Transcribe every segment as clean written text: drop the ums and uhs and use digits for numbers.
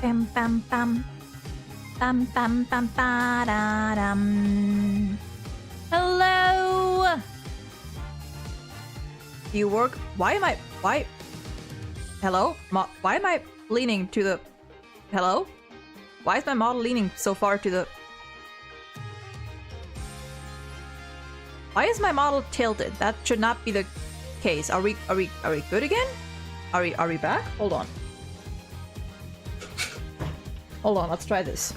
Bam bam bam. Bam bam bam ba da dum. Hello! Do you work? Why? Hello? Why am I leaning to the... Hello? Why is my model leaning so far to the... Why is my model tilted? That should not be the case. Are we good again? Are we back? Hold on. Hold on, let's try this.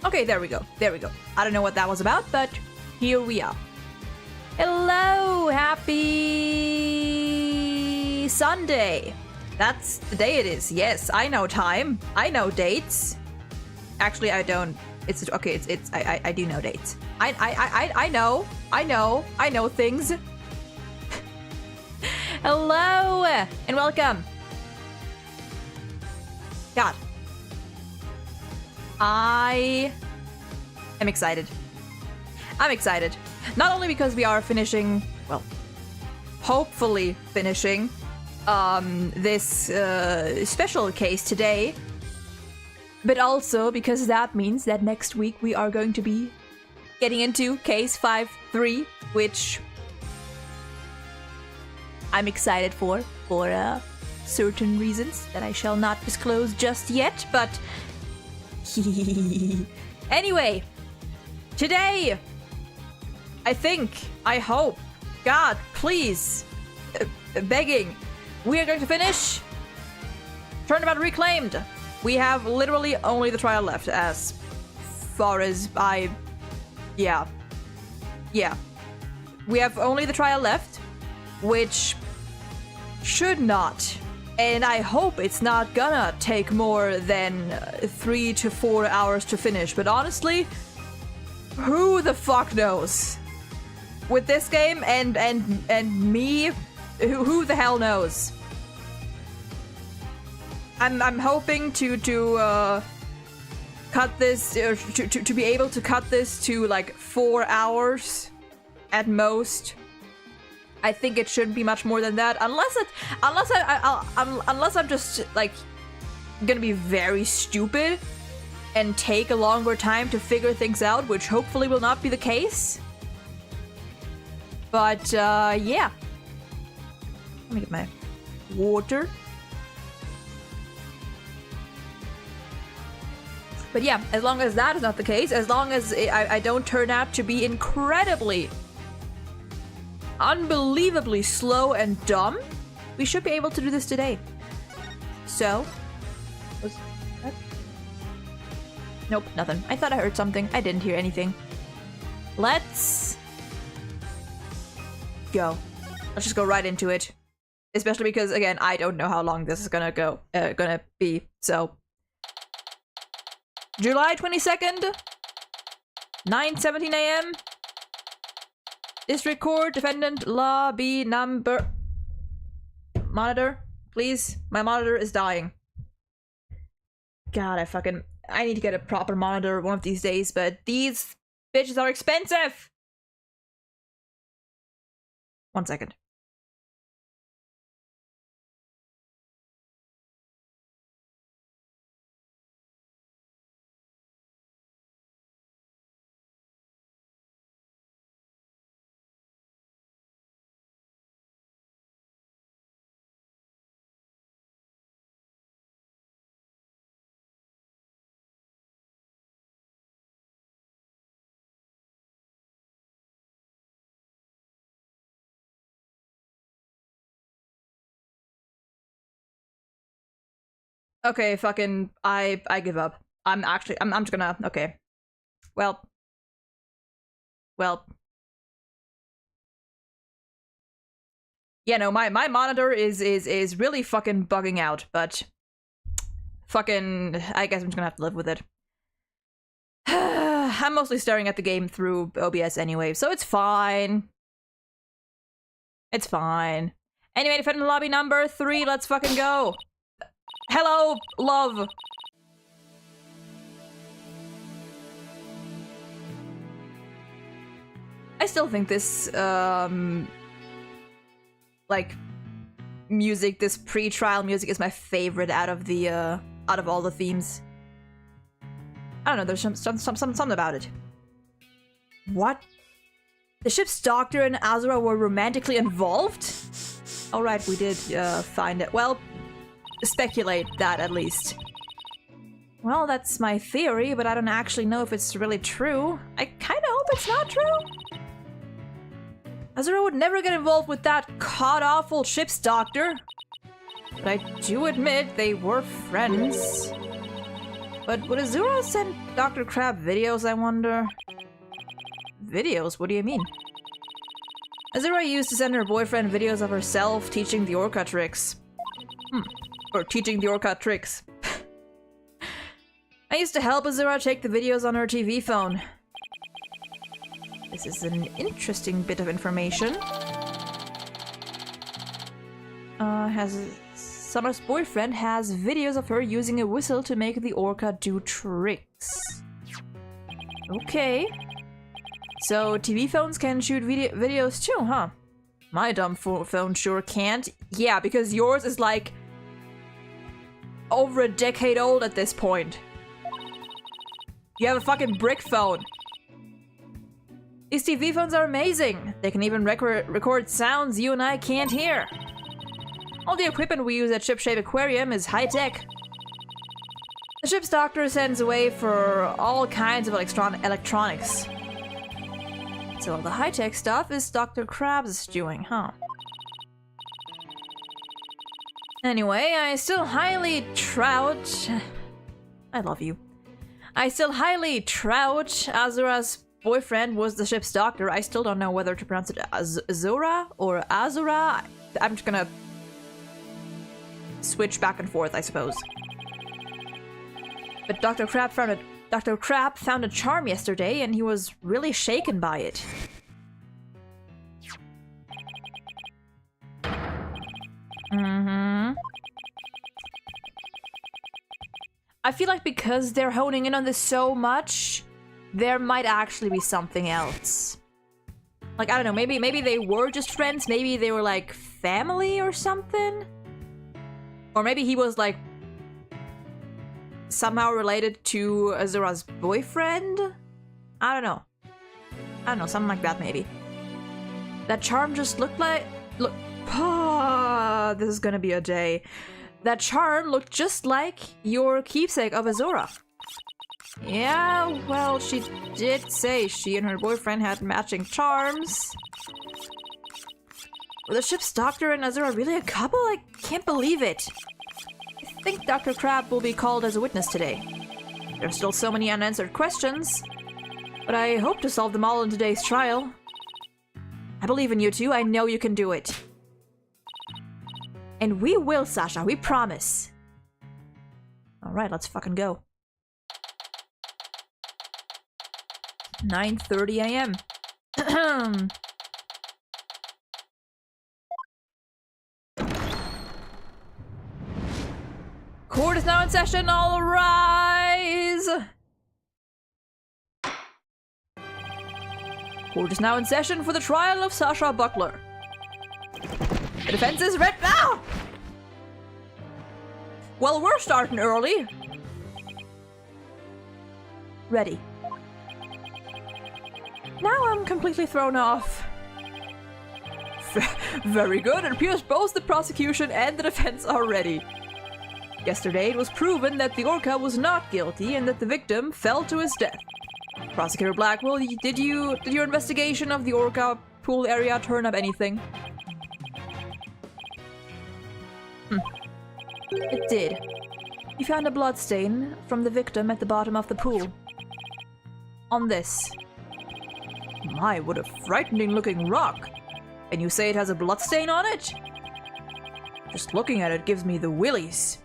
Okay, there we go. There we go. I don't know what that was about, but here we are. Hello! Happy Sunday! That's the day it is. Yes, I know time. I know dates. Actually, I don't. It's okay. I do know dates. I know things. Hello and welcome. God, I am excited. I'm excited. Not only because we are finishing, well, hopefully finishing this special case today, but also because that means that next week we are going to be getting into case 5-3, which I'm excited for certain reasons that I shall not disclose just yet, but anyway, today, I hope, God, please, begging, we are going to finish Turnabout Reclaimed. We have literally only the trial left as far as yeah. We have only the trial left, which should not, and I hope it's not gonna take more than 3 to 4 hours to finish, but honestly, who the fuck knows? With this game and me, who the hell knows? I'm hoping to cut this to be able to cut this to like 4 hours at most. I think it shouldn't be much more than that, unless I'm just like gonna be very stupid and take a longer time to figure things out, which hopefully will not be the case. But yeah, let me get my water. But yeah, as long as that is not the case, as long as I don't turn out to be incredibly, unbelievably slow and dumb, we should be able to do this today. So, was that? Nope, nothing. I thought I heard something. I didn't hear anything. Let's go. Let's just go right into it. Especially because, again, I don't know how long this is gonna be. So, July 22nd, 9:17 a.m. District Court, defendant, lobby number... Monitor, please. My monitor is dying. God, I need to get a proper monitor one of these days, but these bitches are expensive! 1 second. Okay, fucking, I give up. I'm just gonna, okay. Well. Yeah, no, my monitor is really fucking bugging out, but fucking, I guess I'm just gonna have to live with it. I'm mostly staring at the game through OBS anyway, so it's fine. It's fine. Anyway, defendant lobby number 3, let's fucking go. Hello, love. I still think this, like, music, this pre-trial music, is my favorite out of the out of all the themes. I don't know. There's something about it. What? The ship's doctor and Azura were romantically involved? All right, we did find it. Well, speculate that at least. Well, that's my theory, but I don't actually know if it's really true. I kind of hope it's not true. Azura would never get involved with that god-awful ship's doctor. But I do admit they were friends. But would Azura send Dr. Crab videos, I wonder? Videos? What do you mean? Azura used to send her boyfriend videos of herself teaching the orca tricks. Or teaching the orca tricks. I used to help Azura take the videos on her TV phone. This is an interesting bit of information. Summer's boyfriend has videos of her using a whistle to make the orca do tricks. Okay. So TV phones can shoot videos too, huh? My dumb phone sure can't. Yeah, because yours is like over a decade old at this point. You have a fucking brick phone. These TV phones are amazing. They can even record sounds you and I can't hear. All the equipment we use at Shipshape Aquarium is high-tech. The ship's doctor sends away for all kinds of electronics. So all the high-tech stuff is Dr. Crab's doing, huh? Anyway, I still highly trout... I love you. I still highly trout Azura's boyfriend was the ship's doctor. I still don't know whether to pronounce it Azura or Azura. I'm just gonna switch back and forth, I suppose. But Dr. Crab found a charm yesterday, and he was really shaken by it. I feel like because they're honing in on this so much, there might actually be something else. Like, I don't know, maybe they were just friends, maybe they were like family or something? Or maybe he was like somehow related to Azura's boyfriend? I don't know. Something like that maybe. That charm just looked like... this is gonna be a day. That charm looked just like your keepsake of Azura. Yeah, well, she did say she and her boyfriend had matching charms. Were the ship's doctor and Azura really a couple? I can't believe it. I think Dr. Crab will be called as a witness today. There's still so many unanswered questions, but I hope to solve them all in today's trial. I believe in you two. I know you can do it. And we will, Sasha. We promise. Alright, let's fucking go. 9:30 a.m. Court is now in session. All rise. Court is now in session for the trial of Sasha Buckler. The defense is ready. Ah! Well, we're starting early. Ready. Now I'm completely thrown off. Very good. It appears both the prosecution and the defense are ready. Yesterday, it was proven that the orca was not guilty and that the victim fell to his death. Prosecutor Blackwell, did your investigation of the orca pool area turn up anything? It did. You found a bloodstain from the victim at the bottom of the pool. On this. My, what a frightening looking rock. And you say it has a bloodstain on it? Just looking at it gives me the willies.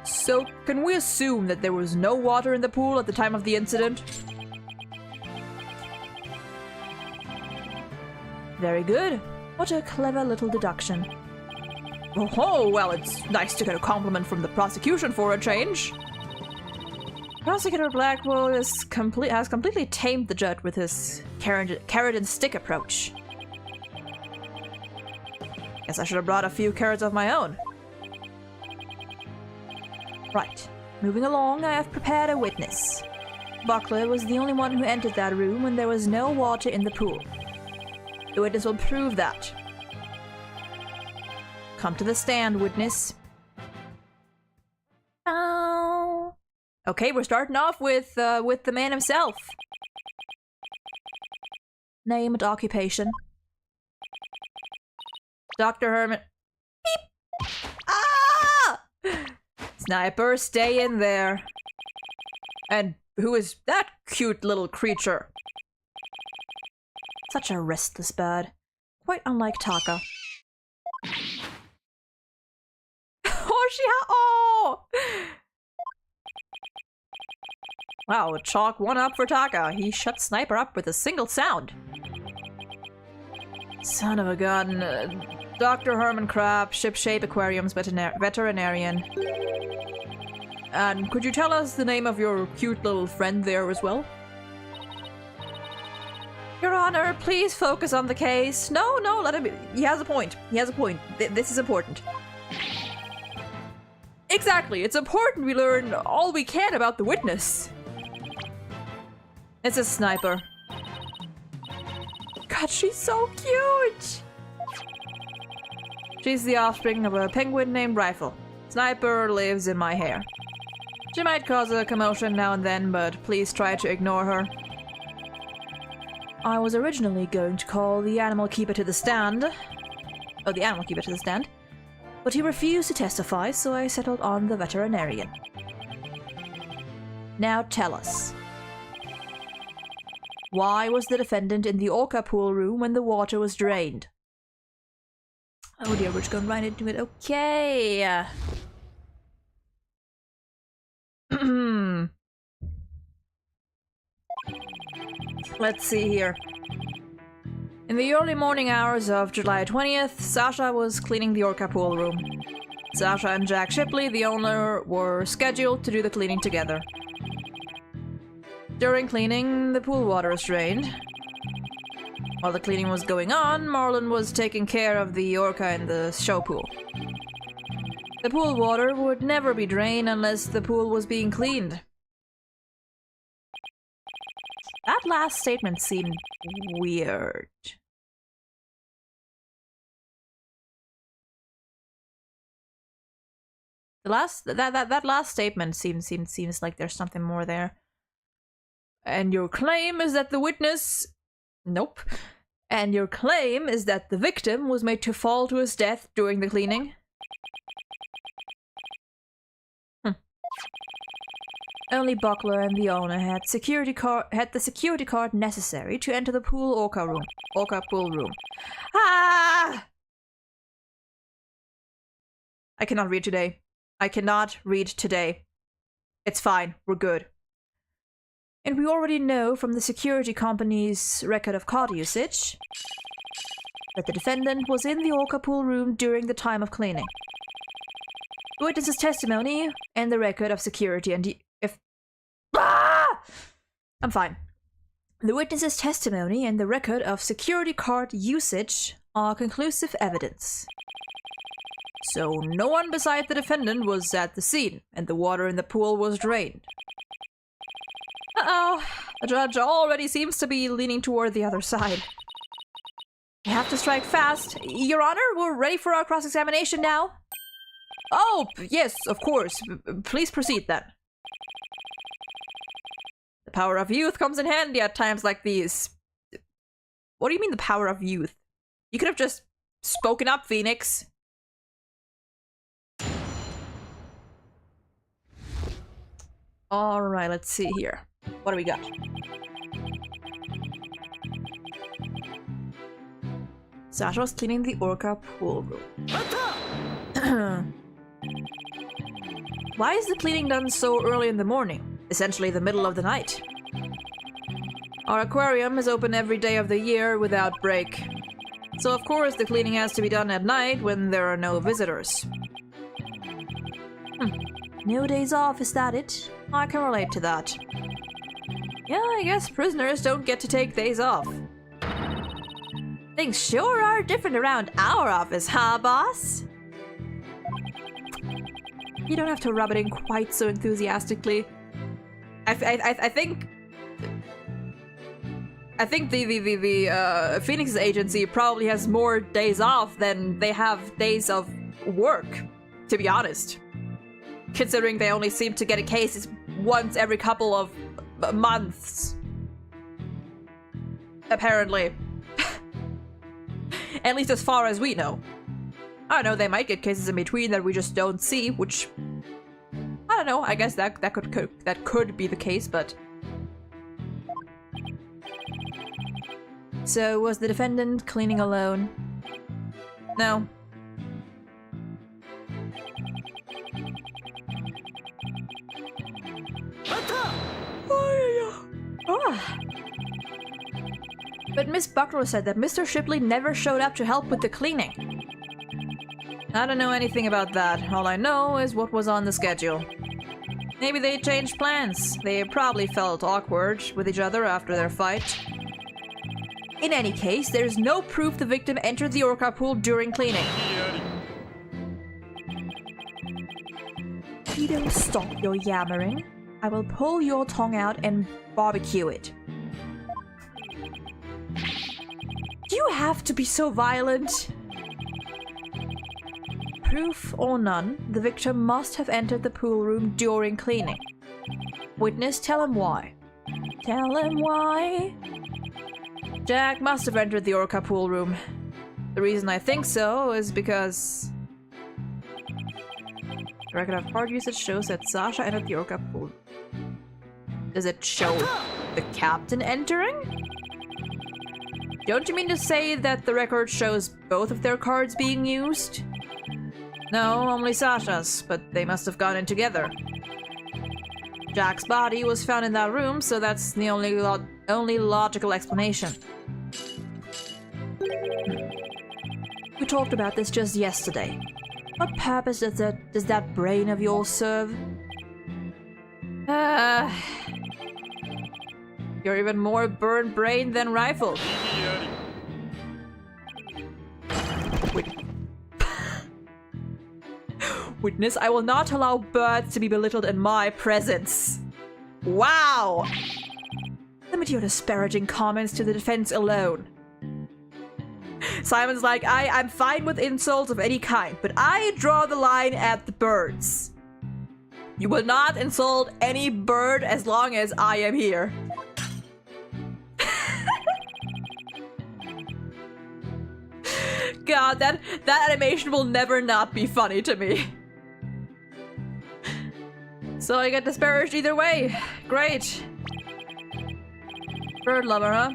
So, can we assume that there was no water in the pool at the time of the incident? Very good. What a clever little deduction. Oh, well, it's nice to get a compliment from the prosecution for a change. Prosecutor Blackwell has completely tamed the judge with his carrot and stick approach. Guess I should have brought a few carrots of my own. Right. Moving along, I have prepared a witness. Buckler was the only one who entered that room when there was no water in the pool. The witness will prove that. Come to the stand, witness. Oh. Okay, we're starting off with the man himself. Name and occupation. Dr. Herman. Beep. Ah! Sniper, stay in there. And who is that cute little creature? Such a restless bird. Quite unlike Taka. Oh! Wow, chalk 1 up for Taka. He shut Sniper up with a single sound. Son of a gun. Dr. Herman Crab, Shipshape Aquarium's veterinarian. And could you tell us the name of your cute little friend there as well? Your Honor, please focus on the case. No, let him be. He has a point. This is important. Exactly, it's important we learn all we can about the witness. It's a Sniper. God, she's so cute! She's the offspring of a penguin named Rifle. Sniper lives in my hair. She might cause a commotion now and then, but please try to ignore her. I was originally going to call the animal keeper to the stand. Oh, the animal keeper to the stand. But he refused to testify, so I settled on the veterinarian. Now tell us. Why was the defendant in the orca pool room when the water was drained? Oh dear, we're just going right into it. Okay. Let's see here. In the early morning hours of July 20th, Sasha was cleaning the orca pool room. Sasha and Jack Shipley, the owner, were scheduled to do the cleaning together. During cleaning, the pool water was drained. While the cleaning was going on, Marlon was taking care of the orca in the show pool. The pool water would never be drained unless the pool was being cleaned. That last statement seemed weird. That last statement seems like there's something more there. And your claim is that the witness... Nope. And your claim is that the victim was made to fall to his death during the cleaning? Only Buckler and the owner had the security card necessary to enter the pool orca pool room. Ah! I cannot read today. It's fine. We're good. And we already know from the security company's record of card usage that the defendant was in the orca pool room during the time of cleaning. The witness's testimony and the record of security and I'm fine. The witness's testimony and the record of security card usage are conclusive evidence. So no one besides the defendant was at the scene, and the water in the pool was drained. Uh-oh, the judge already seems to be leaning toward the other side. You have to strike fast. Your Honor, we're ready for our cross-examination now. Oh, yes, of course. Please proceed then. The power of youth comes in handy at times like these. What do you mean the power of youth? You could have just spoken up, Phoenix. Alright, let's see here. What do we got? Sasha was cleaning the orca pool room. Why is the cleaning done so early in the morning? Essentially the middle of the night. Our aquarium is open every day of the year without break. So of course the cleaning has to be done at night when there are no visitors. No days off, is that it? I can relate to that. Yeah, I guess prisoners don't get to take days off. Things sure are different around our office, huh, boss? You don't have to rub it in quite so enthusiastically. I think the Phoenix's agency probably has more days off than they have days of work, to be honest. Considering they only seem to get a case once every couple of months. Apparently. At least as far as we know. I don't know, they might get cases in between that we just don't see, which... I don't know, I guess that could be the case, but... So, was the defendant cleaning alone? No. Oh. But Miss Buckler said that Mr. Shipley never showed up to help with the cleaning. I don't know anything about that. All I know is what was on the schedule. Maybe they changed plans. They probably felt awkward with each other after their fight. In any case, there's no proof the victim entered the orca pool during cleaning. If you don't stop your yammering, I will pull your tongue out and barbecue it. Do you have to be so violent? Proof or none, the victim must have entered the pool room during cleaning. Witness, tell him why. Tell him why. Jack must have entered the orca pool room. The reason I think so is because... the record of card usage shows that Sasha entered the orca pool. Does it show the captain entering? Don't you mean to say that the record shows both of their cards being used? No, only Sasha's, but they must have gone in together. Jack's body was found in that room, so that's the only logical explanation. We talked about this just yesterday. What purpose does that brain of yours serve? You're even more burnt brain than rifle. Witness, I will not allow birds to be belittled in my presence. Wow! Limit your disparaging comments to the defense alone. Simon's like, I'm fine with insults of any kind, but I draw the line at the birds. You will not insult any bird as long as I am here. God, that animation will never not be funny to me. So I get disparaged either way. Great. Bird lover, huh?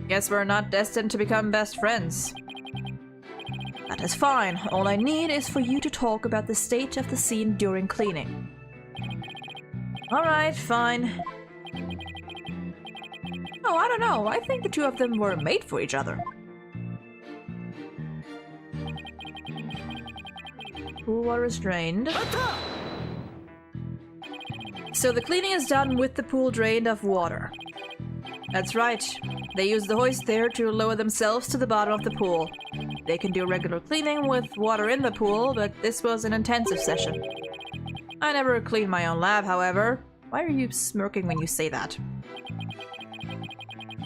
Guess we're not destined to become best friends. That is fine. All I need is for you to talk about the state of the scene during cleaning. Alright, fine. Oh, I don't know. I think the two of them were made for each other. Pool water is drained. So the cleaning is done with the pool drained of water. That's right. They use the hoist there to lower themselves to the bottom of the pool. They can do regular cleaning with water in the pool, but this was an intensive session. I never cleaned my own lab, however. Why are you smirking when you say that?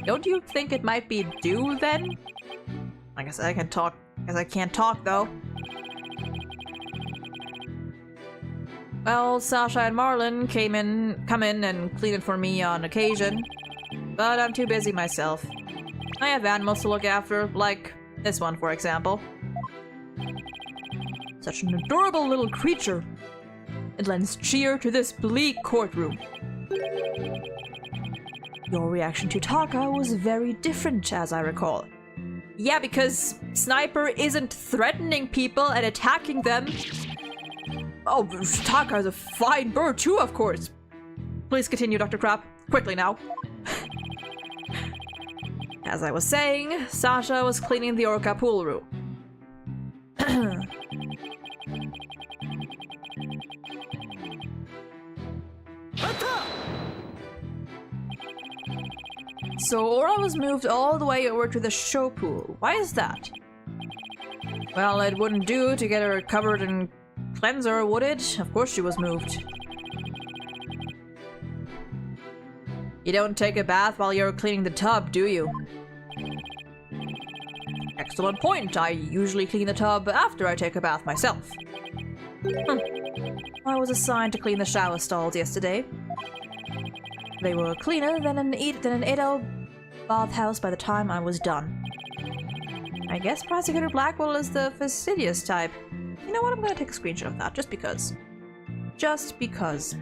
Don't you think it might be due then? I guess I can talk. I guess I can't talk though. Well, Sasha and Marlon come in and clean it for me on occasion. But I'm too busy myself. I have animals to look after, like this one, for example. Such an adorable little creature. It lends cheer to this bleak courtroom. Your reaction to Taka was very different, as I recall. Yeah, because Sniper isn't threatening people and attacking them. Oh, Taka is a fine bird too, of course. Please continue, Dr. Crap. Quickly now. As I was saying, Sasha was cleaning the orca pool room. So Aura was moved all the way over to the show pool. Why is that? Well, it wouldn't do to get her covered in cleanser, would it? Of course she was moved. You don't take a bath while you're cleaning the tub, do you? Excellent point. I usually clean the tub after I take a bath myself. I was assigned to clean the shower stalls yesterday. They were cleaner than an Edo bathhouse by the time I was done. I guess Prosecutor Blackwell is the fastidious type. You know what? I'm gonna take a screenshot of that, just because. Just because.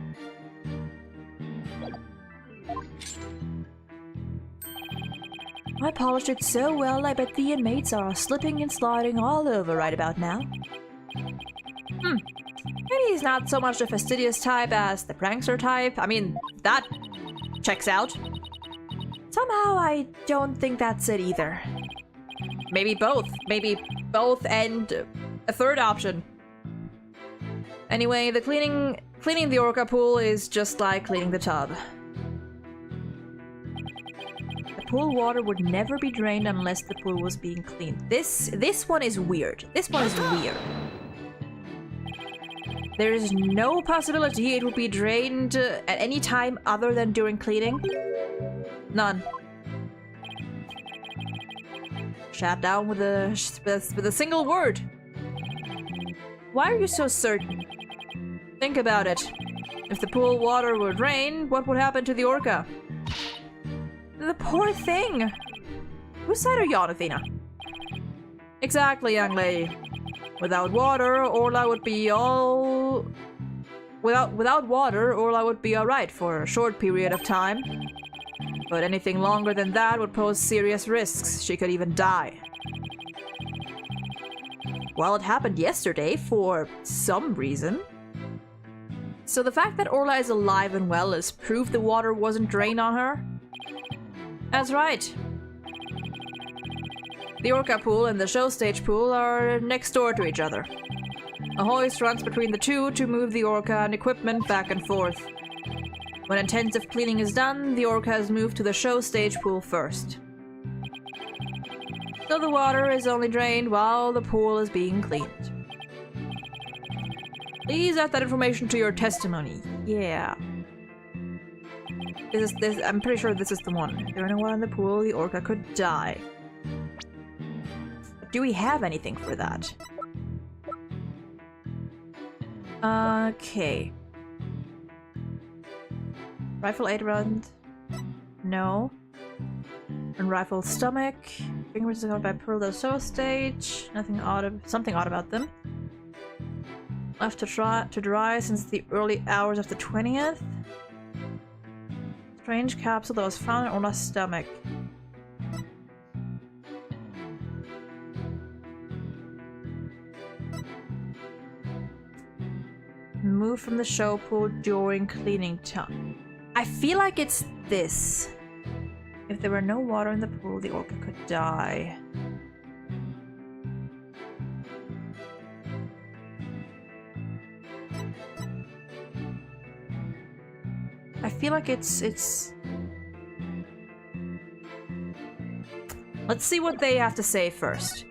I polished it so well, I bet the inmates are slipping and sliding all over right about now. Maybe he's not so much the fastidious type as the prankster type. I mean, that checks out. Somehow, I don't think that's it either. Maybe both. Maybe both and a third option. Anyway, the cleaning the orca pool is just like cleaning the tub. The pool water would never be drained unless the pool was being cleaned. This one is weird. This one is weird. There is no possibility it would be drained at any time other than during cleaning. None. Shut down with a single word. Why are you so certain? Think about it. If the pool water were drained, what would happen to the orca? The poor thing. Whose side are you on, Athena? Exactly, young lady. Without water, Orla would be all... Without water, Orla would be alright for a short period of time. But anything longer than that would pose serious risks. She could even die. Well, it happened yesterday for some reason. So the fact that Orla is alive and well is proof the water wasn't drained on her? That's right. The orca pool and the show stage pool are next door to each other. A hoist runs between the two to move the orca and equipment back and forth. When intensive cleaning is done, the orca is moved to the show stage pool first. So the water is only drained while the pool is being cleaned. Please add that information to your testimony. Yeah. I'm pretty sure this is the one. If there are no water in the pool, the orca could die. Do we have anything for that? Okay. Rifle 8 round. No. And rifle stomach. Fingers are by Pearl the show stage. Nothing odd. Something odd about them. Left to dry since the early hours of the 20th. Strange capsule that was found in Orla's stomach. Move from the show pool during cleaning time. I feel like it's this. If there were no water in the pool, the orca could die. I feel like it's... Let's see what they have to say first.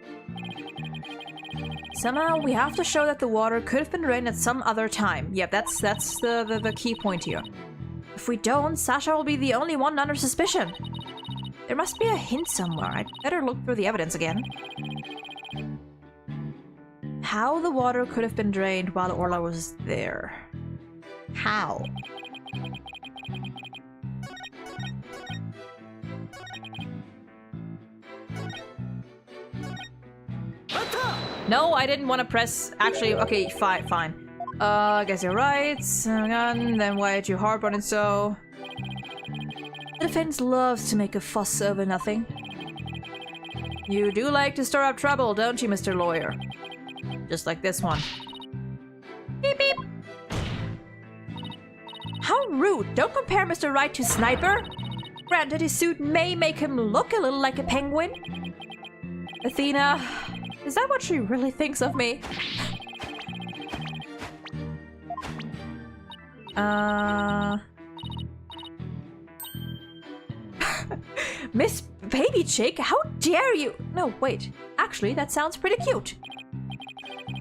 Somehow we have to show that the water could have been drained at some other time. Yep, that's the key point here. If we don't, Sasha will be the only one under suspicion. There must be a hint somewhere. I'd better look through the evidence again. How the water could have been drained while Orla was there. How? No, I didn't want to press... Actually, okay, fine. I guess you're right. Then why did you harp on it so? The defense loves to make a fuss over nothing. You do like to stir up trouble, don't you, Mr. Lawyer? Just like this one. Beep beep! How rude! Don't compare Mr. Wright to Sniper! Granted, his suit may make him look a little like a penguin. Athena... Is that what she really thinks of me? Miss Baby Chick, how dare you? No, wait. Actually, that sounds pretty cute.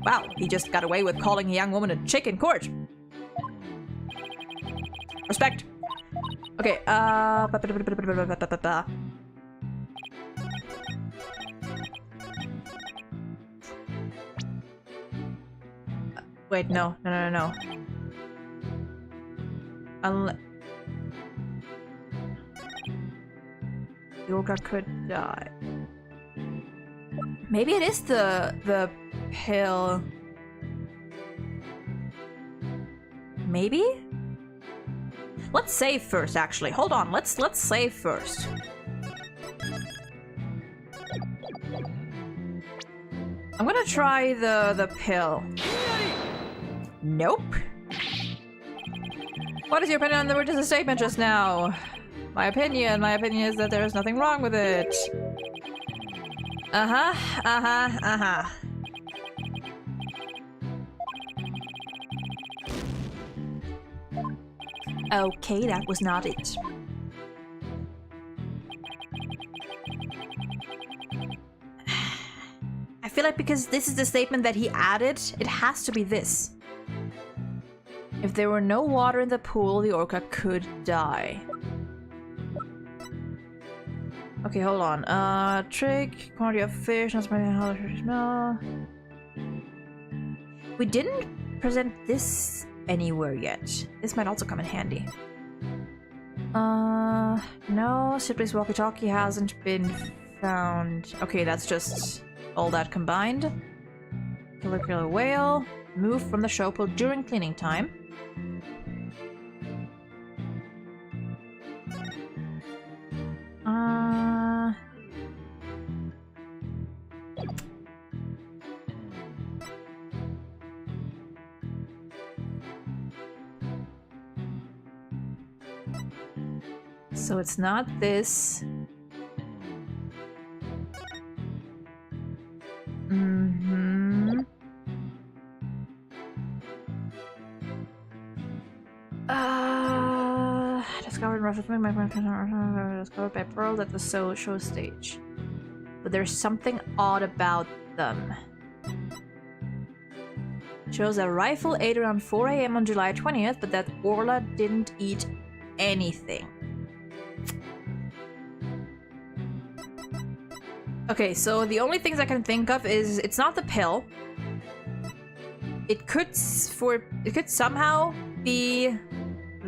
Wow, he just got away with calling a young woman a chick in court. Respect. Okay, wait, no. The orca could die. Maybe it is the pill. Maybe? Let's save first, actually. Hold on, let's save first. I'm gonna try the pill. Nope. What is your opinion on the witness's statement just now? My opinion is that there is nothing wrong with it. Okay, that was not it. I feel like because this is the statement that he added, it has to be this. If there were no water in the pool, the orca could die. Okay, hold on. Trick, quantity of fish, not smelling how the smell. We didn't present this anywhere yet. This might also come in handy. No, Sibley's walkie-talkie hasn't been found. Okay, that's just all that combined. Killer whale. Move from the show pool during cleaning time. So it's not this. Discovered by Pearl at the show stage. But there's something odd about them. Shows a rifle ate around 4 AM on July 20th, but that Orla didn't eat anything. Okay, so the only things I can think of is it's not the pill. It could somehow be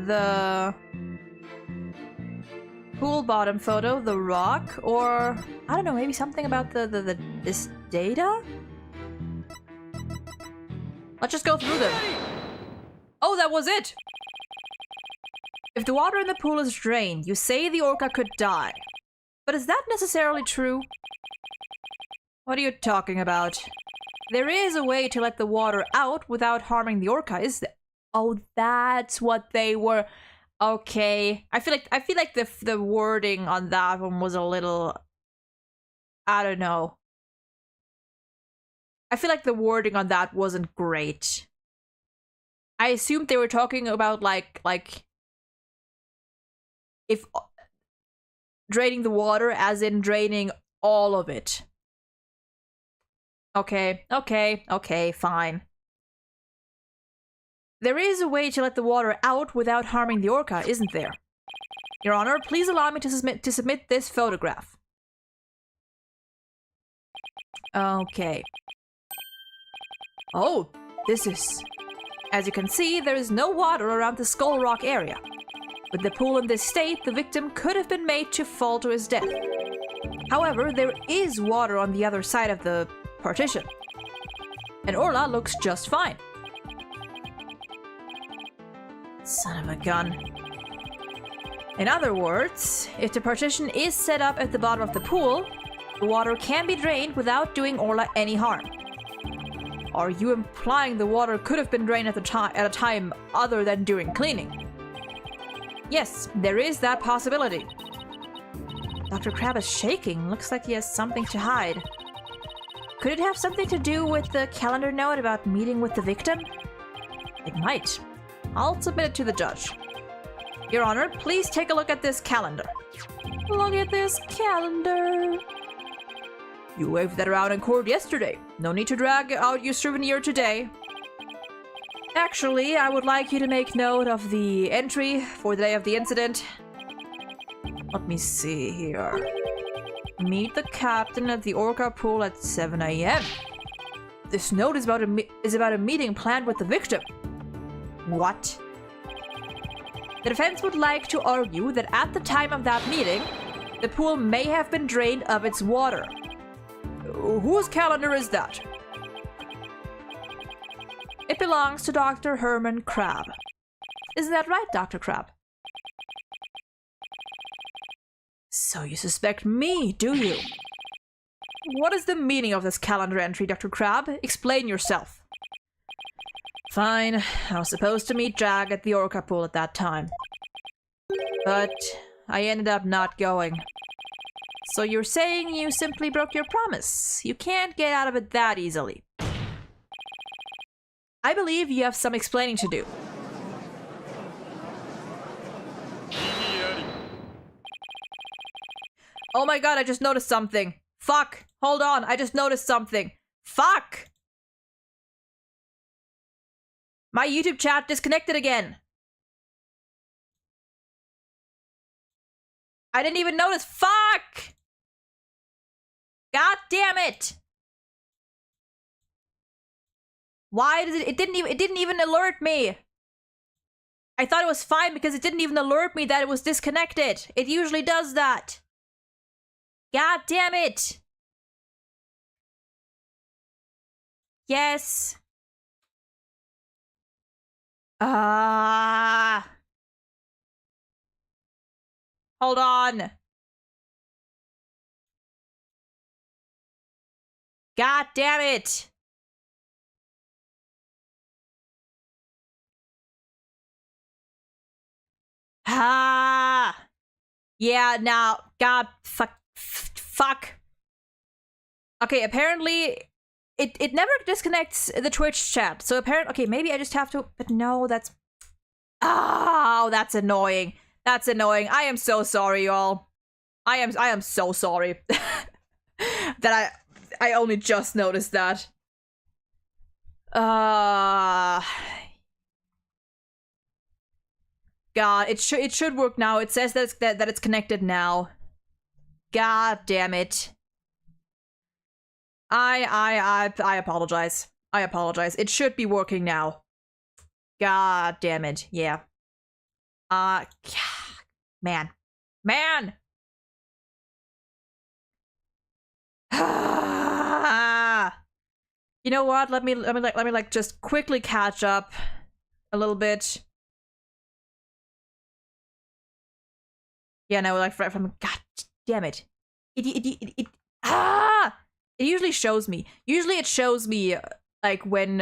the pool bottom photo, the rock, or I don't know, maybe something about this data? Let's just go through them. Oh, that was it! If the water in the pool is drained, you say the orca could die. But is that necessarily true? What are you talking about? There is a way to let the water out without harming the orca, is there? Oh, that's what they were. Okay. I feel like the wording on that one was a little, I don't know. I feel like the wording on that wasn't great. I assumed they were talking about like if draining the water as in draining all of it. Okay, fine. There is a way to let the water out without harming the orca, isn't there? Your Honor, please allow me to submit this photograph. Okay. Oh, this is... As you can see, there is no water around the Skull Rock area. With the pool in this state, the victim could have been made to fall to his death. However, there is water on the other side of the partition. And Orla looks just fine. Son of a gun. In other words, if the partition is set up at the bottom of the pool, the water can be drained without doing Orla any harm. Are you implying the water could have been drained at a time other than during cleaning? Yes, there is that possibility. Dr. Crab is shaking. Looks like he has something to hide. Could it have something to do with the calendar note about meeting with the victim? It might. I'll submit it to the judge. Your Honor, please take a look at this calendar. Look at this calendar. You waved that around in court yesterday. No need to drag out your souvenir today. Actually, I would like you to make note of the entry for the day of the incident. Let me see here. Meet the captain at the orca pool at 7 a.m. This note is about a meeting planned with the victim. What? The defense would like to argue that at the time of that meeting, the pool may have been drained of its water. Whose calendar is that? It belongs to Dr. Herman Crab. Isn't that right, Dr. Crab? So you suspect me, do you? What is the meaning of this calendar entry, Dr. Crab? Explain yourself. Fine, I was supposed to meet Jag at the orca pool at that time. But I ended up not going. So you're saying you simply broke your promise? You can't get out of it that easily. I believe you have some explaining to do. Oh my god, I just noticed something. Fuck. Hold on, I just noticed something. Fuck! My YouTube chat disconnected again. I didn't even notice. Fuck! God damn it! Why did it didn't even alert me? I thought it was fine because it didn't even alert me that it was disconnected. It usually does that. God damn it! Yes. Hold on. God damn it. Yeah, now, God, fuck. Okay, apparently, it never disconnects the Twitch chat. So apparently, okay, maybe I just have to, but no, that's, oh, that's annoying. That's annoying. I am so sorry, y'all. I am so sorry that I only just noticed that. God, it should work now. It says that it's connected now. God damn it. I apologize. I apologize. It should be working now. God damn it. Yeah. Man. Man. You know what? Let me like just quickly catch up a little bit. Yeah, no, like from God damn it. It usually shows me. Usually it shows me like when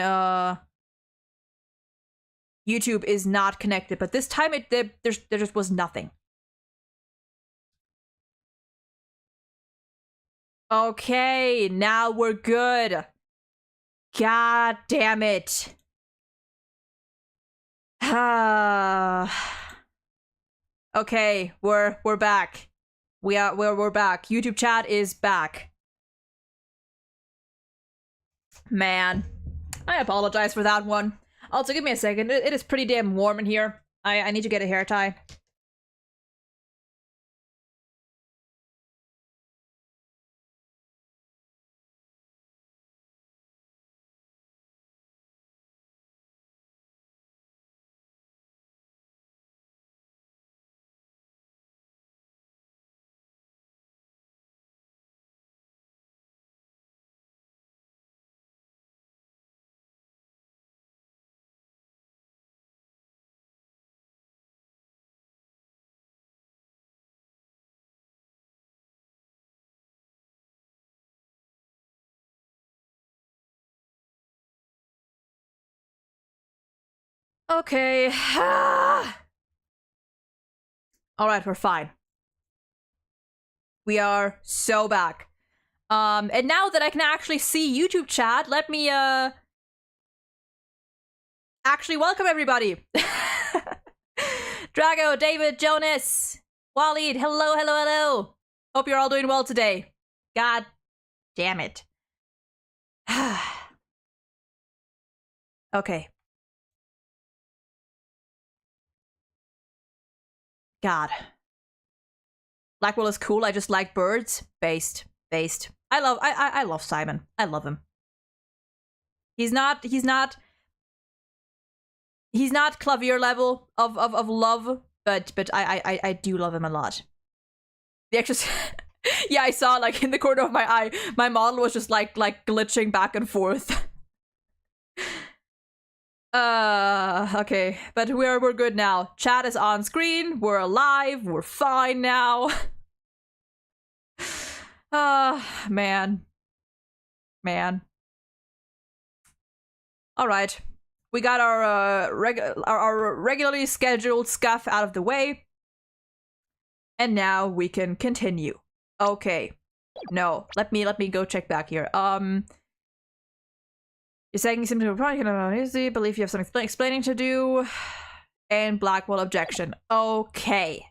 YouTube is not connected, but this time there just was nothing. Okay, now we're good. God damn it. Okay, we're back. We're back. YouTube chat is back. Man, I apologize for that one. Also, give me a second. It is pretty damn warm in here. I need to get a hair tie. Okay. Alright, we're fine. We are so back. And now that I can actually see YouTube chat, let me, actually welcome everybody. Drago, David, Jonas, Waleed, hello, hello, hello. Hope you're all doing well today. God damn it. Okay. God. Blackwell is cool. I just like birds. Based. I love Simon. I love him. He's not Clavier level of love, but I do love him a lot. The extra yeah, I saw like in the corner of my eye, my model was just like glitching back and forth. Okay, but we're good now. Chat is on screen. We're alive. We're fine now. Man. All right, we got our regularly scheduled stuff out of the way, and now we can continue. Okay, no, let me go check back here. You're saying something to probably believe you have some explaining to do, and Blackwell objection. Okay.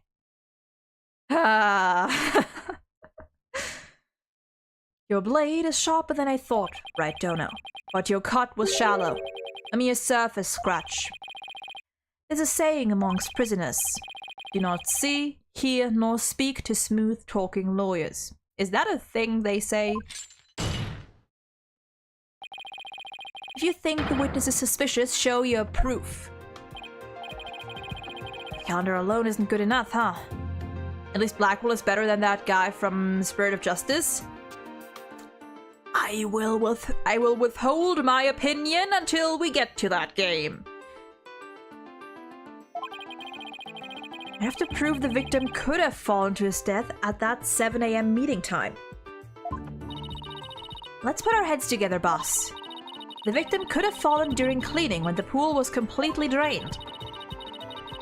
Your blade is sharper than I thought, right, Dono? But your cut was shallow. A mere surface scratch. There's a saying amongst prisoners. Do not see, hear, nor speak to smooth-talking lawyers. Is that a thing they say? If you think the witness is suspicious, show your proof. Calendar alone isn't good enough, huh? At least Blackwell is better than that guy from Spirit of Justice. I will withhold my opinion until we get to that game. I have to prove the victim could have fallen to his death at that 7 AM meeting time. Let's put our heads together, boss. The victim could have fallen during cleaning when the pool was completely drained.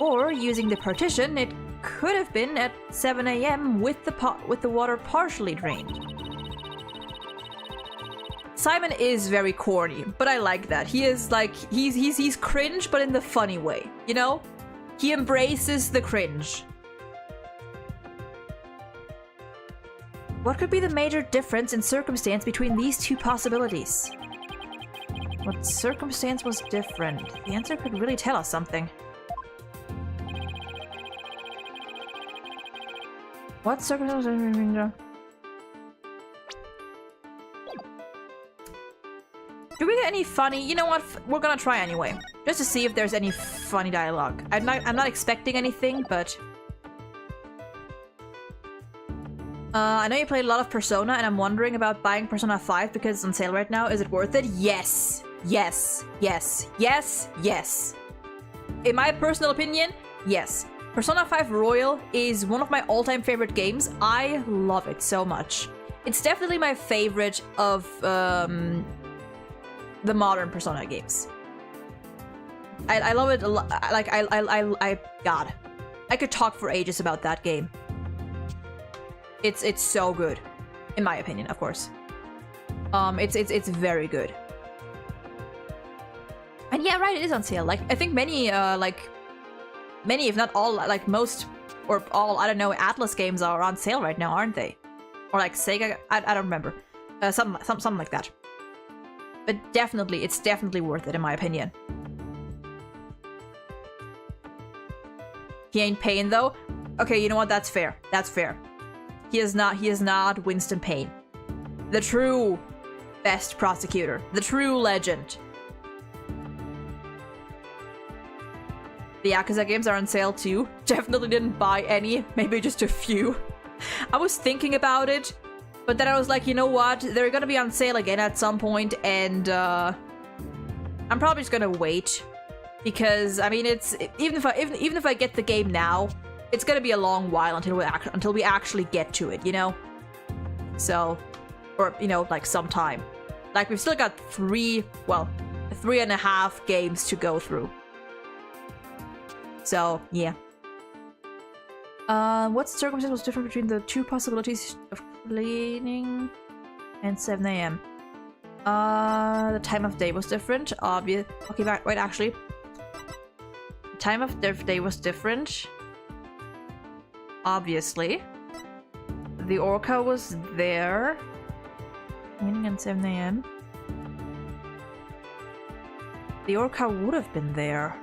Or, using the partition, it could have been at 7 AM with the water partially drained. Simon is very corny, but I like that. He is like, he's cringe, but in the funny way, you know? He embraces the cringe. What could be the major difference in circumstance between these two possibilities? What circumstance was different? The answer could really tell us something. What circumstance? Do we get any funny? You know what? We're gonna try anyway, just to see if there's any funny dialogue. I'm not expecting anything, but I know you played a lot of Persona, and I'm wondering about buying Persona 5 because it's on sale right now. Is it worth it? Yes. In my personal opinion, yes. Persona 5 Royal is one of my all-time favorite games. I love it so much. It's definitely my favorite of the modern Persona games. I love it a lot. Like God, I could talk for ages about that game. It's so good, in my opinion, of course. It's very good. And yeah, right, it is on sale. Like I think many, if not all, like most or all, I don't know, Atlas games are on sale right now, aren't they? Or like Sega, I don't remember. Something like that. But definitely, it's definitely worth it in my opinion. He ain't Payne though. Okay, you know what? That's fair. That's fair. He is not Winston Payne. The true best prosecutor. The true legend. The Yakuza games are on sale too. Definitely didn't buy any. Maybe just a few. I was thinking about it. But then I was like, you know what? They're gonna be on sale again at some point, and I'm probably just gonna wait because I mean, it's even if I get the game now, it's gonna be a long while until we actually get to it, you know. So, or you know, like some time. Like we've still got 3.5 games to go through. So yeah. What circumstance was different between the two possibilities of cleaning and 7 AM? The time of day was different. Obvious. Okay, wait, actually. The time of day was different. obviously. The orca was there. Meeting at 7 a.m. The orca would have been there.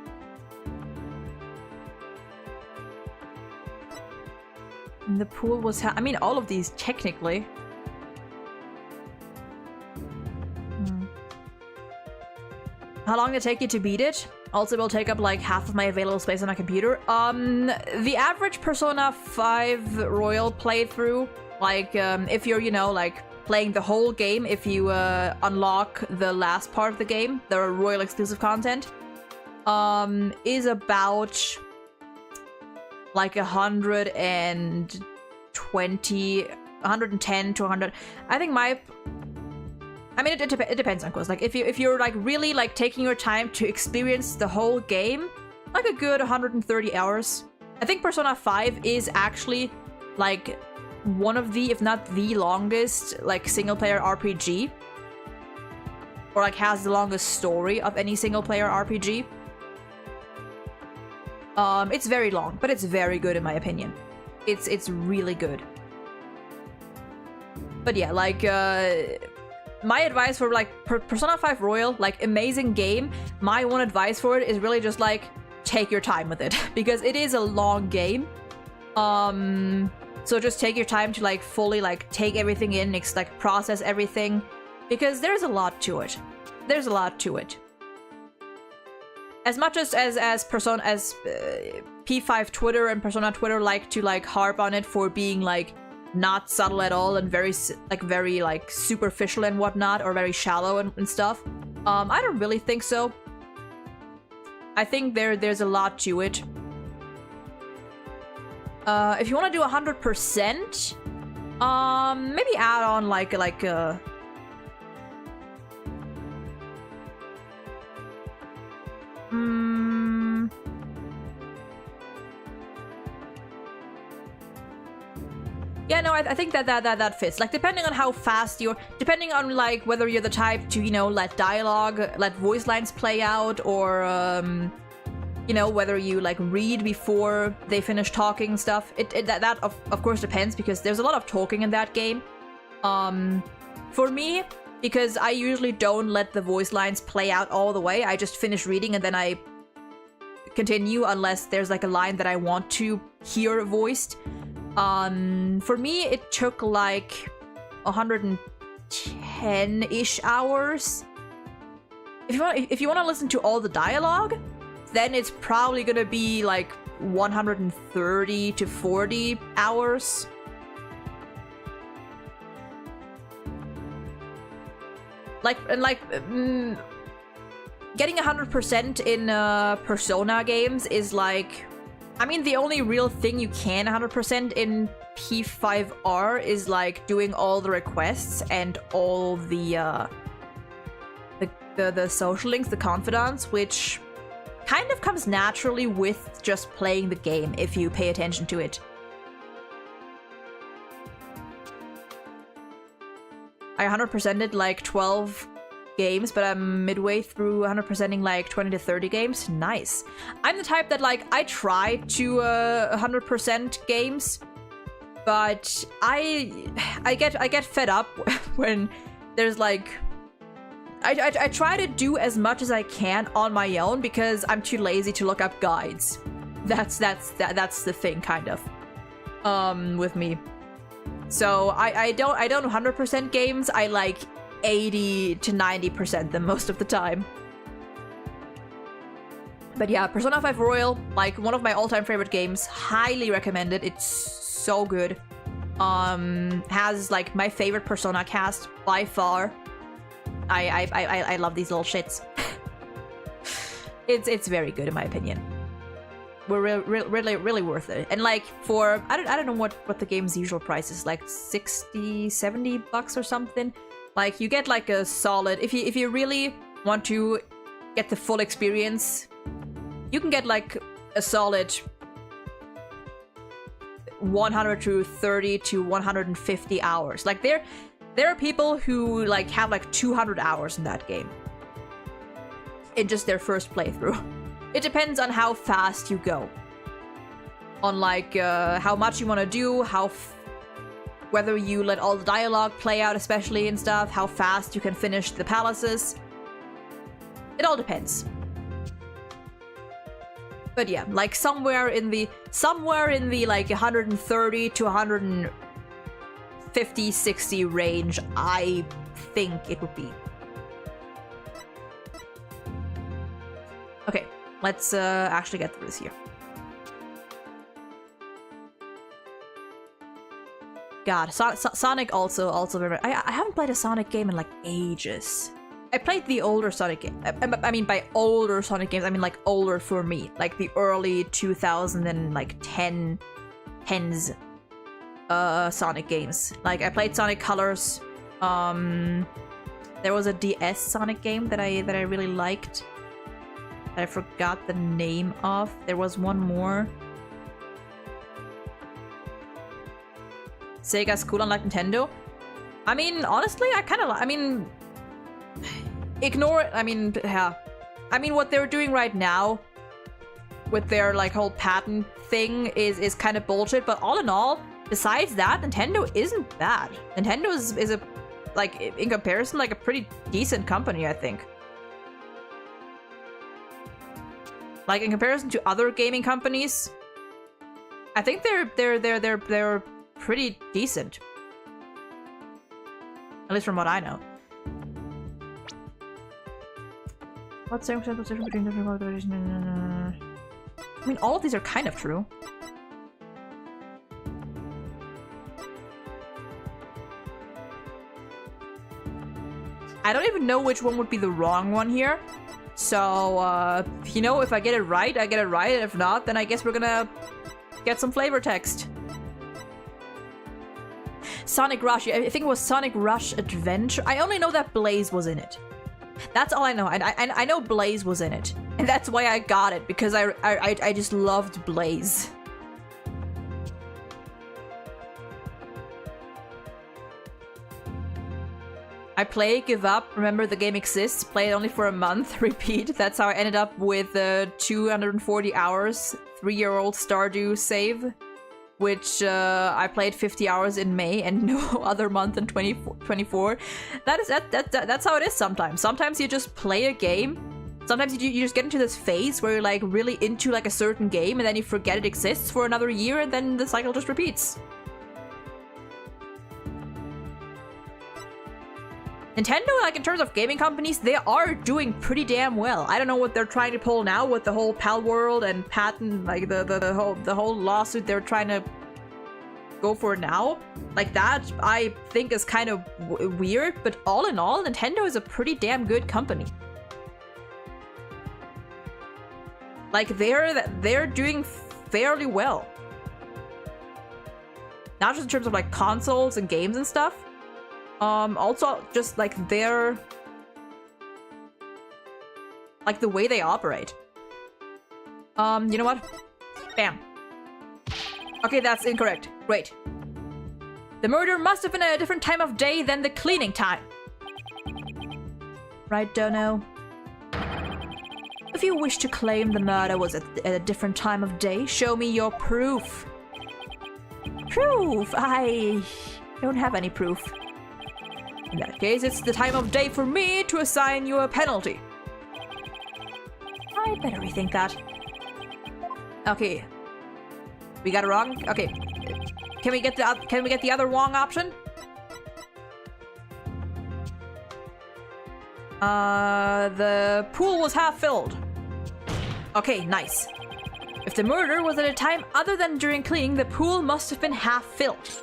And the pool was... I mean, all of these, technically. How long did it take you to beat it? Also, will take up like half of my available space on my computer. The average Persona 5 Royal playthrough, like, if you're, you know, like, playing the whole game, if you unlock the last part of the game, the Royal exclusive content, is about like 110 to 100. I think my... I mean, it depends, of course. Like, if you're like really like taking your time to experience the whole game, like a good 130 hours. I think Persona 5 is actually like one of the, if not the longest, like single-player RPG, or like has the longest story of any single-player RPG. It's very long, but it's very good in my opinion. It's really good. But yeah, like my advice for like Persona 5 Royal, like amazing game. My one advice for it is really just like take your time with it because it is a long game. So just take your time to like fully like take everything in, like process everything, because there's a lot to it. There's a lot to it. As much as P5 Twitter and Persona Twitter like to like harp on it for being like not subtle at all and very superficial and whatnot, or very shallow and stuff. I don't really think so. I think there's a lot to it. If you want to do 100%, maybe add on like yeah, no, I think that fits. Like, depending on how fast depending on like whether you're the type to, you know, let voice lines play out, or you know, whether you like read before they finish talking and stuff. That of course depends, because there's a lot of talking in that game. For me, because I usually don't let the voice lines play out all the way, I just finish reading and then I continue unless there's like a line that I want to hear voiced. For me, it took like 110-ish hours. If you want to listen to all the dialogue, then it's probably gonna be like 130 to 40 hours. Getting 100% in Persona games is like... I mean, the only real thing you can 100% in P5R is like doing all the requests and all the social links, the confidants, which kind of comes naturally with just playing the game if you pay attention to it. I 100%ed like 12 games, but I'm midway through 100%ing like 20 to 30 games. Nice. I'm the type that like I try to 100% games, but I get fed up when there's like I try to do as much as I can on my own because I'm too lazy to look up guides. That's the thing, kind of, with me. So I don't 100% games. I like 80 to 90% them most of the time. But yeah, Persona 5 Royal, like one of my all-time favorite games. Highly recommended. It's so good. Has like my favorite Persona cast by far. I love these little shits. It's very good in my opinion. We're really worth it. And like for I don't know what the game's usual price is, like 60-70 bucks or something. Like you get like a solid, if you really want to get the full experience, you can get like a solid 130 to 150 hours. Like there are people who like have like 200 hours in that game in just their first playthrough. It depends on how fast you go. on like how much you want to do, whether you let all the dialogue play out, especially and stuff, how fast you can finish the palaces. It all depends. But yeah, like somewhere in the like 130 to 150, 60 range, I think it would be. Okay, let's actually get through this here. God, Sonic also very. I haven't played a Sonic game in like ages. I played the older Sonic game. I mean, by older Sonic games, I mean like older for me, like the early 2010s Sonic games. Like I played Sonic Colors. There was a DS Sonic game that I really liked. That I forgot the name of. There was one more. Sega's cool unlike Nintendo. I mean, honestly, ignore it. I mean, yeah. I mean, what they're doing right now with their like whole patent thing is kind of bullshit. But all in all, besides that, Nintendo isn't bad. Nintendo is a, like, in comparison, like a pretty decent company, I think. Like in comparison to other gaming companies, I think they're pretty decent. At least from what I know. What's the difference between different populations? I mean, all of these are kind of true. I don't even know which one would be the wrong one here. So, you know, if I get it right, I get it right. And if not, then I guess we're gonna get some flavor text. Sonic Rush. I think it was Sonic Rush Adventure. I only know that Blaze was in it. That's all I know. And I know Blaze was in it. And that's why I got it. Because I just loved Blaze. I play, give up, remember the game exists, play it only for a month, repeat. That's how I ended up with 240 hours, 3-year-old Stardew save, which I played 50 hours in May and no other month in 2024. That's how it is sometimes. Sometimes you just play a game. Sometimes you just get into this phase where you're like really into like a certain game and then you forget it exists for another year and then the cycle just repeats. Nintendo, like in terms of gaming companies, they are doing pretty damn well. I don't know what they're trying to pull now with the whole Pal World and patent, like the whole lawsuit they're trying to go for now. Like that, I think is kind of weird. But all in all, Nintendo is a pretty damn good company. Like they're doing fairly well. Not just in terms of like consoles and games and stuff. Also just like their, like the way they operate. You know what? Bam. Okay, that's incorrect. Great. The murder must have been at a different time of day than the cleaning time. Right, Dono? If you wish to claim the murder was at a different time of day, show me your proof. Proof? I don't have any proof. In that case, it's the time of day for me to assign you a penalty. I better rethink that. Okay. We got it wrong? Okay. Can we get the other wrong option? The pool was half filled. Okay, nice. If the murder was at a time other than during cleaning, the pool must have been half filled.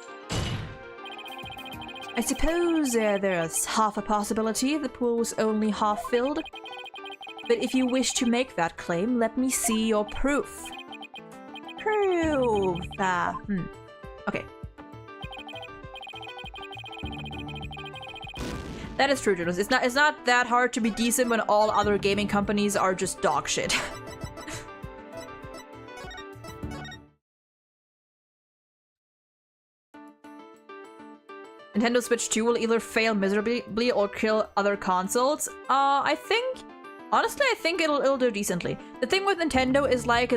I suppose there's half a possibility the pool was only half filled. But if you wish to make that claim, let me see your proof. Proof. Okay. That is true, Jonas. It's not that hard to be decent when all other gaming companies are just dog shit. Nintendo Switch 2 will either fail miserably or kill other consoles. Honestly, I think it'll do decently. The thing with Nintendo is like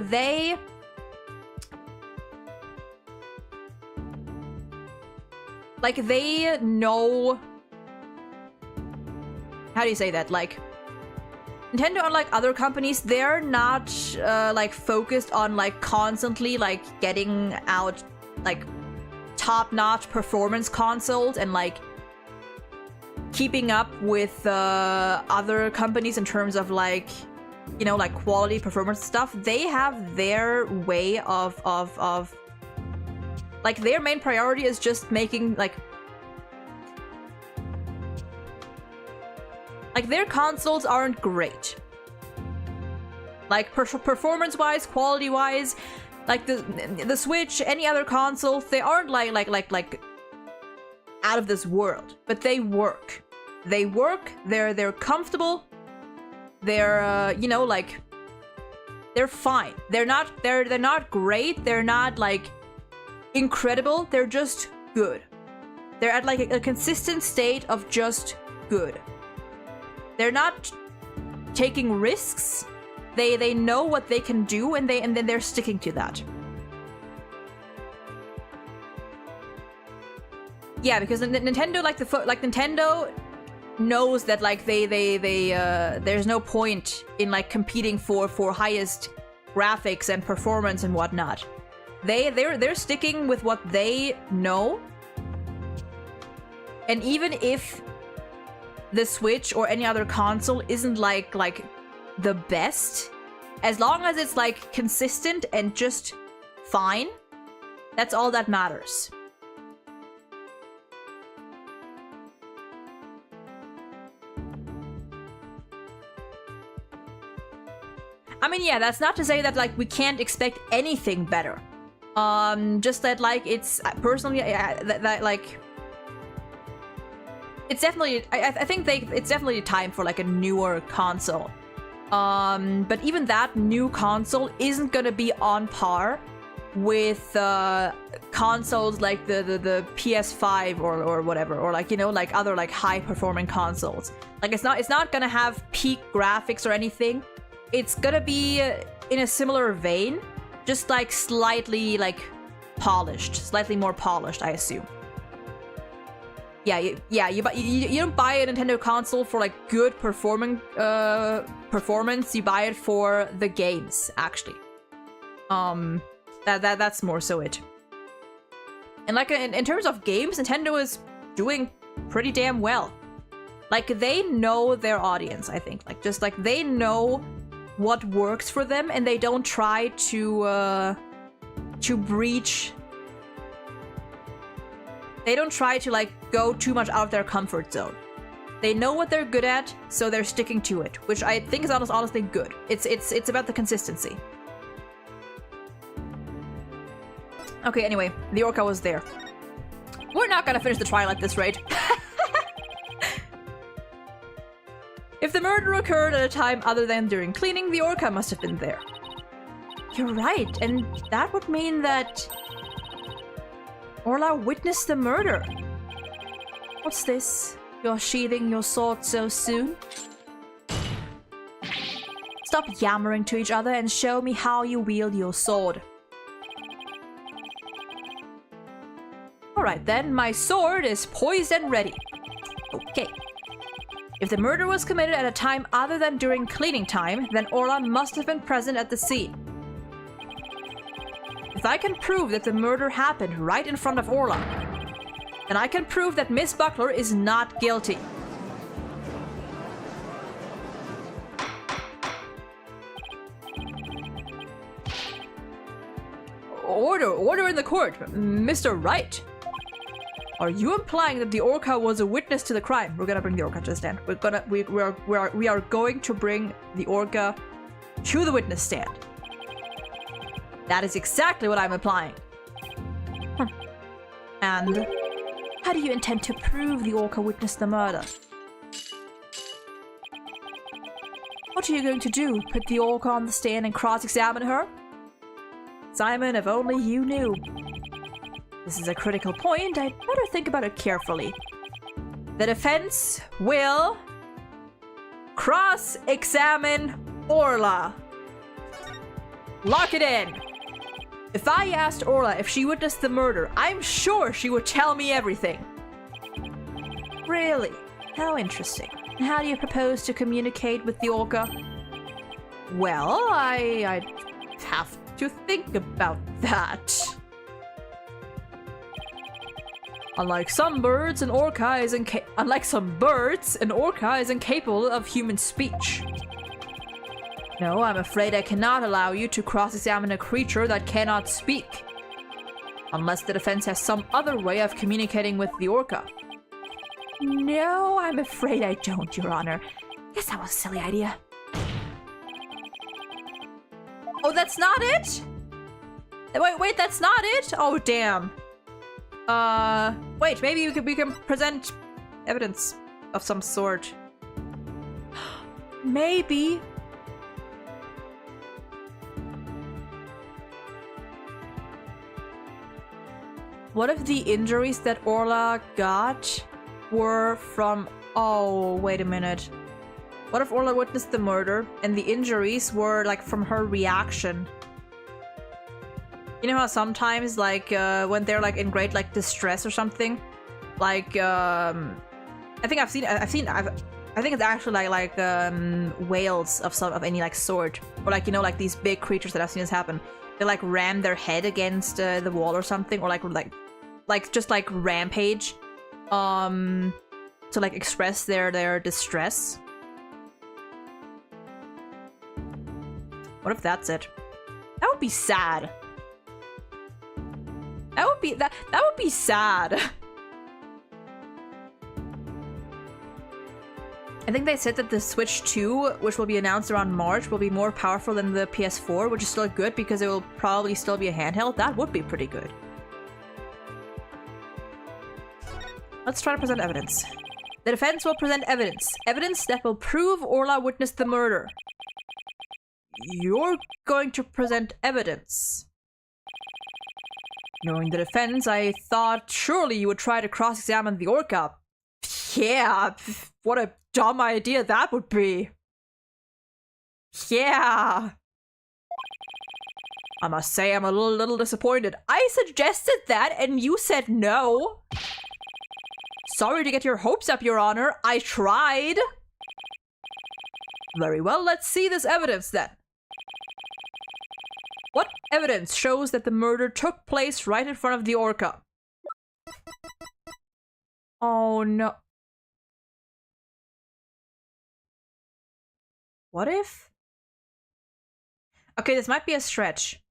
like, they know... How do you say that? Like, Nintendo, unlike other companies, they're not, like, focused on, like, constantly, like, getting out, like, top-notch performance consoles and, like, keeping up with other companies in terms of, like, you know, like, quality performance stuff. They have their way of like, their main priority is just making, like, their consoles aren't great. Like, performance-wise, quality-wise, like, the Switch, any other console, they aren't, like, out of this world. But they work. They work, they're comfortable, they're, you know, like, they're fine. They're not great, they're not, like, incredible, they're just good. They're at, like, a consistent state of just good. They're not taking risks. They know what they can do, and then they're sticking to that. Yeah, because Nintendo, like, Nintendo knows that, like, there's no point in, like, competing for highest graphics and performance and whatnot. They're sticking with what they know. And even if the Switch or any other console isn't like the best, as long as it's, like, consistent and just fine, that's all that matters. I mean, yeah, that's not to say that, like, we can't expect anything better. Just that, like, it's personally, that like, it's definitely, I think it's definitely time for, like, a newer console. But even that new console isn't gonna be on par with consoles like the PS5 or whatever, or, like, you know, like, other, like, high performing consoles. Like, it's not gonna have peak graphics or anything. It's gonna be in a similar vein, just, like, slightly, like, polished, slightly more polished, I assume. Yeah, you don't buy a Nintendo console for, like, good performance. You buy it for the games, actually. That's more so it. And, like, in terms of games, Nintendo is doing pretty damn well. Like, they know their audience, I think. Like, just, like, they know what works for them, and they don't try to breach. They don't try to, like, go too much out of their comfort zone. They know what they're good at, so they're sticking to it, which I think is honestly good. It's about the consistency. Okay, anyway, the orca was there. We're not gonna finish the trial at this rate. If the murder occurred at a time other than during cleaning, the orca must have been there. You're right, and that would mean that Orla witnessed the murder. What's this? You're sheathing your sword so soon? Stop yammering to each other and show me how you wield your sword. Alright then, my sword is poised and ready. Okay. If the murder was committed at a time other than during cleaning time, then Orla must have been present at the scene. If I can prove that the murder happened right in front of Orla, then I can prove that Miss Buckler is not guilty. Order in the court, Mr. Wright. Are you implying that the orca was a witness to the crime? We're gonna bring the orca to the stand. We are going to bring the orca to the witness stand. That is exactly what I'm implying. And how do you intend to prove the orca witnessed the murder? What are you going to do? Put the orca on the stand and cross-examine her? Simon, if only you knew. This is a critical point. I'd better think about it carefully. The defense will cross-examine Orla. Lock it in. If I asked Orla if she witnessed the murder, I'm sure she would tell me everything. Really? How interesting. How do you propose to communicate with the orca? Well, I have to think about that. Unlike some birds, an orca is incapable of human speech. No, I'm afraid I cannot allow you to cross-examine a creature that cannot speak. Unless the defense has some other way of communicating with the orca. No, I'm afraid I don't, Your Honor. Guess that was a silly idea. Oh, that's not it? Wait, that's not it? Oh, damn. Wait, maybe we can present evidence of some sort. Maybe. What if the injuries that Orla got were from... Oh, wait a minute. What if Orla witnessed the murder and the injuries were like from her reaction? You know how sometimes like when they're like in great like distress or something, like I think it's actually like whales of any like sort, or like, you know, like these big creatures that I've seen this happen. They like ram their head against the wall or something, or like just like rampage to like express their distress. What if that's it? That would be sad. That would be sad. I think they said that the Switch 2, which will be announced around March, will be more powerful than the PS4, which is still good because it will probably still be a handheld. That would be pretty good. Let's try to present evidence. The defense will present evidence. Evidence that will prove Orla witnessed the murder. You're going to present evidence. Knowing the defense, I thought surely you would try to cross-examine the orca. Yeah, what a dumb idea that would be. Yeah. I must say I'm a little disappointed. I suggested that and you said no. Sorry to get your hopes up, Your Honor. I tried. Very well, let's see this evidence then. What evidence shows that the murder took place right in front of the orca? Oh no. What if? Okay, this might be a stretch.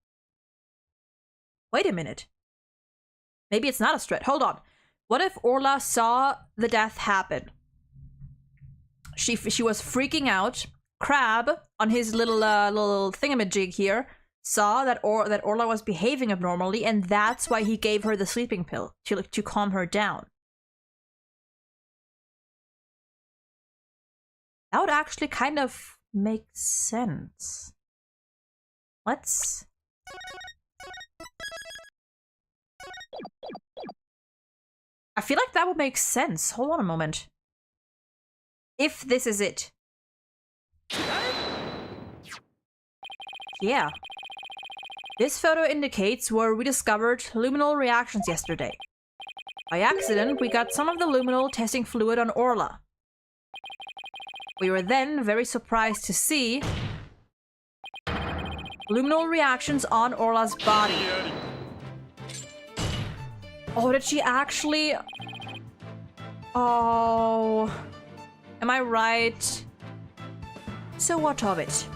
Wait a minute. Maybe it's not a stretch. Hold on. What if Orla saw the death happen? She was freaking out. Crab, on his little thingamajig here, saw that Orla was behaving abnormally, and that's why he gave her the sleeping pill to calm her down. That would actually kind of make sense. Let's... I feel like that would make sense. Hold on a moment. If this is it. Yeah. This photo indicates where we discovered luminal reactions yesterday. By accident, we got some of the luminal testing fluid on Orla. We were then very surprised to see luminal reactions on Orla's body. Oh, did she actually? Oh, am I right? So what of it?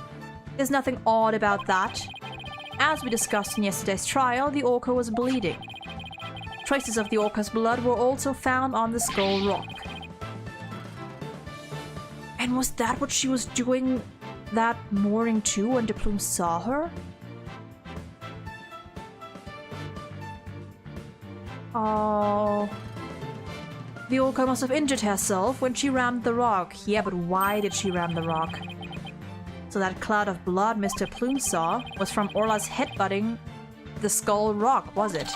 There's nothing odd about that. As we discussed in yesterday's trial, the orca was bleeding. Traces of the orca's blood were also found on the skull rock. And was that what she was doing that morning too when DePlume saw her? Oh. The orca must have injured herself when she rammed the rock. Yeah, but why did she ram the rock? So that cloud of blood Mr. Plume saw was from Orla's headbutting the skull rock, was it?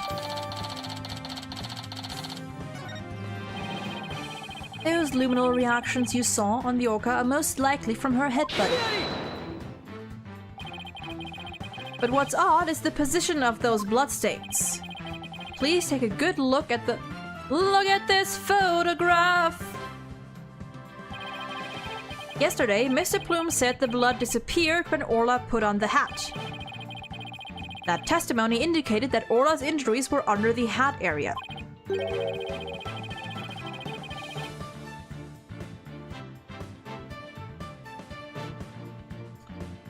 Those luminal reactions you saw on the orca are most likely from her headbutting. But what's odd is the position of those bloodstains. Please take a good look at this photograph. Yesterday, Mr. Plume said the blood disappeared when Orla put on the hat. That testimony indicated that Orla's injuries were under the hat area.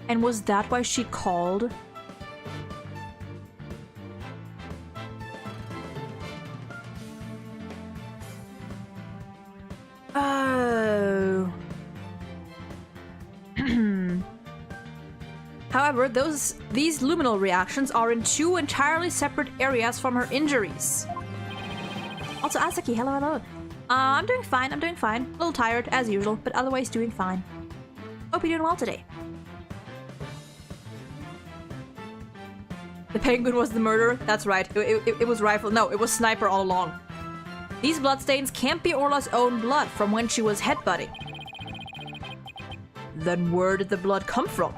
And was that why she called? Oh. However, these luminal reactions are in two entirely separate areas from her injuries. Also, Asaki, hello. I'm doing fine, A little tired, as usual, but otherwise doing fine. Hope you're doing well today. The penguin was the murderer? That's right. It was rifle. No, it was sniper all along. These bloodstains can't be Orla's own blood from when she was headbutting. Then where did the blood come from?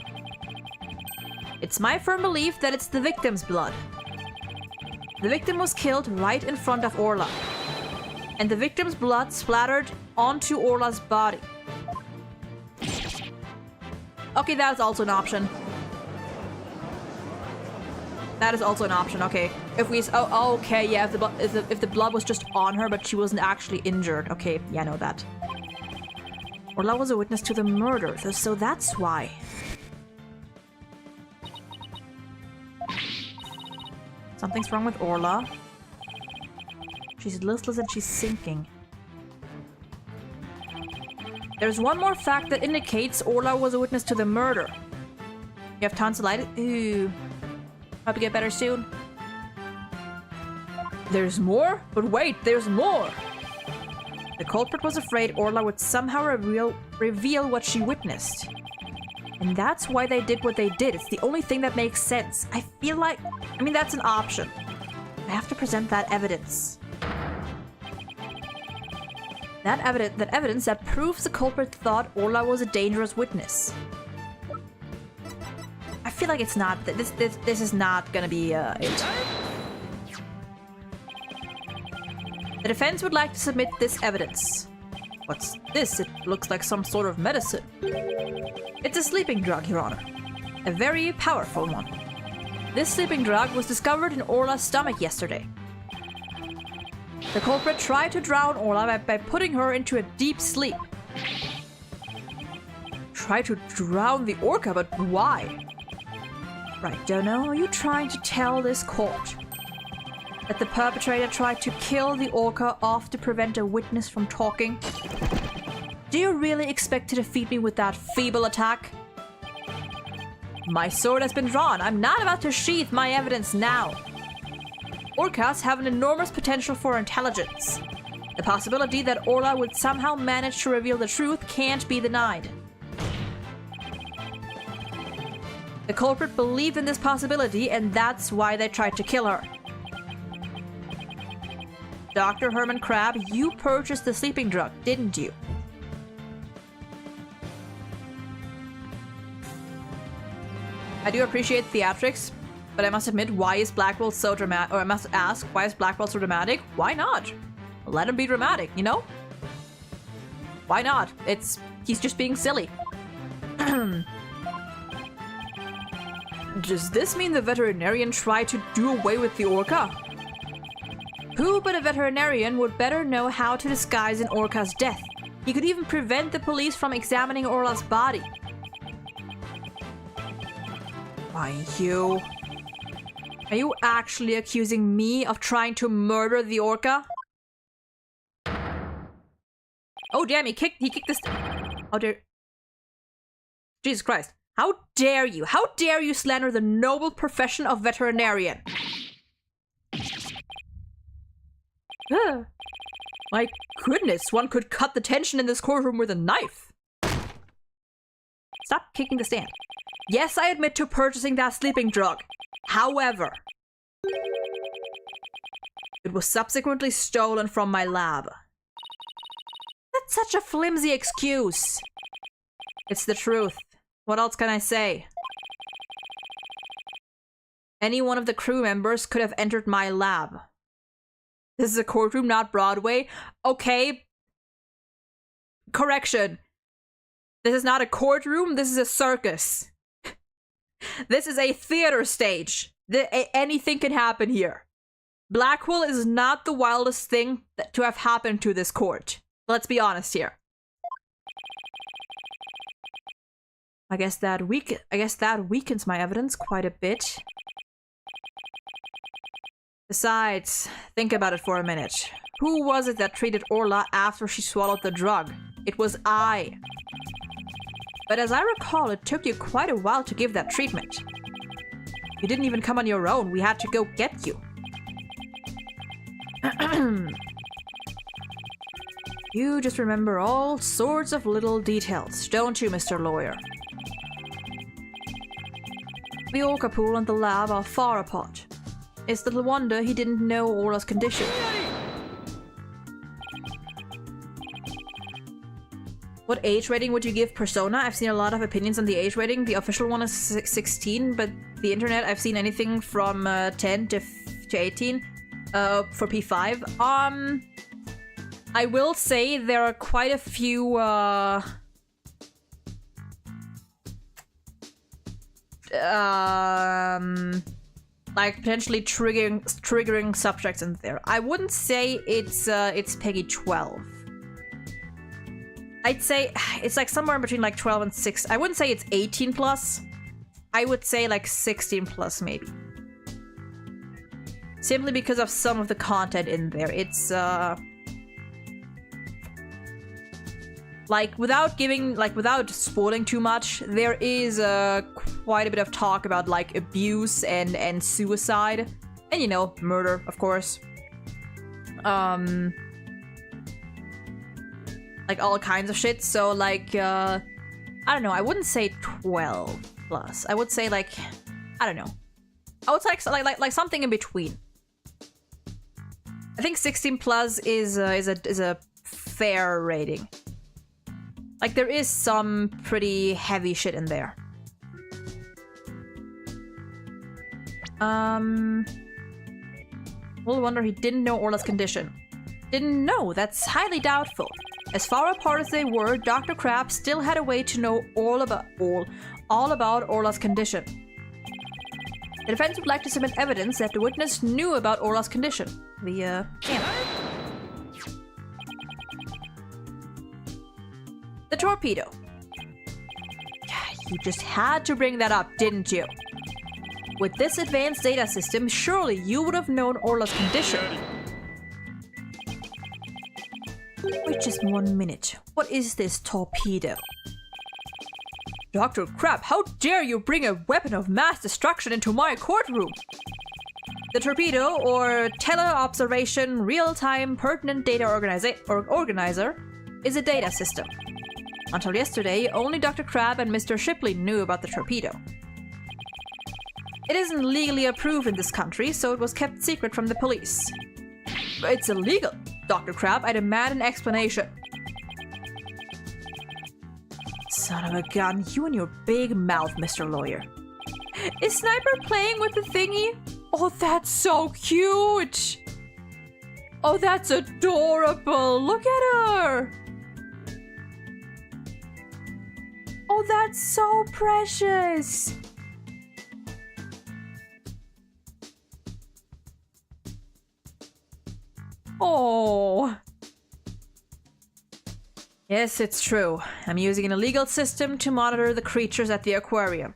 It's my firm belief that it's the victim's blood. The victim was killed right in front of Orla. And the victim's blood splattered onto Orla's body. Okay, that's also an option. That is also an option, okay. If we... Oh, okay, yeah, if the blood was just on her, but she wasn't actually injured. Okay, yeah, I know that. Orla was a witness to the murder, so that's why. Something's wrong with Orla. She's listless and she's sinking. There's one more fact that indicates Orla was a witness to the murder. You have tonsillitis? Ooh. Hope you get better soon. There's more? But wait, there's more! The culprit was afraid Orla would somehow reveal what she witnessed. And that's why they did what they did. It's the only thing that makes sense. I feel like... I mean, that's an option. I have to present that evidence. That evidence that proves the culprit thought Orla was a dangerous witness. I feel like it's not... This is not gonna be it. The defense would like to submit this evidence. What's this? It looks like some sort of medicine. It's a sleeping drug, Your Honor. A very powerful one. This sleeping drug was discovered in Orla's stomach yesterday. The culprit tried to drown Orla by putting her into a deep sleep. Try to drown the orca, but why? Right, Dono, are you trying to tell this court that the perpetrator tried to kill the orca off to prevent a witness from talking? Do you really expect to defeat me with that feeble attack? My sword has been drawn. I'm not about to sheath my evidence now. Orcas have an enormous potential for intelligence. The possibility that Orla would somehow manage to reveal the truth can't be denied. The culprit believed in this possibility, and that's why they tried to kill her. Dr. Herman Crab, you purchased the sleeping drug, didn't you? I do appreciate theatrics, but I must admit, why is Blackwell so dramatic? Or I must ask, why is Blackwell so dramatic? Why not? Let him be dramatic, you know? Why not? He's just being silly. Does this mean the veterinarian tried to do away with the orca? Who but a veterinarian would better know how to disguise an orca's death? He could even prevent the police from examining Orla's body. Why, you... Are you actually accusing me of trying to murder the orca? Oh damn, he kicked this... How dare... Jesus Christ. How dare you? How dare you slander the noble profession of veterinarian? My goodness, one could cut the tension in this courtroom with a knife. Stop kicking the stand. Yes, I admit to purchasing that sleeping drug. However, it was subsequently stolen from my lab. That's such a flimsy excuse. It's the truth. What else can I say? Any one of the crew members could have entered my lab. This is a courtroom, not Broadway. Okay. Correction. This is not a courtroom, this is a circus. This is a theater stage. Anything can happen here. Blackwell is not the wildest thing to have happened to this court. Let's be honest here. I guess that weakens my evidence quite a bit. Besides, think about it for a minute. Who was it that treated Orla after she swallowed the drug? It was I. But as I recall, it took you quite a while to give that treatment. You didn't even come on your own. We had to go get you. You just remember all sorts of little details, don't you, Mr. Lawyer? The orca pool and the lab are far apart. It's little wonder he didn't know Orla's condition. What age rating would you give Persona? I've seen a lot of opinions on the age rating. The official one is 16, but the internet, I've seen anything from 10 to 18 for P5. I will say there are quite a few like potentially triggering subjects in there. I wouldn't say it's Peggy 12. I'd say it's like somewhere in between like 12 and 6. I wouldn't say it's 18 plus. I would say like 16 plus maybe. Simply because of some of the content in there. It's like without spoiling too much, there is quite a bit of talk about like abuse and suicide, and you know, murder, of course. Like all kinds of shit. So like I don't know, I wouldn't say 12 plus. I would say like, I don't know, I would say like something in between. I think 16 plus is a fair rating. Like there is some pretty heavy shit in there. We'll wonder he didn't know Orla's condition. Didn't know? That's highly doubtful. As far apart as they were, Dr. Crab still had a way to know all about Orla's condition. The defense would like to submit evidence that the witness knew about Orla's condition. The camera. The torpedo. You just had to bring that up, didn't you? With this advanced data system, surely you would have known Orla's condition. Wait just 1 minute. What is this torpedo? Dr. Crab, how dare you bring a weapon of mass destruction into my courtroom? The torpedo, or Tele-Observation Real-Time Pertinent Data Organizer, is a data system. Until yesterday, only Dr. Crab and Mr. Shipley knew about the torpedo. It isn't legally approved in this country, so it was kept secret from the police. It's illegal, Dr. Crab. I demand an explanation. Son of a gun, you and your big mouth, Mr. Lawyer. Is Sniper playing with the thingy? Oh, that's so cute! Oh, that's adorable! Look at her! Oh, that's so precious! Oh. Yes, it's true. I'm using an illegal system to monitor the creatures at the aquarium.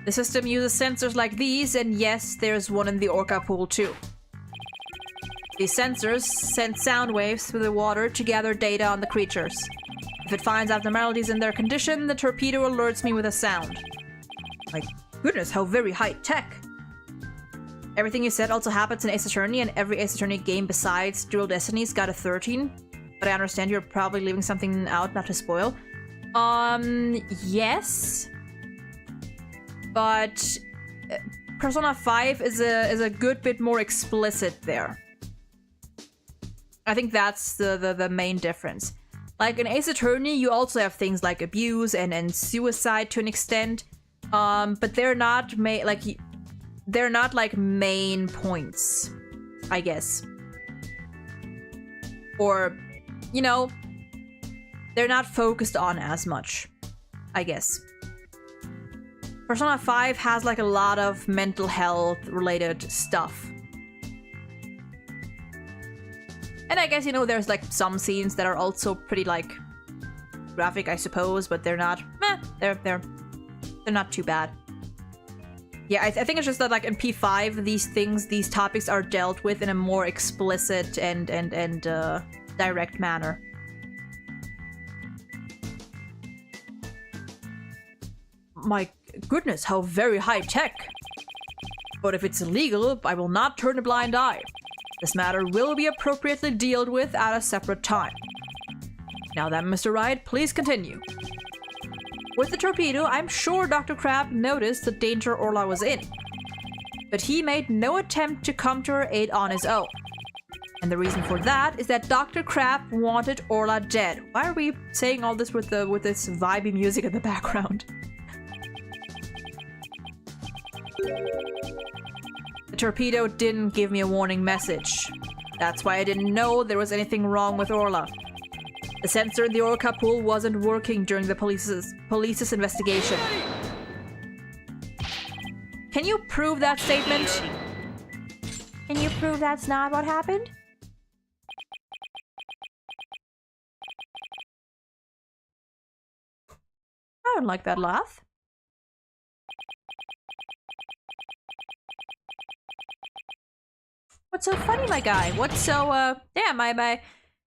The system uses sensors like these, and yes, there's one in the orca pool too. These sensors send sound waves through the water to gather data on the creatures. If it finds abnormalities in their condition, the torpedo alerts me with a sound. My goodness, how very high-tech! Everything you said also happens in Ace Attorney, and every Ace Attorney game besides Dual Destinies got a 13. But I understand you're probably leaving something out not to spoil. Yes. But Persona 5 is a good bit more explicit there. I think that's the main difference. Like in Ace Attorney, you also have things like abuse and suicide to an extent. But they're not like main points, I guess. Or, you know, they're not focused on as much, I guess. Persona 5 has like a lot of mental health related stuff. And I guess, you know, there's like some scenes that are also pretty like graphic, I suppose, but they're not, they're not too bad. Yeah, I think it's just that like in P5, these topics are dealt with in a more explicit and direct manner. My goodness, how very high tech. But if it's illegal, I will not turn a blind eye. This matter will be appropriately dealt with at a separate time. Now then, Mr. Wright, please continue. With the torpedo, I'm sure Dr. Crab noticed the danger Orla was in. But he made no attempt to come to her aid on his own. And the reason for that is that Dr. Crab wanted Orla dead. Why are we saying all this with this vibey music in the background? The torpedo didn't give me a warning message. That's why I didn't know there was anything wrong with Orla. The sensor in the orca pool wasn't working during the police's investigation. Can you prove that statement? Can you prove that's not what happened? I don't like that laugh. What's so funny, my guy? What's so, yeah,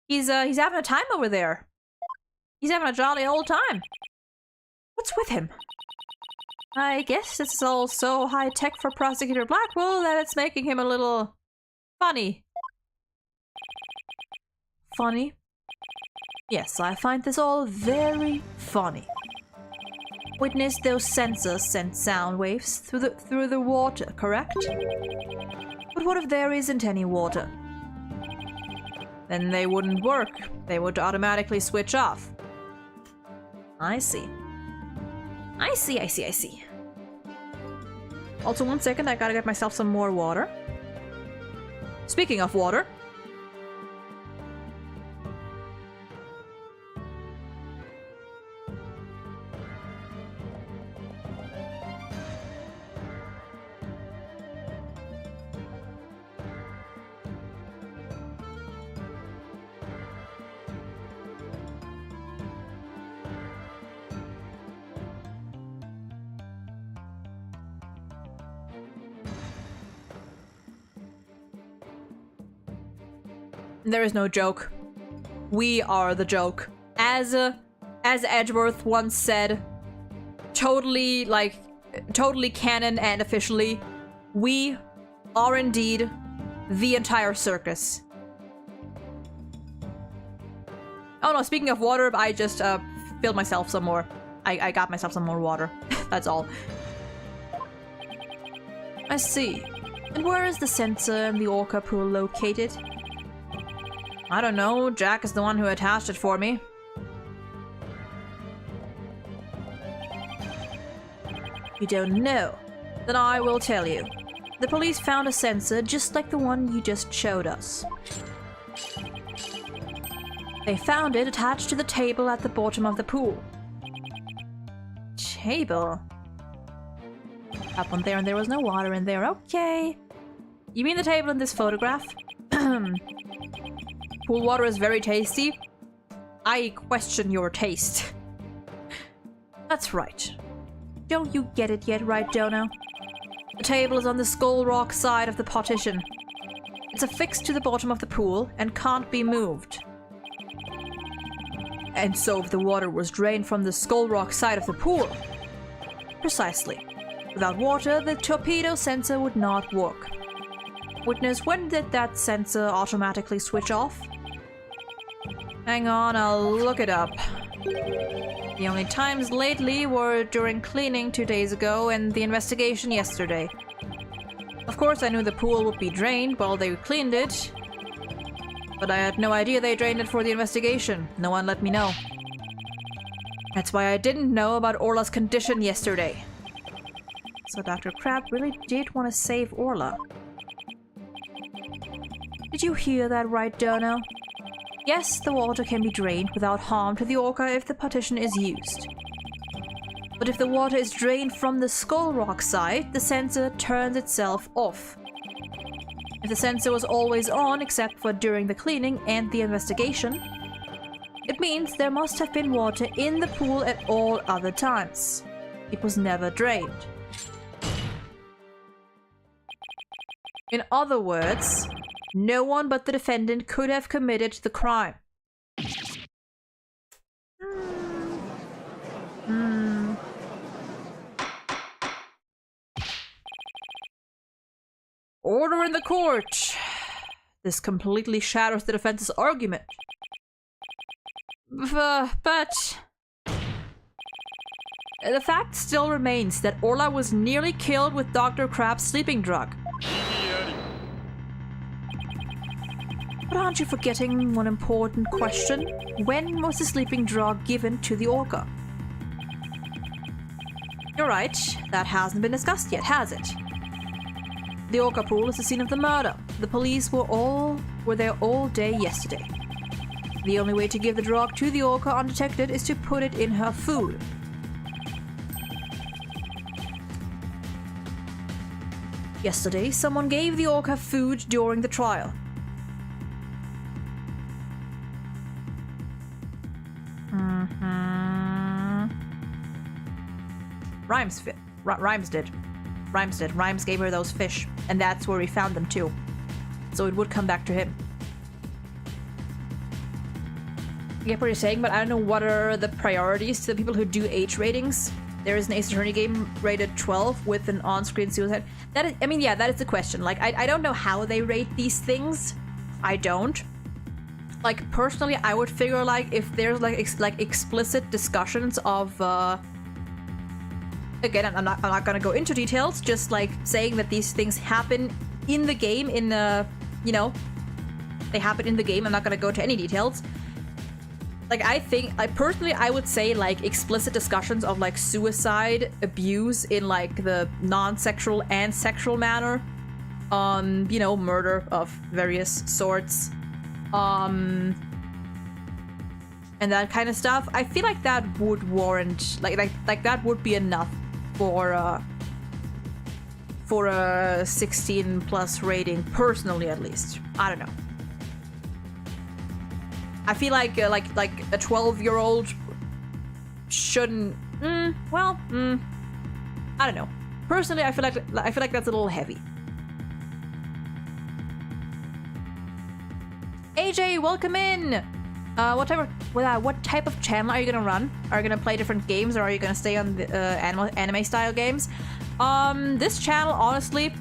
he's having a time over there. He's having a jolly old time. What's with him? I guess this is all so high-tech for Prosecutor Blackwell that it's making him a little funny. Funny? Yes, I find this all very funny. Witness those sensors sent sound waves through the water, correct? But what if there isn't any water? Then they wouldn't work. They would automatically switch off. I see. I see. Also, 1 second, I gotta get myself some more water. Speaking of water. There is no joke. We are the joke. As Edgeworth once said, totally canon and officially, we are indeed the entire circus. Oh no, speaking of water, I just filled myself some more. I got myself some more water. That's all. I see. And where is the sensor in the orca pool located? I don't know. Jack is the one who attached it for me. You don't know? Then I will tell you. The police found a sensor just like the one you just showed us. They found it attached to the table at the bottom of the pool. Table? Up on there and there was no water in there. Okay. You mean the table in this photograph? Pool water is very tasty. I question your taste. That's right. Don't you get it yet, right, Dono? The table is on the Skull Rock side of the partition. It's affixed to the bottom of the pool and can't be moved. And so if the water was drained from the Skull Rock side of the pool... Precisely. Without water, the torpedo sensor would not work. Witness, when did that sensor automatically switch off? Hang on, I'll look it up. The only times lately were during cleaning 2 days ago and the investigation yesterday. Of course, I knew the pool would be drained while they cleaned it, but I had no idea they drained it for the investigation. No one let me know. That's why I didn't know about Orla's condition yesterday. So Dr. Crab really did want to save Orla. Did you hear that right, Dono? Yes, the water can be drained without harm to the orca if the partition is used. But if the water is drained from the skull rock side, the sensor turns itself off. If the sensor was always on except for during the cleaning and the investigation, it means there must have been water in the pool at all other times. It was never drained. In other words, no one but the defendant could have committed the crime. Order in the court! This completely shatters the defense's argument. But the fact still remains that Orla was nearly killed with Dr. Crab's sleeping drug. But aren't you forgetting one important question? When was the sleeping drug given to the orca? You're right, that hasn't been discussed yet, has it? The orca pool is the scene of the murder. The police were there all day yesterday. The only way to give the drug to the orca undetected is to put it in her food. Yesterday, someone gave the orca food during the trial. Rhymes did. Rhymes gave her those fish, and that's where we found them too. So it would come back to him. I get what you're saying, but I don't know what are the priorities to the people who do age ratings. There is an Ace Attorney game rated 12 with an on-screen suicide. That is, I mean, yeah, that is the question. Like, I don't know how they rate these things. I don't. Like, personally, I would figure, like, if there's, like, explicit discussions of, again, I'm not gonna go into details, just, like, saying that these things happen in the game, you know, they happen in the game. I'm not gonna go into any details. Like, I think, personally, I would say, like, explicit discussions of, like, suicide, abuse in, like, the non-sexual and sexual manner. You know, murder of various sorts. And that kind of stuff. I feel like that would warrant, like that would be enough for a 16+ rating, personally, at least. I don't know. I feel like a 12-year-old shouldn't. I don't know. Personally, I feel like that's a little heavy. AJ, welcome in. What type of channel are you gonna run? Are you gonna play different games, or are you gonna stay on the anime style games? This channel, honestly,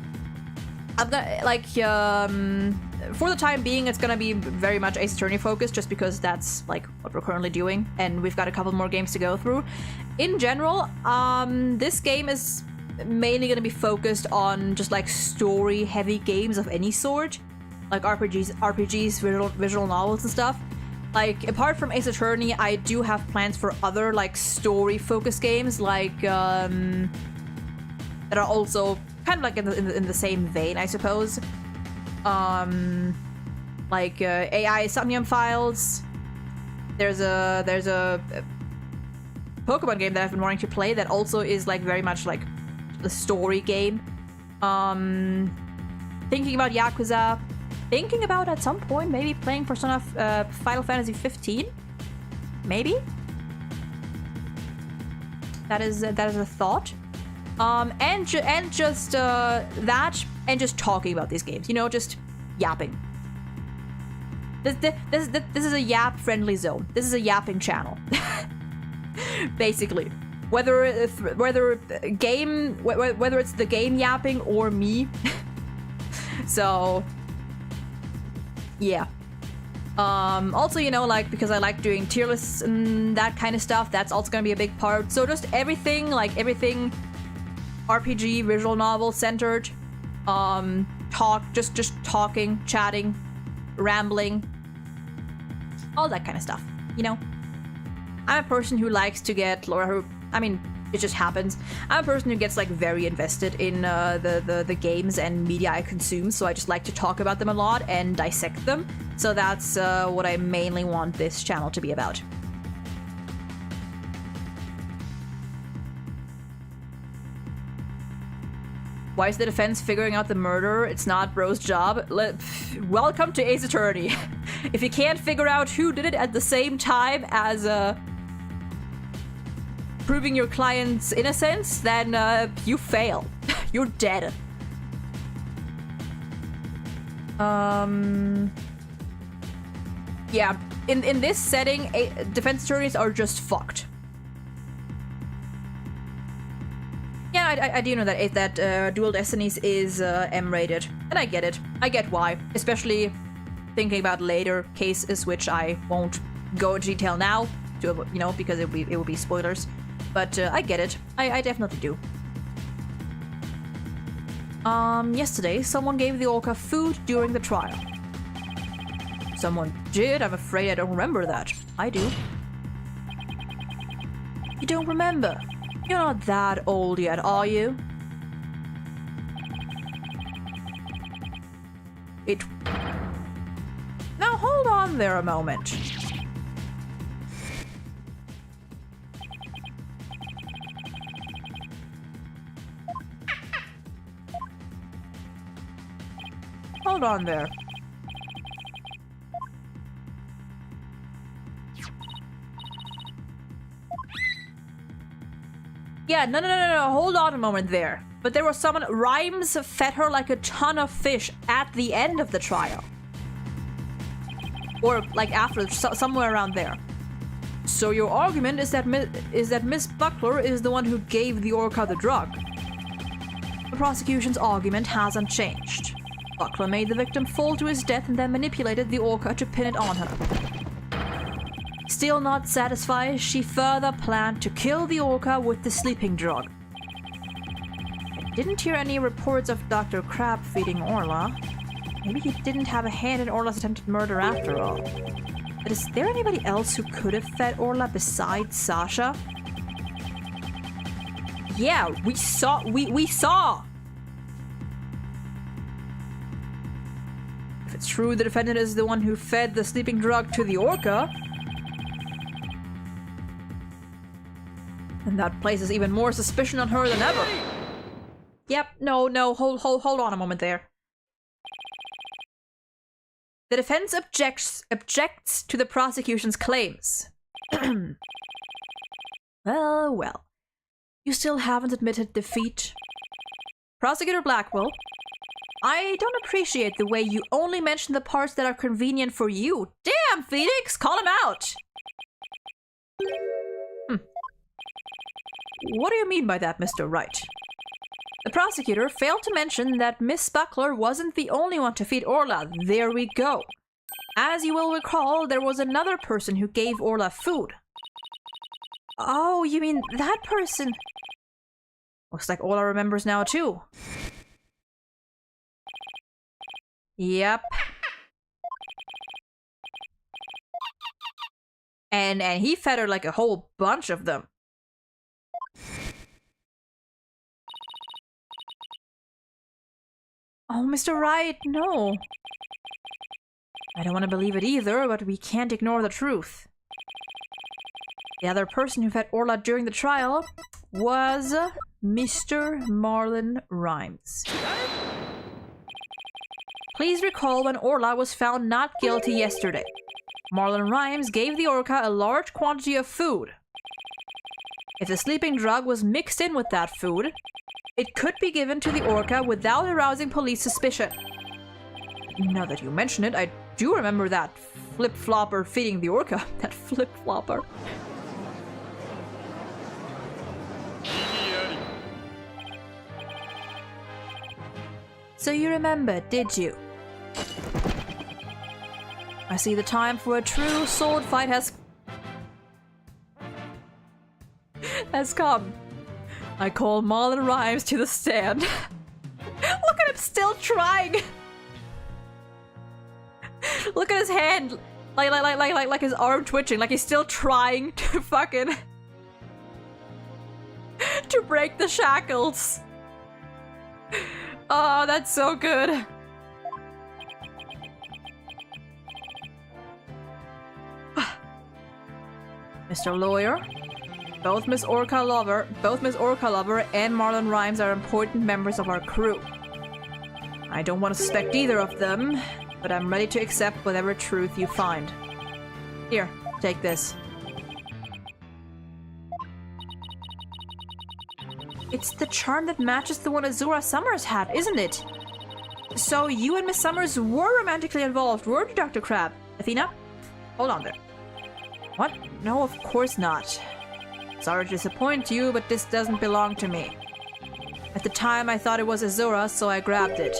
I'm gonna for the time being, it's gonna be very much Ace Attorney focused, just because that's like what we're currently doing, and we've got a couple more games to go through. In general, this game is mainly gonna be focused on just like story-heavy games of any sort, like RPGs, visual novels and stuff. Like, apart from Ace Attorney, I do have plans for other like story-focused games, like that are also kind of like in the same vein, I suppose. Like AI Somnium Files. There's a Pokemon game that I've been wanting to play that also is like very much like a story game. Thinking about Yakuza. Thinking about at some point maybe playing Persona Final Fantasy 15. Maybe. That is a thought. And just that, and just talking about these games, you know, just yapping. This is a yap-friendly zone. This is a yapping channel, basically. Whether it's the game yapping or me. So, yeah. Also, you know, like, because I like doing tier lists and that kind of stuff, that's also gonna be a big part. So just everything RPG, visual novel centered, just talking, chatting, rambling, all that kind of stuff, you know? I'm a person who likes to get, or who, I mean, It just happens. I'm a person who gets like very invested in the games and media I consume, so I just like to talk about them a lot and dissect them. So that's what I mainly want this channel to be about. Why is the defense figuring out the murderer? It's not Bro's job. Welcome to Ace Attorney. If you can't figure out who did it at the same time as proving your client's innocence, then you fail. You're dead. Yeah, in this setting, defense attorneys are just fucked. Yeah, I do know that Dual Destinies is M-rated, and I get it. I get why, especially thinking about later cases, which I won't go into detail now, to, you know, because it will be spoilers. But I get it. I definitely do. Yesterday, someone gave the orca food during the trial. Someone did? I'm afraid I don't remember that. I do. You don't remember? You're not that old yet, are you? Now hold on there a moment. Hold on there. Yeah, no, hold on a moment there. But there was someone, Rhymes fed her like a ton of fish at the end of the trial. Or like after, somewhere around there. So your argument is that Miss Buckler is the one who gave the orca the drug. The prosecution's argument hasn't changed. Buckler made the victim fall to his death and then manipulated the orca to pin it on her. Still not satisfied, she further planned to kill the orca with the sleeping drug. I didn't hear any reports of Dr. Crab feeding Orla. Maybe he didn't have a hand in Orla's attempted murder after all. But is there anybody else who could have fed Orla besides Sasha? Yeah, we saw! If it's true the defendant is the one who fed the sleeping drug to the orca, and that places even more suspicion on her than ever. Yep, no, hold on a moment there. The defense objects to the prosecution's claims. Well. You still haven't admitted defeat. Prosecutor Blackwell, I don't appreciate the way you only mention the parts that are convenient for you. Damn, Phoenix, call him out! What do you mean by that, Mr. Wright? The prosecutor failed to mention that Miss Buckler wasn't the only one to feed Orla. There we go. As you will recall, there was another person who gave Orla food. Oh, you mean that person? Looks like Orla remembers now too. Yep. And he fed her like a whole bunch of them. Oh, Mr. Wright, no. I don't want to believe it either, but we can't ignore the truth. The other person who fed Orla during the trial was Mr. Marlon Rhymes. Please recall when Orla was found not guilty yesterday. Marlon Rhymes gave the orca a large quantity of food. If the sleeping drug was mixed in with that food, it could be given to the orca without arousing police suspicion. Now that you mention it, I do remember that flip-flopper feeding the orca. That flip-flopper. So you remember, did you? I see the time for a true sword fight has come. I call Marlon Rhymes to the stand. Look at him still trying. Look at his hand, like his arm twitching, like he's still trying to fucking. to break the shackles. Oh, that's so good. Mr. Lawyer, both Miss Orca Lover and Marlon Rhymes are important members of our crew. I don't want to suspect either of them, but I'm ready to accept whatever truth you find. Here, take this. It's the charm that matches the one Azura Summers had, isn't it? So you and Miss Summers were romantically involved, weren't you, Dr. Crab? Athena? Hold on there. What? No, of course not. Sorry to disappoint you, but this doesn't belong to me. At the time, I thought it was Azura, so I grabbed it.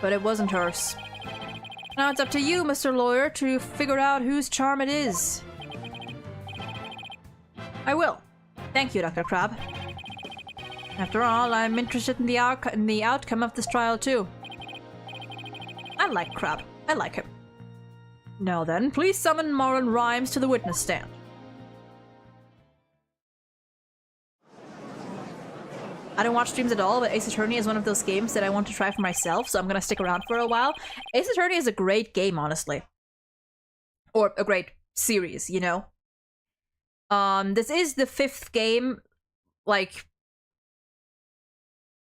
But it wasn't hers. Now it's up to you, Mr. Lawyer, to figure out whose charm it is. I will. Thank you, Dr. Crab. After all, I'm interested in the outcome of this trial, too. I like Crab. I like him. Now then, please summon Marlon Rhymes to the witness stand. I don't watch streams at all, but Ace Attorney is one of those games that I want to try for myself, so I'm gonna stick around for a while. Ace Attorney is a great game, honestly. Or a great series, you know? This is the 5th game, like...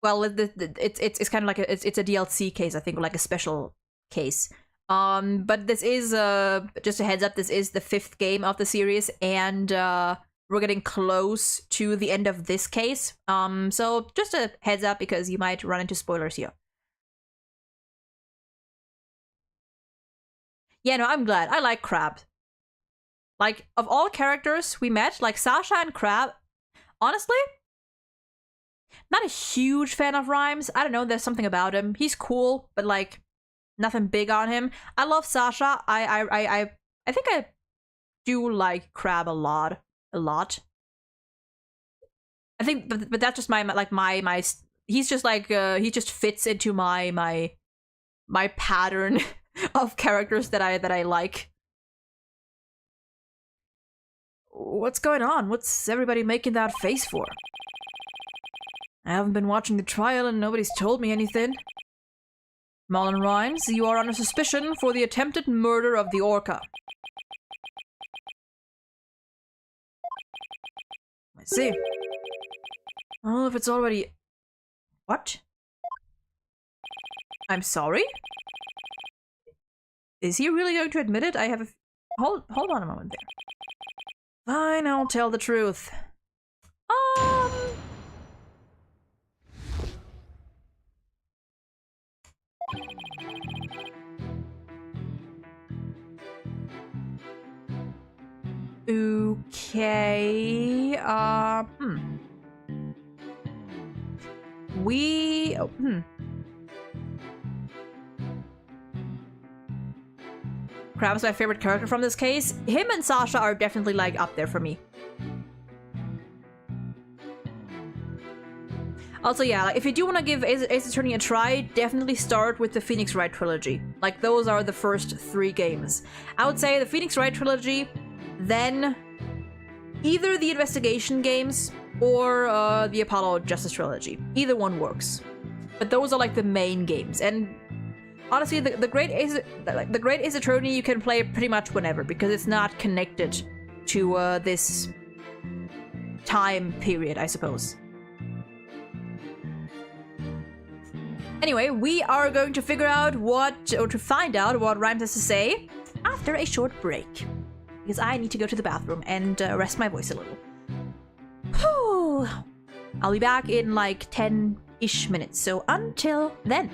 Well, it's kind of like it's a DLC case, I think, or like a special case. But this is, just a heads up, this is the 5th game of the series, and, we're getting close to the end of this case. So just a heads up, because you might run into spoilers here. Yeah, no, I'm glad. I like Crab. Like, of all characters we met, like Sasha and Crab, honestly, not a huge fan of Rhymes. I don't know, there's something about him. He's cool, but like, nothing big on him. I love Sasha. I think I do like Crab a lot. I think, but that's just my he's just like, he just fits into my pattern of characters that I like. What's going on? What's everybody making that face for? I haven't been watching the trial and nobody's told me anything. Marlon Rhymes, you are under suspicion for the attempted murder of the Orca. I see. Well, if it's already... What? I'm sorry? Is he really going to admit it? I have a... Hold on a moment there. Fine, I'll tell the truth. Okay, Crab's my favorite character from this case. Him and Sasha are definitely, like, up there for me. Also, yeah, like, if you do want to give Ace Attorney a try, definitely start with the Phoenix Wright trilogy. Like, those are the first 3 games. I would say the Phoenix Wright trilogy, then either the investigation games or the Apollo Justice trilogy. Either one works. But those are like the main games. And honestly, the Great Ace Attorney you can play pretty much whenever, because it's not connected to this time period, I suppose. Anyway, we are going to figure out to find out what Rhymes has to say after a short break. Because I need to go to the bathroom and rest my voice a little. Whew. I'll be back in like 10-ish minutes, so until then.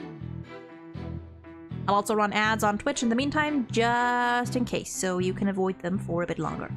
I'll also run ads on Twitch in the meantime, just in case, so you can avoid them for a bit longer.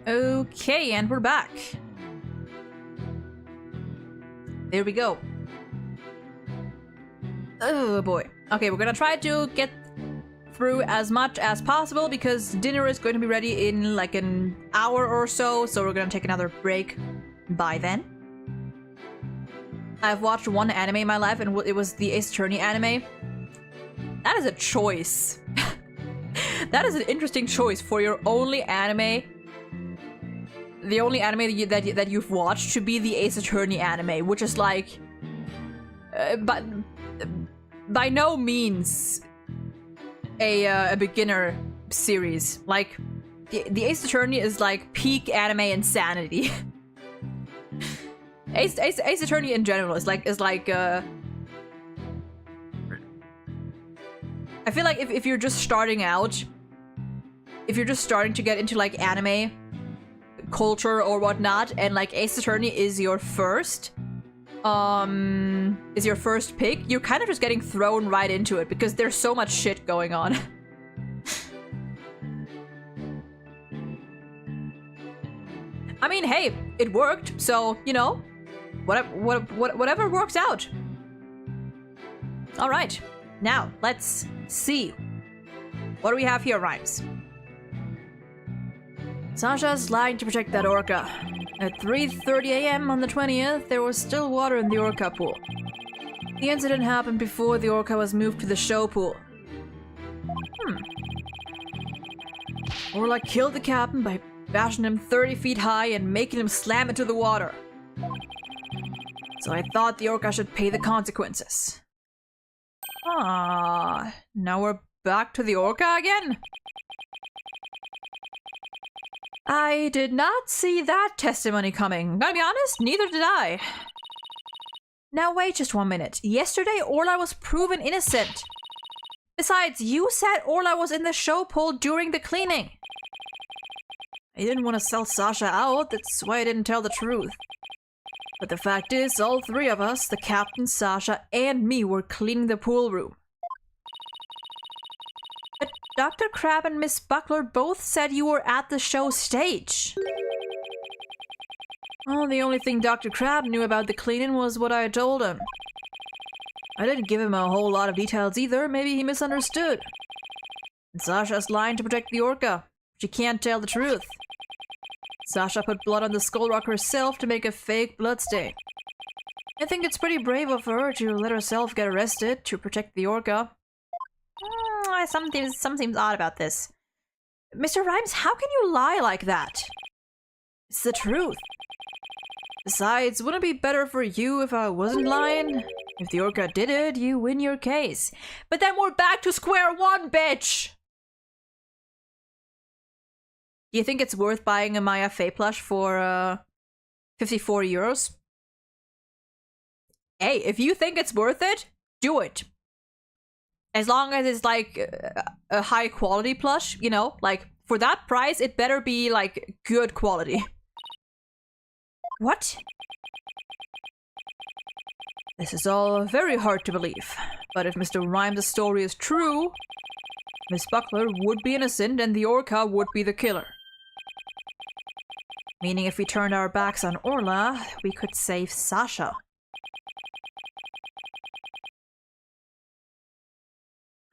Okay, and we're back. There we go. Oh boy. Okay, we're gonna try to get through as much as possible because dinner is going to be ready in like an hour or so, so we're gonna take another break by then. I've watched one anime in my life, and it was the Ace Attorney anime. That is a choice. That is an interesting choice for your only anime. The only anime that you've watched should be the Ace Attorney anime, which is like, but by no means a beginner series. Like the Ace Attorney is like peak anime insanity. Ace Attorney in general is like I feel like if you're just starting out, if you're just starting to get into like anime culture or whatnot, and like Ace Attorney is your first pick, you're kind of just getting thrown right into it because there's so much shit going on. I mean, hey, it worked, so you know, whatever works out. All right, now let's see. What do we have here, Rhymes? Sasha's lying to protect that orca. At 3:30 a.m. on the 20th, there was still water in the orca pool. The incident happened before the orca was moved to the show pool. Orla killed the captain by bashing him 30 feet high and making him slam into the water. So I thought the orca should pay the consequences. Ah, now we're back to the orca again? I did not see that testimony coming. Gotta be honest, neither did I. Now wait just 1 minute. Yesterday, Orla was proven innocent. Besides, you said Orla was in the show pool during the cleaning. I didn't want to sell Sasha out, that's why I didn't tell the truth. But the fact is, all three of us, the captain, Sasha, and me, were cleaning the pool room. But Dr. Crab and Miss Buckler both said you were at the show stage. Oh, the only thing Dr. Crab knew about the cleaning was what I told him. I didn't give him a whole lot of details either, maybe he misunderstood. And Sasha's lying to protect the orca. She can't tell the truth. Sasha put blood on the skull rock herself to make a fake bloodstain. I think it's pretty brave of her to let herself get arrested to protect the orca. Something seems odd about this. Mr. Rhymes, how can you lie like that? It's the truth. Besides, wouldn't it be better for you if I wasn't lying? If the orca did it, you win your case. But then we're back to square one, bitch! Do you think it's worth buying a Maya Fey plush for 54 euros? Hey, if you think it's worth it, do it. As long as it's like a high quality plush, you know, like for that price, it better be like good quality. What? This is all very hard to believe, but if Mr. Rhymes' story is true, Miss Buckler would be innocent and the orca would be the killer. Meaning if we turned our backs on Orla, we could save Sasha.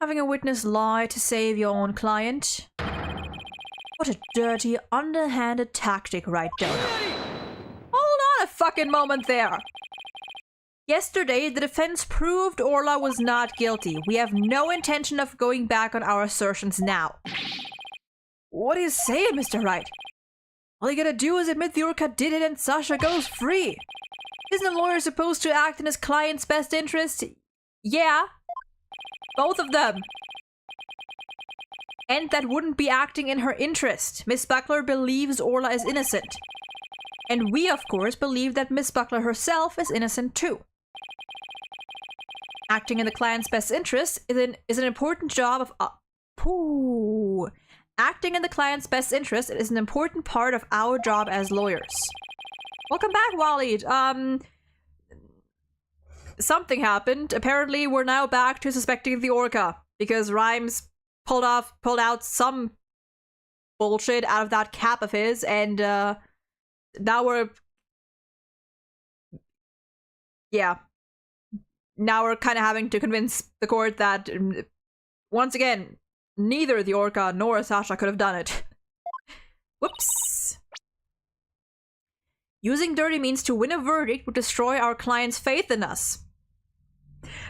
Having a witness lie to save your own client? What a dirty, underhanded tactic, right, Donut? Hold on a fucking moment there! Yesterday, the defense proved Orla was not guilty. We have no intention of going back on our assertions now. What are you saying, Mr. Wright? All you gotta do is admit the orca did it and Sasha goes free. Isn't a lawyer supposed to act in his client's best interest? Yeah. Both of them. And that wouldn't be acting in her interest. Miss Buckler believes Orla is innocent. And we, of course, believe that Miss Buckler herself is innocent too. Acting in the client's best interest is an important job of... Acting in the client's best interest is an important part of our job as lawyers. Welcome back, Waleed. Something happened. Apparently, we're now back to suspecting the orca because Rhymes pulled out some bullshit out of that cap of his, and now we're... Yeah. Now we're kind of having to convince the court that, once again, neither the orca nor Sasha could have done it. Whoops. Using dirty means to win a verdict would destroy our client's faith in us.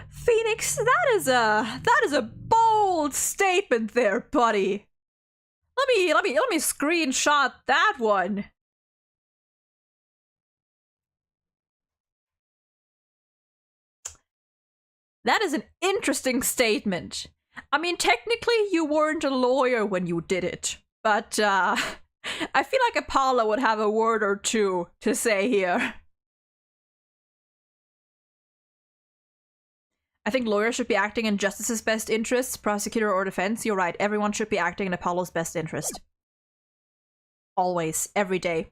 Phoenix, that is a bold statement there, buddy. Let me screenshot that one. That is an interesting statement. I mean, technically you weren't a lawyer when you did it, but I feel like Apollo would have a word or two to say here. I think lawyers should be acting in justice's best interests, prosecutor or defense. You're right, everyone should be acting in Apollo's best interest. Always, every day.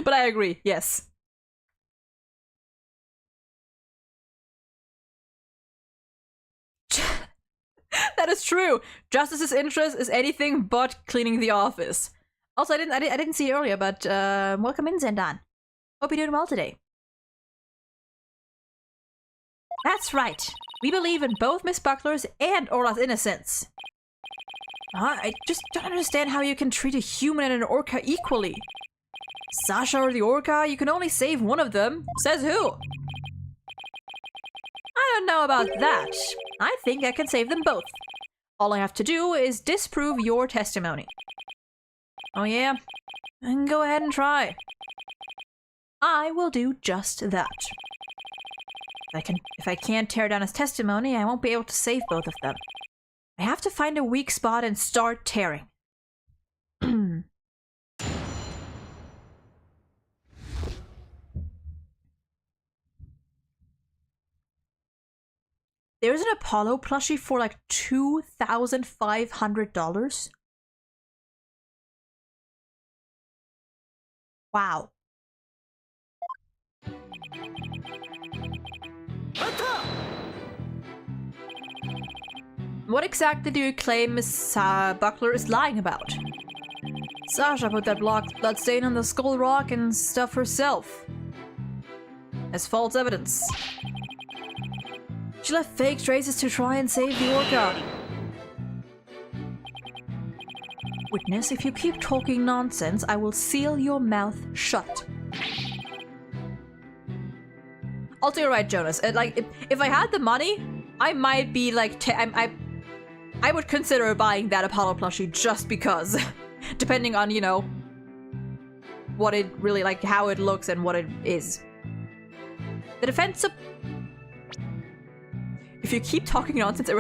But I agree, yes. That is true. Justice's interest is anything but cleaning the office. Also, I didn't see it earlier, but welcome in, Zendan. Hope you're doing well today. That's right. We believe in both Miss Buckler's and Orla's innocence. I just don't understand how you can treat a human and an orca equally. Sasha or the orca, you can only save one of them. Says who? I don't know about that. I think I can save them both. All I have to do is disprove your testimony. Oh yeah? Then go ahead and try. I will do just that. If I can't tear down his testimony, I won't be able to save both of them. I have to find a weak spot and start tearing. There's an Apollo plushie for like $2,500? Wow. What exactly do you claim Miss Buckler is lying about? Sasha put that blood stain on the skull rock and stuff herself. As false evidence. She left fake traces to try and save the orca. Witness, if you keep talking nonsense, I will seal your mouth shut. Also, you're right, Jonas. Like, if I had the money, I might be like, I would consider buying that Apollo plushie just because, depending on, you know, what it really, like, how it looks and what it is. The defense. If you keep talking nonsense,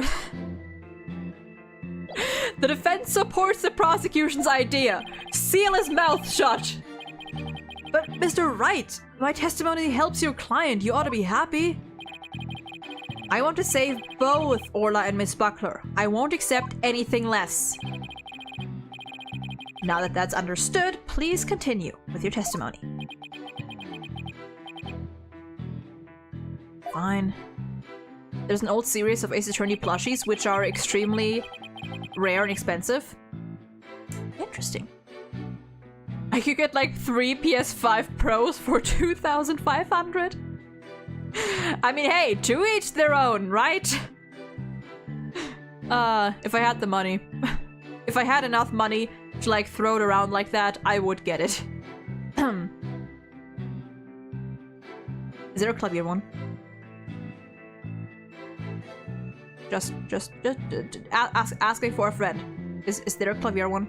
the defense supports the prosecution's idea. Seal his mouth shut. But Mr. Wright, my testimony helps your client. You ought to be happy. I want to save both Orla and Miss Buckler. I won't accept anything less. Now that that's understood, please continue with your testimony. Fine. There's an old series of Ace Attorney plushies which are extremely rare and expensive. Interesting. I could get like 3 PS5 Pros for $2,500. I mean, hey, to each their own, right? If I had the money. If I had enough money to like throw it around like that, I would get it. Is there a clubbier one? Just asking for a friend. Is there a clubbier one?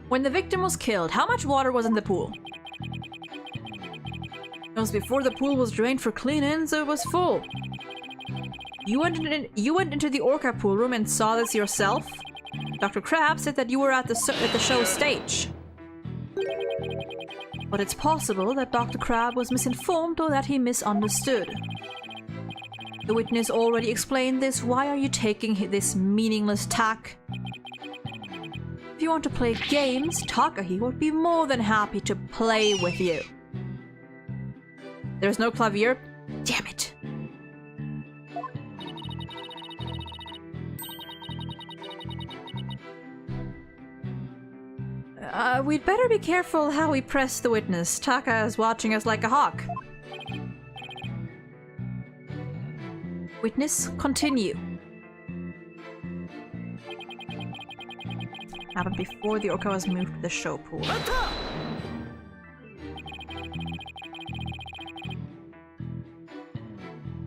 When the victim was killed, how much water was in the pool? It was before the pool was drained for clean-in, so it was full. You went into the orca pool room and saw this yourself? Dr. Crab said that you were at the show stage. But it's possible that Dr. Crab was misinformed or that he misunderstood. The witness already explained this. Why are you taking this meaningless tack? If you want to play games, Takahi would be more than happy to play with you. There's no clavier? Damn it. We'd better be careful how we press the witness. Taka is watching us like a hawk. Witness, continue. Happened before the orca was moved to the show pool.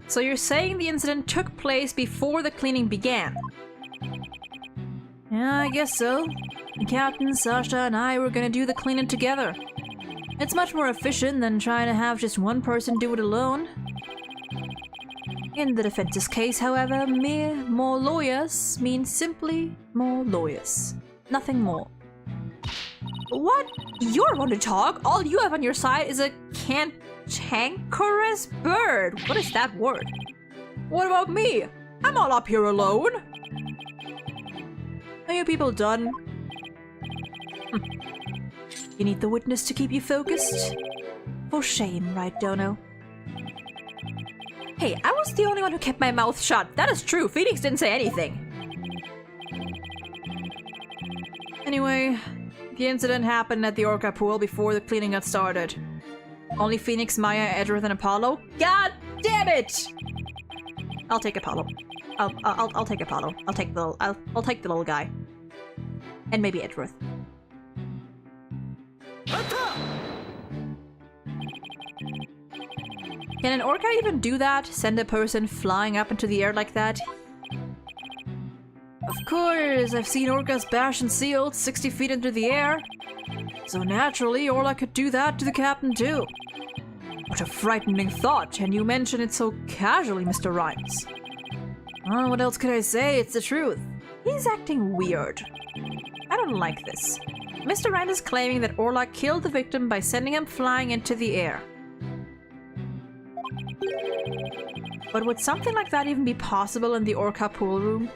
So you're saying the incident took place before the cleaning began? Yeah, I guess so. The captain, Sasha, and I were gonna do the cleaning together. It's much more efficient than trying to have just one person do it alone. In the defense's case, however, more lawyers means simply more lawyers. Nothing more. What? You're one to talk? All you have on your side is a cantankerous bird. What is that word? What about me? I'm all up here alone. Are you people done? You need the witness to keep you focused? For shame, right, Dono? Hey, I was the only one who kept my mouth shut. That is true. Phoenix didn't say anything. Anyway, the incident happened at the orca pool before the cleaning got started. Only Phoenix, Maya, Edgeworth, and Apollo? God damn it! I'll take Apollo. I'll take Apollo. I'll take the little guy. And maybe Edgeworth. Can an orca even do that? Send a person flying up into the air like that? Of course, I've seen orcas bash and seals 60 feet into the air. So naturally, Orla could do that to the captain too. What a frightening thought, and you mention it so casually, Mr. Rhymes. Oh, what else could I say? It's the truth. He's acting weird. I don't like this. Mr. Rhymes is claiming that Orla killed the victim by sending him flying into the air. But would something like that even be possible in the orca pool room?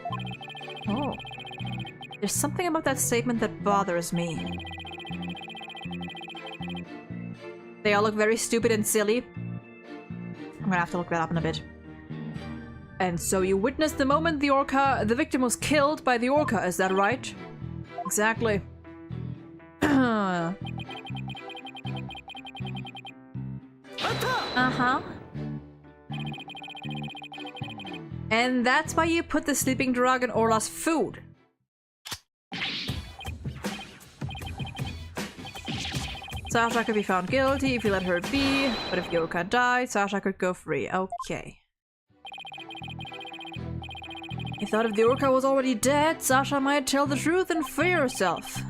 Oh. There's something about that statement that bothers me. They all look very stupid and silly. I'm gonna have to look that up in a bit. And so you witnessed the moment the victim was killed by the orca, is that right? Exactly. Uh-huh. And that's why you put the sleeping drug in Orla's food. Sasha could be found guilty if you let her be, but if the orca died, Sasha could go free. Okay. I thought if the orca was already dead, Sasha might tell the truth and free herself.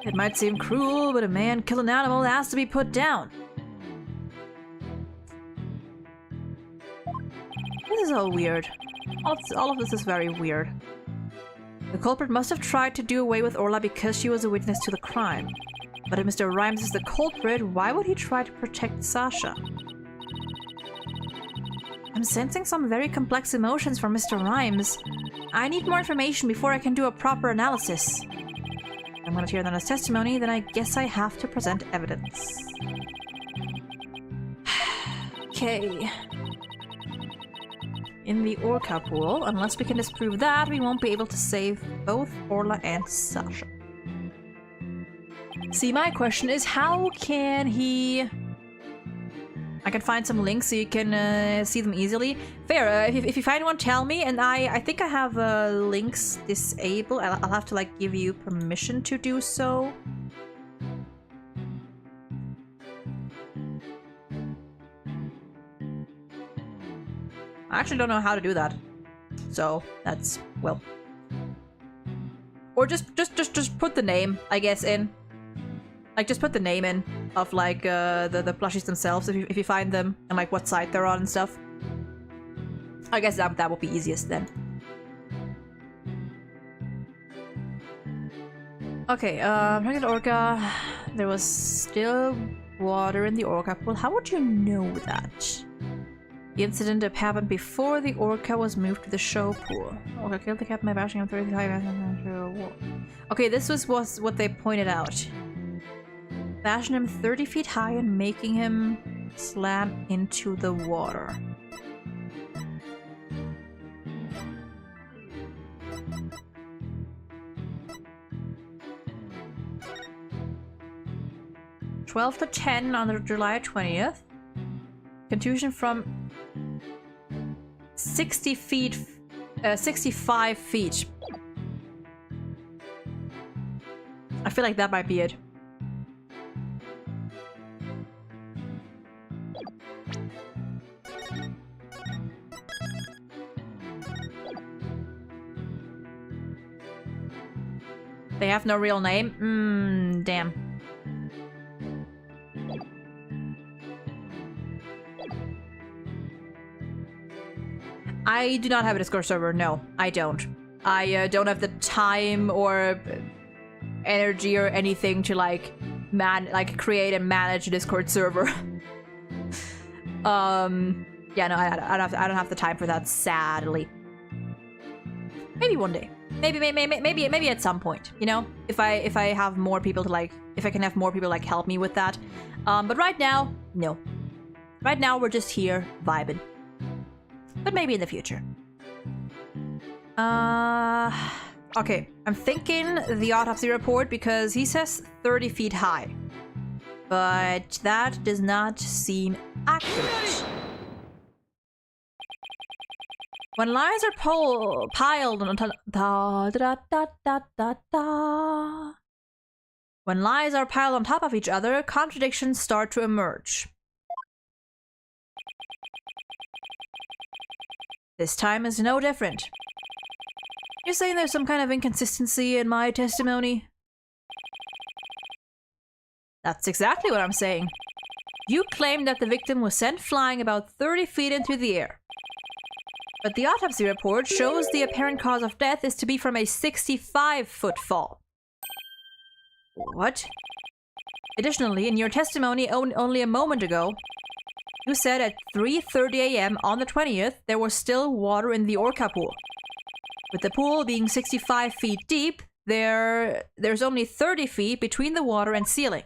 It might seem cruel, but a man kill an animal has to be put down. This is all weird. All of this is very weird. The culprit must have tried to do away with Orla because she was a witness to the crime. But if Mr. Rhymes is the culprit, why would he try to protect Sasha? I'm sensing some very complex emotions from Mr. Rhymes. I need more information before I can do a proper analysis. If I'm gonna hear Nana's testimony, then I guess I have to present evidence. Okay. In the orca pool, unless we can disprove that, we won't be able to save both Orla and Sasha. See, my question is, how can he... I can find some links so you can see them easily. Fair, if you find one, tell me, and I think I have links disabled. I'll have to, like, give you permission to do so. I actually don't know how to do that. So, that's, well... Or just put the name, I guess, in. Like, just put the name in of, like, the plushies themselves, if you find them, and, like, what site they're on and stuff. I guess that would be easiest then. Okay, pregnant orca. There was still water in the orca pool. How would you know that? The incident happened before the orca was moved to the show pool. Orca killed the captain by bashing him 30 high. Okay, this was what they pointed out. Bashing him 30 feet high and making him Slam into the water. (12 to 10 on July 20th. Contusion from 60 feet, 65 feet. I feel like that might be it. They have no real name? Damn. I do not have a Discord server. No, I don't. I don't have the time or energy or anything to like create and manage a Discord server. Yeah, no, I don't have the time for that, sadly. Maybe one day. Maybe at some point, you know, if I have more people to like, if I can have more people like help me with that. But right now, no. Right now we're just here vibing. But maybe in the future. Okay, I'm thinking the autopsy report because he says 30 feet high. But that does not seem accurate. When lies are piled on When lies are piled on top of each other, contradictions start to emerge. This time is no different. You're saying there's some kind of inconsistency in my testimony? That's exactly what I'm saying. You claim that the victim was sent flying about 30 feet into the air. But the autopsy report shows the apparent cause of death is to be from a 65-foot fall. What? Additionally, in your testimony only a moment ago, you said at 3:30 a.m. on the 20th, there was still water in the orca pool. With the pool being 65 feet deep, there's only 30 feet between the water and ceiling.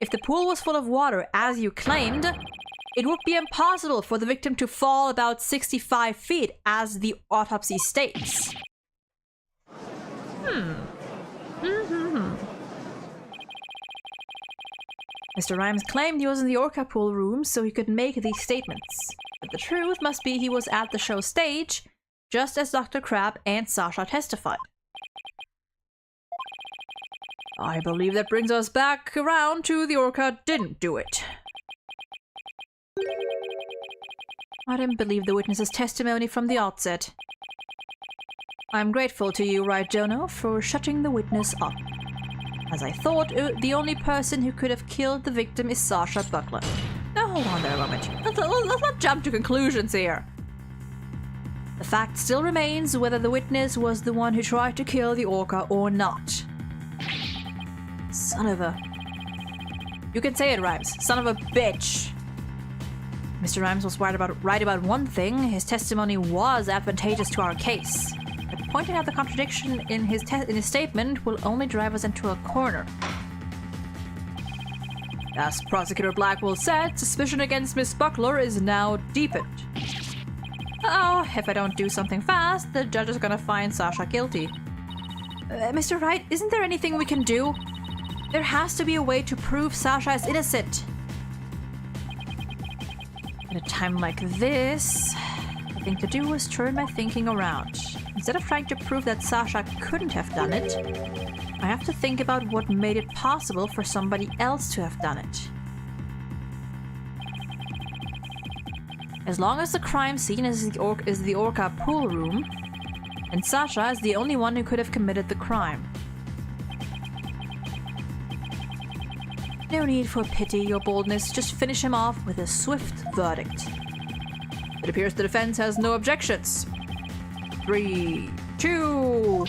If the pool was full of water, as you claimed, it would be impossible for the victim to fall about 65 feet, as the autopsy states. Mr. Rhymes claimed he was in the orca pool room so he could make these statements. But the truth must be he was at the show stage, just as Dr. Crab and Sasha testified. I believe that brings us back around to the orca didn't do it. I didn't believe the witness's testimony from the outset. I'm grateful to you, right, Jono, for shutting the witness up. As I thought, the only person who could have killed the victim is Sasha Buckler. Now hold on there a moment. Let's not jump to conclusions here. The fact still remains whether the witness was the one who tried to kill the orca or not. Son of a... You can say it, Rhymes. Son of a bitch. Mr. Rhymes was right about one thing. His testimony was advantageous to our case. But pointing out the contradiction in his statement will only drive us into a corner. As Prosecutor Blackwell said, suspicion against Miss Buckler is now deepened. Oh, if I don't do something fast, the judge is gonna find Sasha guilty. Mr. Wright, isn't there anything we can do? There has to be a way to prove Sasha is innocent. At a time like this, the thing to do is turn my thinking around. Instead of trying to prove that Sasha couldn't have done it, I have to think about what made it possible for somebody else to have done it. As long as the crime scene is the orca pool room, and Sasha is the only one who could have committed the crime. No need for pity, your boldness. Just finish him off with a swift verdict. It appears the defense has no objections. 3, 2...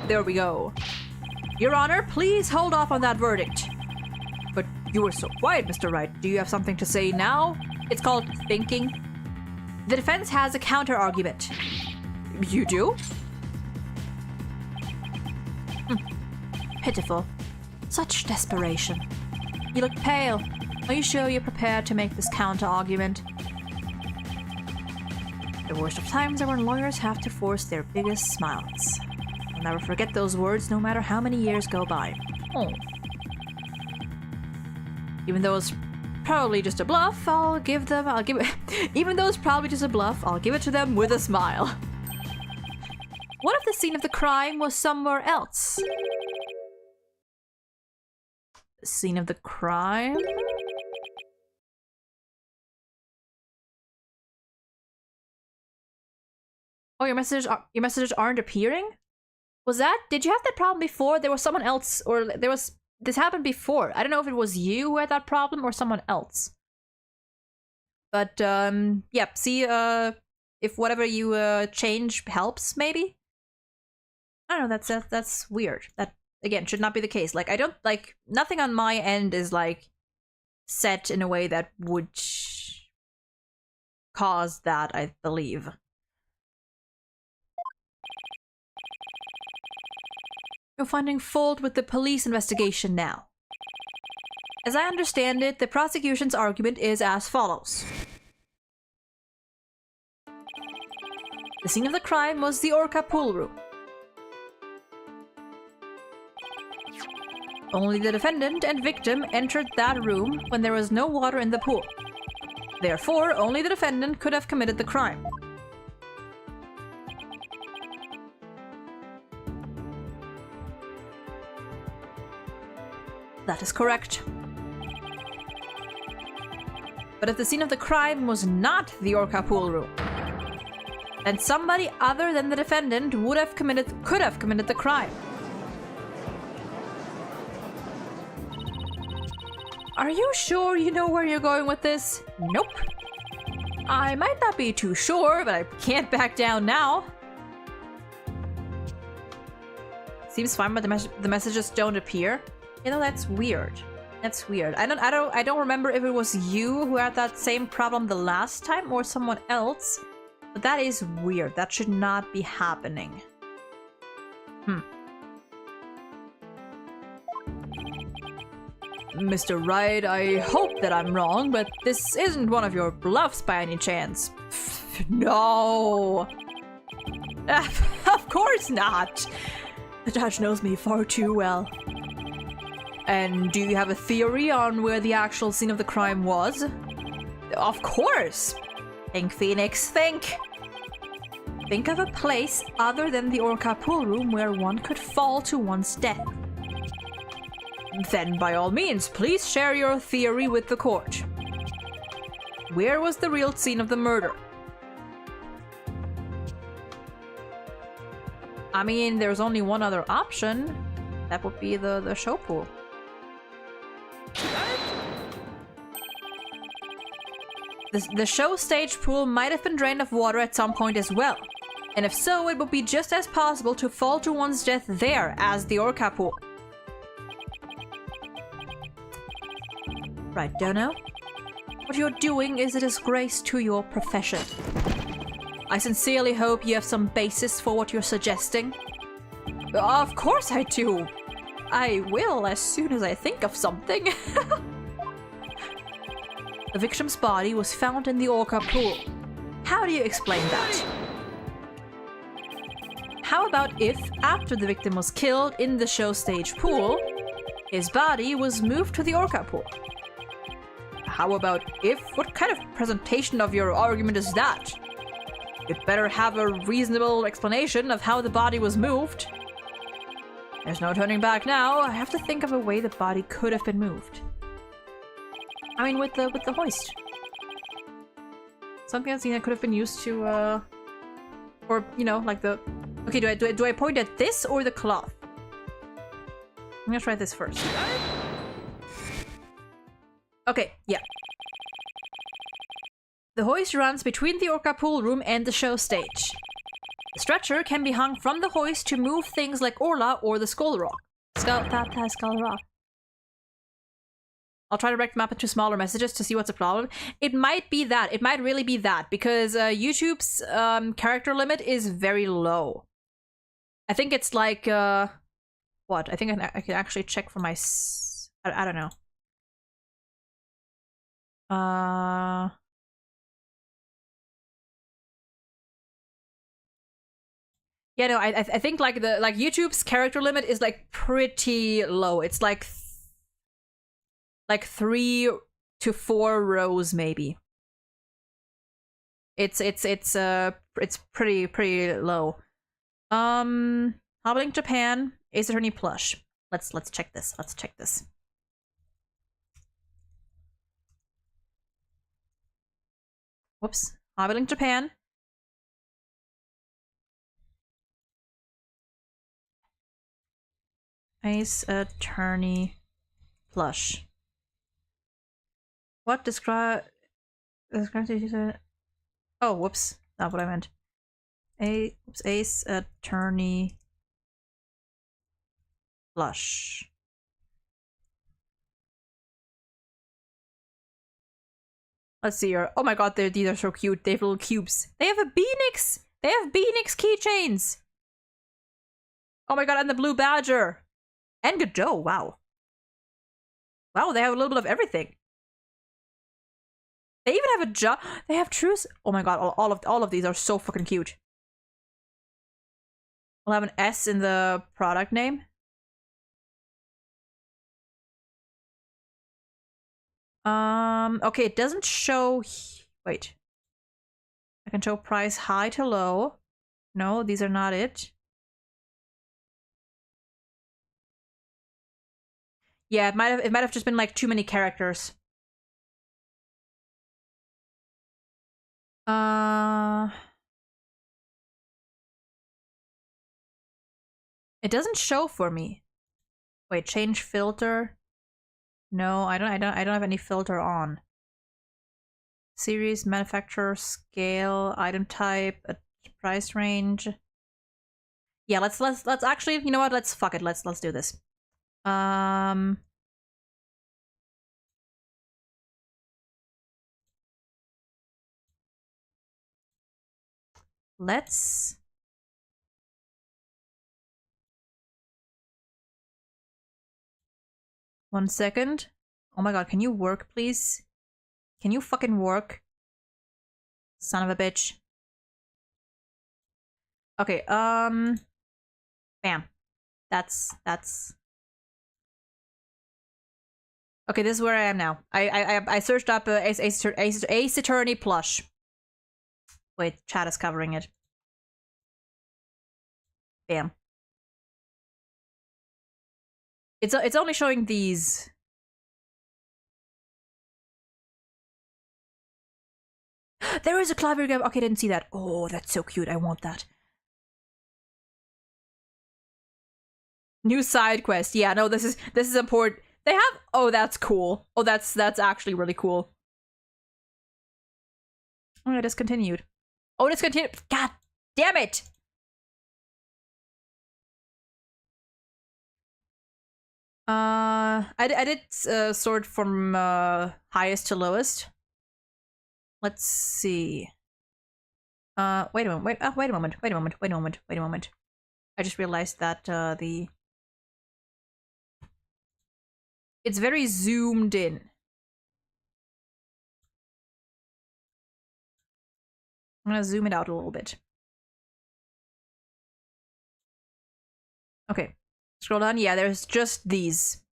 There we go. Your Honor, please hold off on that verdict. But you were so quiet, Mr. Wright. Do you have something to say now? It's called thinking. The defense has a counter-argument. You do? Pitiful. Such desperation. You look pale. Are you sure you're prepared to make this counter-argument? The worst of times are when lawyers have to force their biggest smiles. I'll never forget those words, no matter how many years go by. Oh. Even though it's probably just a bluff, even though it's probably just a bluff, I'll give it to them with a smile. What if the scene of the crime was somewhere else? The scene of the crime? Oh, your messages aren't appearing? Did you have that problem before? There was someone else, or this happened before. I don't know if it was you who had that problem or someone else. But, yeah, see, if whatever you, change helps, maybe? I don't know, that's weird. That, again, should not be the case. Like, nothing on my end is, like, set in a way that would cause that, I believe. You're finding fault with the police investigation now. As I understand it, the prosecution's argument is as follows. The scene of the crime was the orca pool room. Only the defendant and victim entered that room when there was no water in the pool. Therefore, only the defendant could have committed the crime. That is correct. But if the scene of the crime was not the orca pool room, then somebody other than the defendant could have committed the crime. Are you sure you know where you're going with this? Nope. I might not be too sure, but I can't back down now. Seems fine, but the messages don't appear. You know, that's weird. That's weird. I don't remember if it was you who had that same problem the last time or someone else. But that is weird. That should not be happening. Mr. Wright, I hope that I'm wrong, but this isn't one of your bluffs by any chance. No. Of course not. The judge knows me far too well. And do you have a theory on where the actual scene of the crime was? Of course! Think, Phoenix, think! Think of a place other than the orca pool room where one could fall to one's death. Then, by all means, please share your theory with the court. Where was the real scene of the murder? I mean, there's only one other option. That would be the show pool. The show stage pool might have been drained of water at some point as well. And if so, it would be just as possible to fall to one's death there as the orca pool. Right, Dono? What you're doing is a disgrace to your profession. I sincerely hope you have some basis for what you're suggesting. Of course I do! I will as soon as I think of something. The victim's body was found in the orca pool. How do you explain that? How about if, after the victim was killed in the show stage pool, his body was moved to the orca pool? How about if? What kind of presentation of your argument is that? You'd better have a reasonable explanation of how the body was moved. There's no turning back now. I have to think of a way the body could have been moved. I mean, with the hoist. Something else that could have been used to, or you know, like the. Okay, do I point at this or the cloth? I'm gonna try this first. Okay, yeah. The hoist runs between the orca pool room and the show stage. The stretcher can be hung from the hoist to move things like Orla or the Skull Rock. Skull Rock. I'll try to break the map into smaller messages to see what's the problem. It might be that. It might really be that, because YouTube's character limit is very low. I think it's like, what? I think I can actually check for my... I don't know. Uh... Yeah, no, I think like YouTube's character limit is like pretty low. It's like 3 to 4 rows maybe. It's pretty low. Hobbling Japan, Ace Attorney plush. Let's check this. Let's check this. Whoops. Hobbling Japan. Ace Attorney plush. What describe? Oh, whoops. Not what I meant. Ace Attorney plush. Let's see here. Oh my god, these are so cute. They have little cubes. They have a Beanix! They have Beanix keychains! Oh my god, and the blue badger! And Godot, wow. Wow, they have a little bit of everything. They even have a job. They have truce. Oh my god, all of these are so fucking cute. We'll have an S in the product name. Okay, it doesn't show. Wait. I can show price high to low. No, these are not it. Yeah, it might have just been like too many characters. It doesn't show for me. Wait, change filter. No, I don't have any filter on. Series, manufacturer, scale, item type, price range. Yeah, let's actually, you know what? Let's fuck it. Let's do this. Let's 1 second. Oh my god, can you work, please? Can you fucking work? Son of a bitch. Okay, bam. That's okay, this is where I am now. I searched up Ace Attorney plush. Wait, chat is covering it. Bam. It's only showing these. There is a Clavier game. Okay, didn't see that. Oh, that's so cute. I want that. New side quest. Yeah, no, this is important. They have. Oh, that's cool. Oh, that's actually really cool. Oh, no, discontinued. Oh, discontinued. God damn it. I did sort from highest to lowest. Let's see. Wait a moment. Wait a moment. I just realized that it's very zoomed in. I'm gonna zoom it out a little bit. Okay. Scroll down. Yeah, there's just these.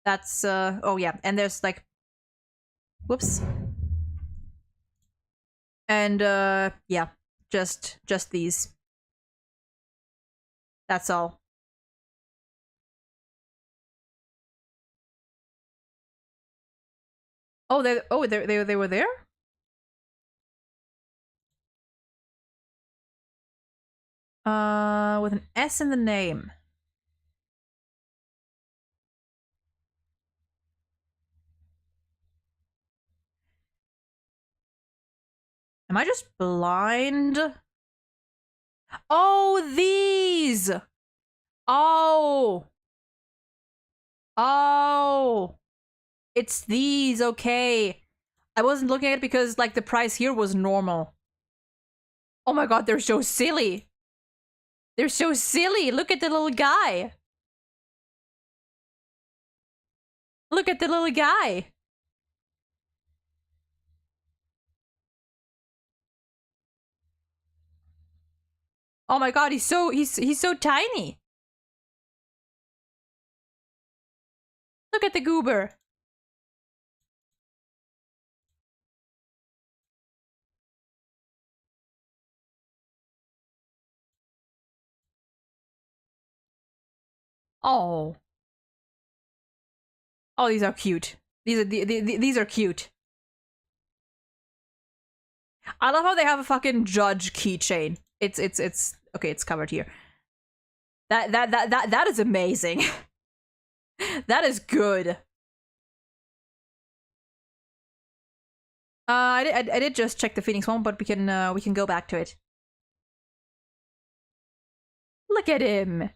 That's oh yeah, and there's like whoops. And yeah, just these. That's all. Oh, they were there? With an S in the name. Am I just blind? Oh, these! Oh! Oh! It's these, okay. I wasn't looking at it because, like, the price here was normal. Oh my god, they're so silly. They're so silly. Look at the little guy. Look at the little guy. Oh my god, he's so tiny. Look at the goober. Oh. Oh, these are cute. These are cute. I love how they have a fucking judge keychain. It's okay, it's covered here. That is amazing. That is good. I did just check the Phoenix one, but we can go back to it. Look at him.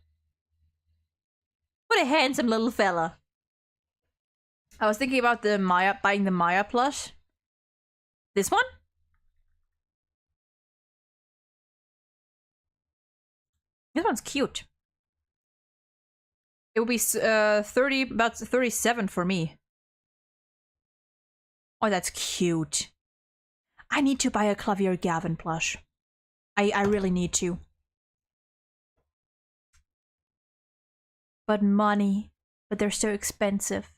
What a handsome little fella. I was thinking about the Maya, buying the Maya plush. This one? This one's cute. It would be about 37 for me. Oh, that's cute. I need to buy a Clavier Gavin plush. I really need to. But money. But they're so expensive.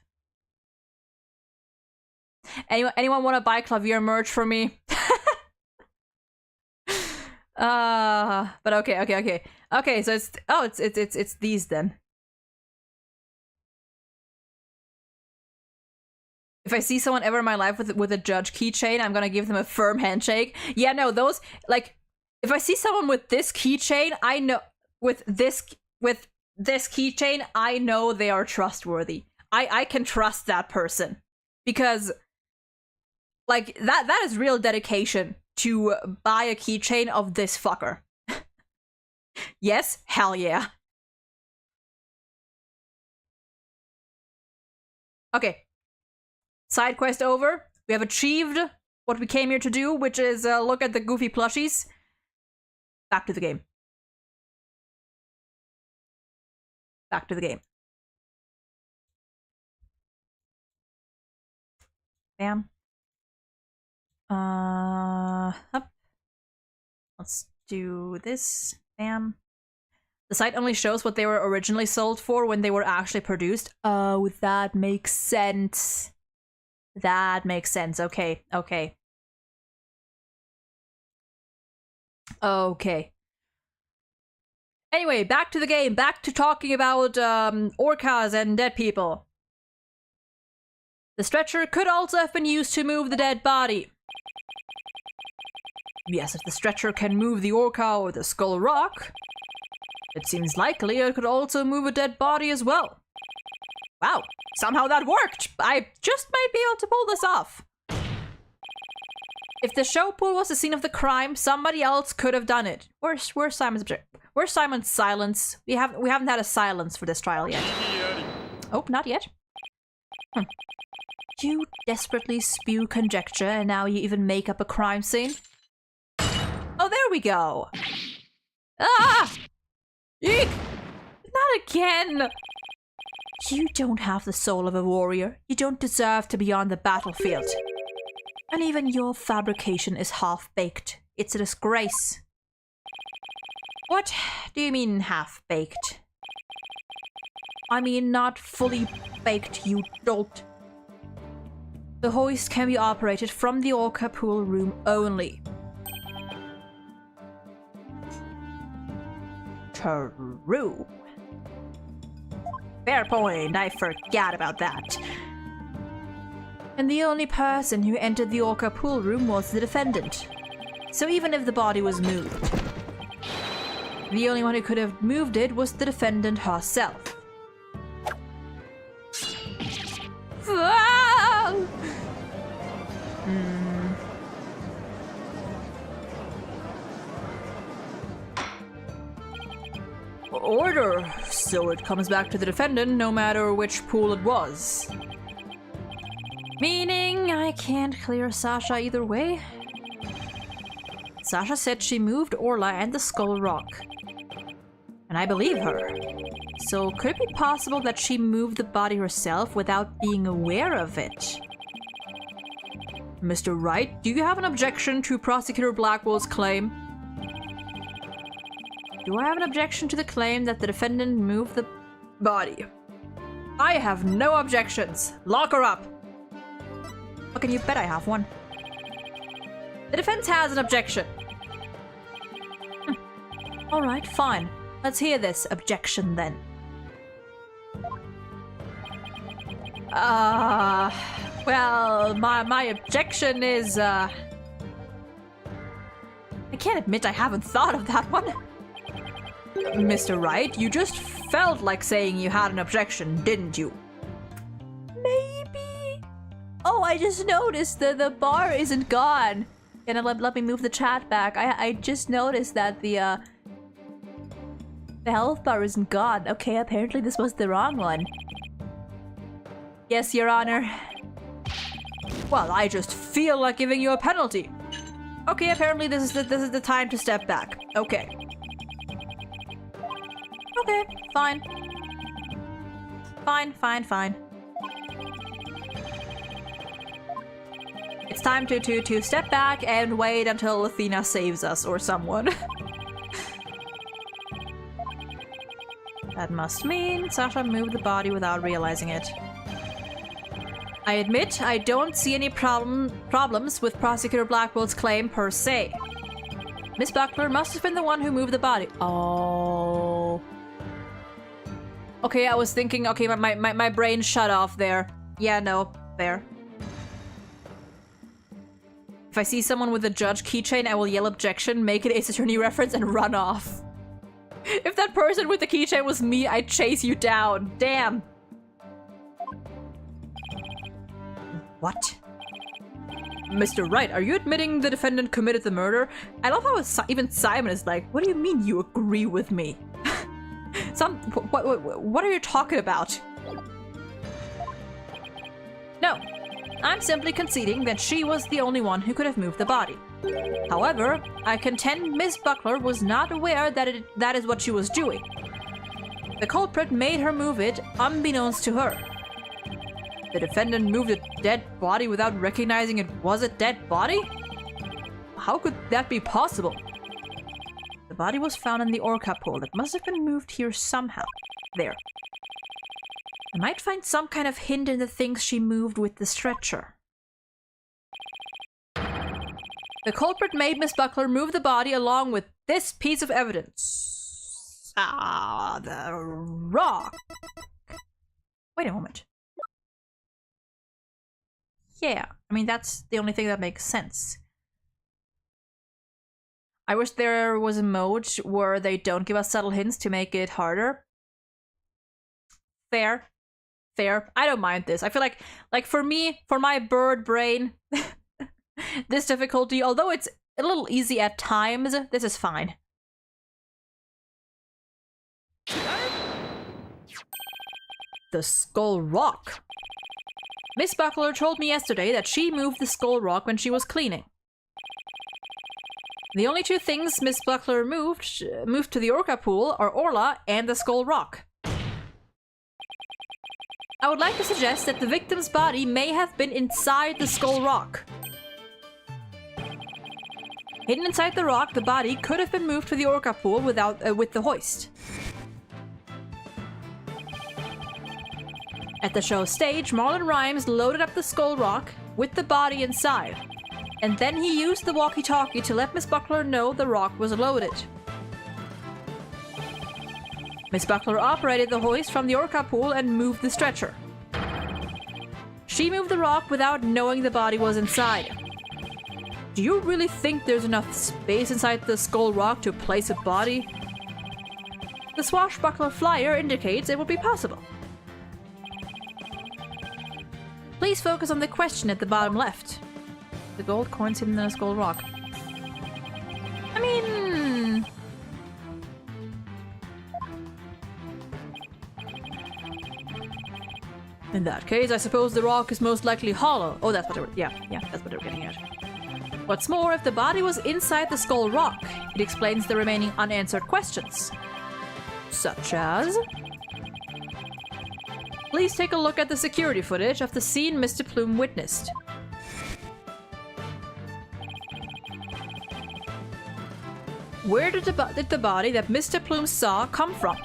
Anyone want to buy Clavier merch for me? But okay. Okay, so it's these then. If I see someone ever in my life with a judge keychain, I'm gonna give them a firm handshake. Yeah, no, those, like, if I see someone with this keychain, I know with this keychain, I know they are trustworthy. I can trust that person because, like, that is real dedication to buy a keychain of this fucker. Yes, hell yeah. Okay. Side quest over. We have achieved what we came here to do, which is look at the goofy plushies. Back to the game. Back to the game. Bam. Up. Let's do this. Bam. The site only shows what they were originally sold for when they were actually produced. Oh, that makes sense. That makes sense. Okay, okay. Okay. Anyway, back to the game. Back to talking about orcas and dead people. The stretcher could also have been used to move the dead body. Yes, if the stretcher can move the orca or the skull rock, it seems likely it could also move a dead body as well. Wow, somehow that worked! I just might be able to pull this off. If the show pool was the scene of the crime, somebody else could have done it. Where's Simon's object? Where's Simon's silence? We haven't had a silence for this trial yet. Oh, not yet. You desperately spew conjecture, and now you even make up a crime scene? Oh, there we go! Ah! Eek! Not again! You don't have the soul of a warrior. You don't deserve to be on the battlefield. And even your fabrication is half-baked. It's a disgrace. What do you mean half-baked? I mean not fully baked, you dolt. The hoist can be operated from the orca pool room only. True. Fair point, I forgot about that. And the only person who entered the orca pool room was the defendant. So even if the body was moved, the only one who could have moved it was the defendant herself. Order! So it comes back to the defendant no matter which pool it was. Meaning I can't clear Sasha either way. Sasha said she moved Orla and the skull rock. And I believe her. so could it be possible that she moved the body herself without being aware of it? Mr. Wright, do you have an objection to Prosecutor Blackwell's claim? Do I have an objection to the claim that the defendant moved the body? I have no objections. Lock her up. Fucking you bet I have one. The defense has an objection. Alright, fine. Let's hear this objection then. Well, my objection is, I can't admit I haven't thought of that one. Mr. Wright, you just felt like saying you had an objection, didn't you? Maybe. Oh, I just noticed that the bar isn't gone. And let me move the chat back. I just noticed that the health bar isn't gone. Okay, apparently this was the wrong one. Yes, Your Honor. Well, I just feel like giving you a penalty. Okay, apparently this is the time to step back. Okay. Okay, fine. Fine. It's time to step back and wait until Athena saves us or someone. That must mean Sasha moved the body without realizing it. I admit I don't see any problems with Prosecutor Blackwell's claim per se. Miss Buckler must have been the one who moved the body. Oh. Okay, I was thinking, okay, my brain shut off there. Yeah, no, there. If I see someone with a judge keychain, I will yell objection, make an Ace Attorney reference, and run off. If that person with the keychain was me, I'd chase you down. Damn. What? Mr. Wright, are you admitting the defendant committed the murder? I love how even Simon is like, what do you mean you agree with me? What are you talking about? No, I'm simply conceding that she was the only one who could have moved the body. However, I contend Miss Buckler was not aware that is what she was doing. The culprit made her move it, unbeknownst to her. The defendant moved a dead body without recognizing it was a dead body? How could that be possible? The body was found in the orca pool. It must have been moved here somehow. There. I might find some kind of hint in the things she moved with the stretcher. The culprit made Miss Buckler move the body along with this piece of evidence. The rock. Wait a moment. Yeah, I mean, that's the only thing that makes sense. I wish there was a mode where they don't give us subtle hints to make it harder. Fair. I don't mind this. I feel like for me, for my bird brain, this difficulty, although it's a little easy at times, this is fine. The Skull Rock. Miss Buckler told me yesterday that she moved the Skull Rock when she was cleaning. The only two things Miss Buckler moved to the orca pool are Orla and the Skull Rock. I would like to suggest that the victim's body may have been inside the Skull Rock. Hidden inside the rock, the body could have been moved to the orca pool with the hoist. At the show stage, Marlon Rhymes loaded up the Skull Rock with the body inside, and then he used the walkie-talkie to let Miss Buckler know the rock was loaded. Miss Buckler operated the hoist from the orca pool and moved the stretcher. She moved the rock without knowing the body was inside. Do you really think there's enough space inside the Skull Rock to place a body? The swashbuckler flyer indicates it would be possible. Please focus on the question at the bottom left. The gold coins hidden in the Skull Rock. I mean... in that case, I suppose the rock is most likely hollow. Oh, that's what they were... Yeah, that's what they were getting at. What's more, if the body was inside the Skull Rock, it explains the remaining unanswered questions. Such as... Please take a look at the security footage of the scene Mr. Plume witnessed. Where did the body that Mr. Plume saw come from?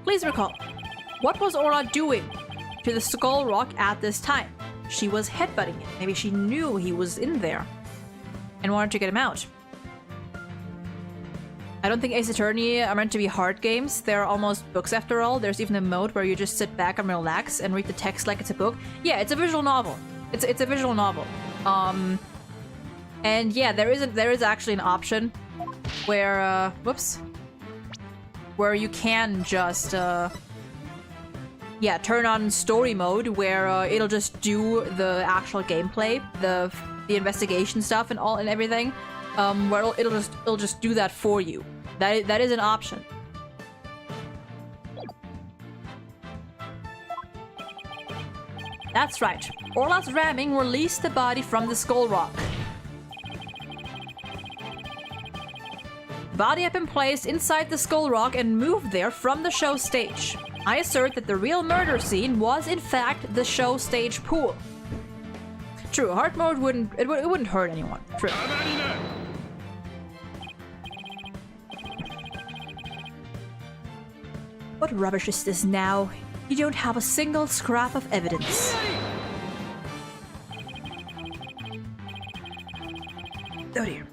Please recall, what was Orla doing to the skull rock at this time? She was headbutting it. Maybe she knew he was in there and wanted to get him out. I don't think Ace Attorney are meant to be hard games. They're almost books after all. There's even a mode where you just sit back and relax and read the text like it's a book. Yeah, it's a visual novel. It's a visual novel. And yeah, there is actually an option where where you can just yeah, turn on story mode where it'll just do the actual gameplay, the investigation stuff and all and everything. Where it'll just do that for you. That is an option. That's right. Orla's ramming released the body from the skull rock. The body had been placed inside the skull rock and moved there from the show stage. I assert that the real murder scene was in fact the show stage pool. True, hard mode wouldn't hurt anyone. True. What rubbish is this now? You don't have a single scrap of evidence. Oh dear.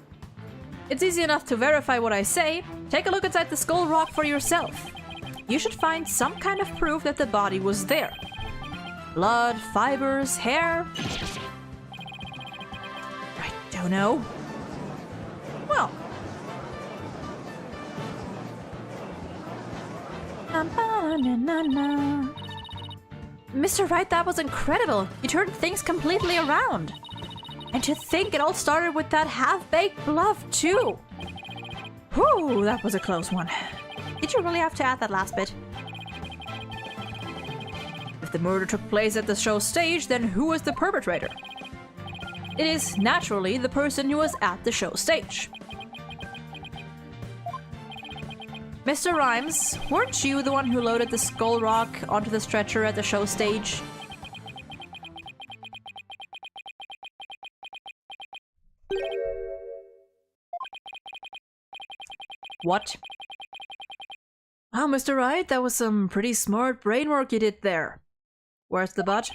It's easy enough to verify what I say. Take a look inside the skull rock for yourself. You should find some kind of proof that the body was there. Blood, fibers, hair. I don't know. Well. Mr. Wright, that was incredible. You turned things completely around. And to think it all started with that half-baked bluff, too. Whew, that was a close one. Did you really have to add that last bit? If the murder took place at the show stage, then who was the perpetrator? It is naturally the person who was at the show stage. Mr. Rhymes, weren't you the one who loaded the skull rock onto the stretcher at the show stage? What? Oh, Mr. Wright, that was some pretty smart brain work you did there. Where's the but?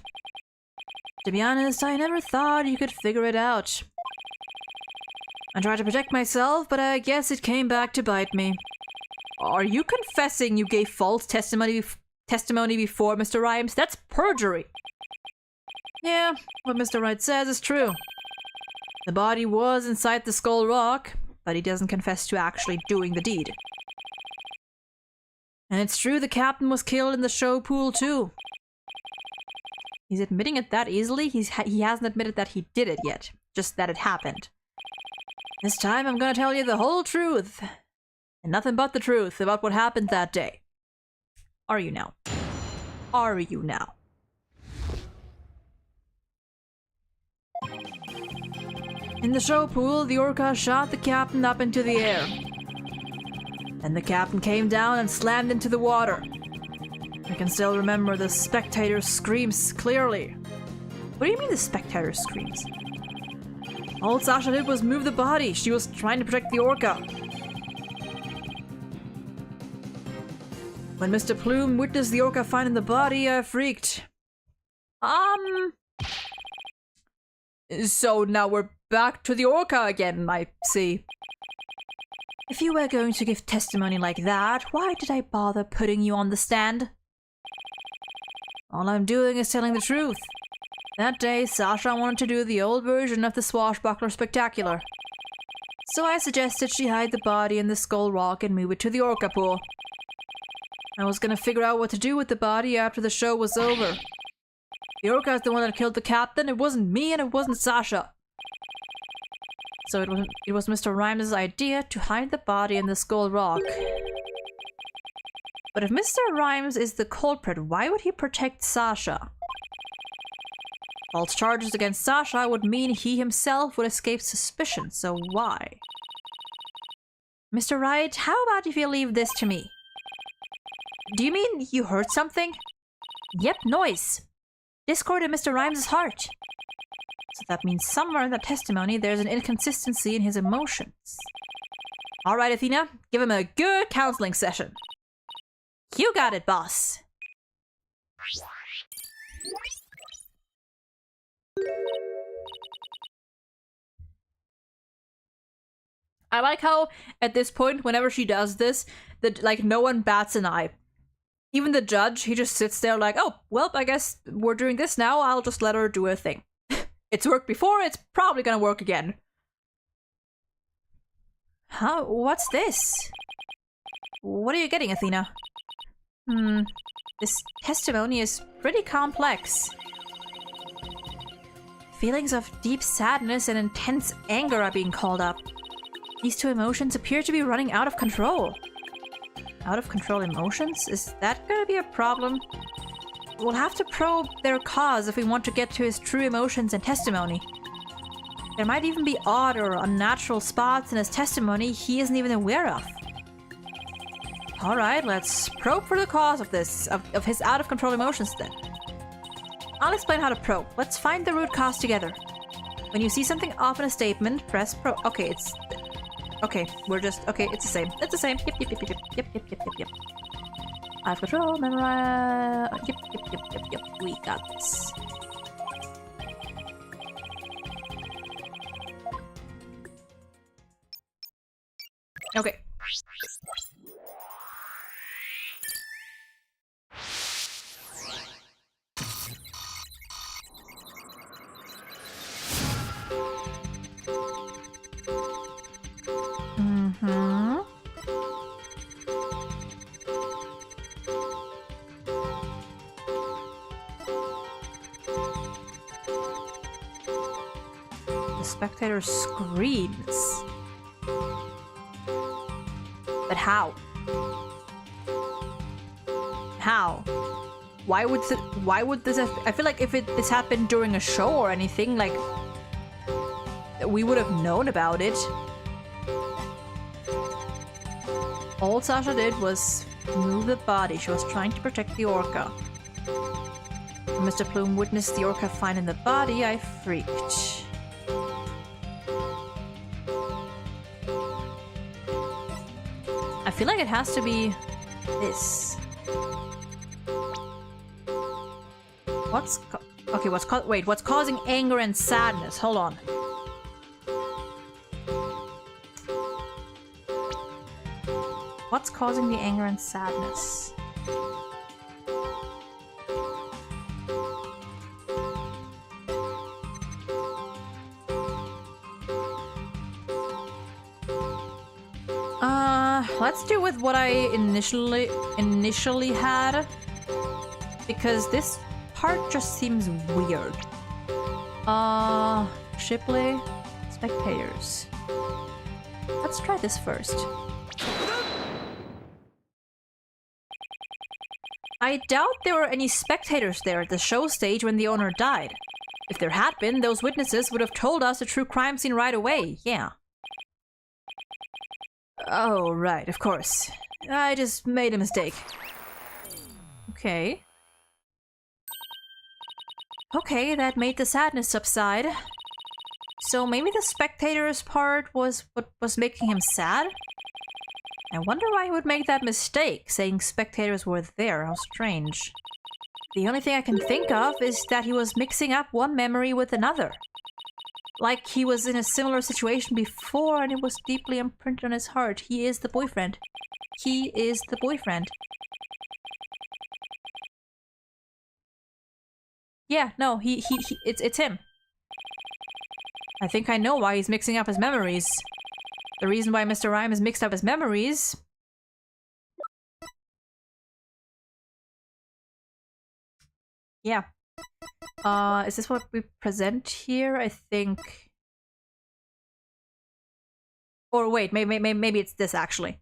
To be honest, I never thought you could figure it out. I tried to protect myself, but I guess it came back to bite me. Are you confessing you gave false testimony before, Mr. Rhymes? That's perjury. Yeah, what Mr. Wright says is true. The body was inside the skull rock, but he doesn't confess to actually doing the deed. And it's true the captain was killed in the show pool too. He's admitting it that easily? He hasn't admitted that he did it yet, just that it happened. This time I'm gonna tell you the whole truth. And nothing but the truth about what happened that day. Are you now? Are you now? In the show pool, the orca shot the captain up into the air. Then the captain came down and slammed into the water. I can still remember the spectator's screams clearly. What do you mean the spectator's screams? All Sasha did was move the body. She was trying to protect the orca. When Mr. Plume witnessed the orca finding the body, I freaked. So now we're back to the orca again, I see. If you were going to give testimony like that, why did I bother putting you on the stand? All I'm doing is telling the truth. That day, Sasha wanted to do the old version of the Swashbuckler Spectacular. So I suggested she hide the body in the skull rock and move it to the orca pool. I was gonna figure out what to do with the body after the show was over. The orca is the one that killed the captain. It wasn't me and it wasn't Sasha. So it was Mr. Rhymes' idea to hide the body in the skull rock. But if Mr. Rhymes is the culprit, why would he protect Sasha? False charges against Sasha would mean he himself would escape suspicion, so why? Mr. Wright, how about if you leave this to me? Do you mean you heard something? Yep, noise. Discord in Mr. Rhymes' heart. So that means somewhere in the testimony there's an inconsistency in his emotions. Alright, Athena, give him a good counseling session. You got it, boss. I like how, at this point, whenever she does this, that like no one bats an eye. Even the judge, he just sits there like, oh, well, I guess we're doing this now, I'll just let her do her thing. It's worked before, it's probably gonna work again. Huh? What's this? What are you getting, Athena? This testimony is pretty complex. Feelings of deep sadness and intense anger are being called up. These two emotions appear to be running out of control. Out of control emotions? Is that gonna be a problem? We'll have to probe their cause if we want to get to his true emotions and testimony. There might even be odd or unnatural spots in his testimony he isn't even aware of. Alright, let's probe for the cause of this, of his out-of-control emotions then. I'll explain how to probe. Let's find the root cause together. When you see something off in a statement, press probe. Okay, it's... Okay, we're just... Okay, it's the same. It's the same. Yep. Out of control, memorize... Yep. We got this. Okay. The spectator screams. But how? How? Why would this have, I feel like if this happened during a show or anything, like we would have known about it. All Sasha did was move the body. She was trying to protect the orca. When Mr. Plume witnessed the orca finding the body, I freaked. I feel like it has to be this. What's causing anger and sadness? Hold on. What's causing the anger and sadness? Let's do with what I initially had, because this part just seems weird. Shipley, spectators. Let's try this first. I doubt there were any spectators there at the show stage when the owner died. If there had been, those witnesses would have told us the true crime scene right away, yeah. Oh, right, of course. I just made a mistake. Okay. Okay, that made the sadness subside. So maybe the spectators part was what was making him sad? I wonder why he would make that mistake, saying spectators were there. How strange. The only thing I can think of is that he was mixing up one memory with another. Like he was in a similar situation before and it was deeply imprinted on his heart. He is the boyfriend. He is the boyfriend. Yeah, no, it's him. I think I know why he's mixing up his memories. The reason why Mr. Rhyme has mixed up his memories... Yeah. Is this what we present here? I think... Or wait, maybe it's this actually.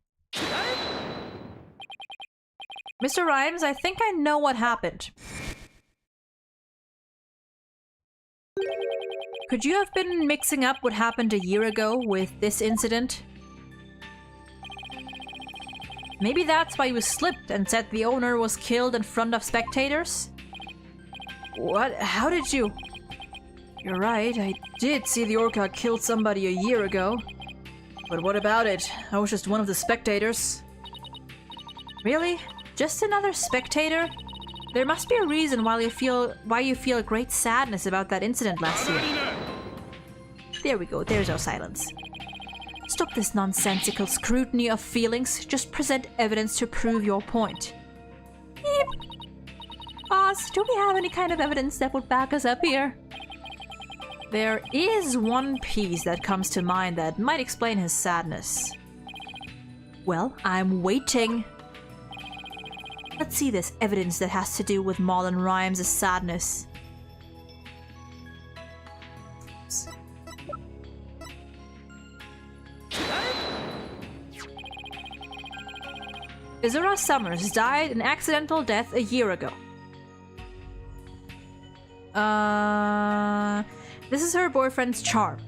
Mr. Rhymes, I think I know what happened. Could you have been mixing up what happened a year ago with this incident? Maybe that's why you slipped and said the owner was killed in front of spectators? What? How did you? You're right, I did see the orca kill somebody a year ago. But what about it? I was just one of the spectators. Really? Just another spectator? There must be a reason why you feel great sadness about that incident last year. There we go, there's our silence. Stop this nonsensical scrutiny of feelings. Just present evidence to prove your point. Beep. Boss, do we have any kind of evidence that would back us up here? There is one piece that comes to mind that might explain his sadness. Well, I'm waiting. Let's see this evidence that has to do with Marlon Rhymes' sadness. Azura Summers died an accidental death a year ago. This is her boyfriend's charm.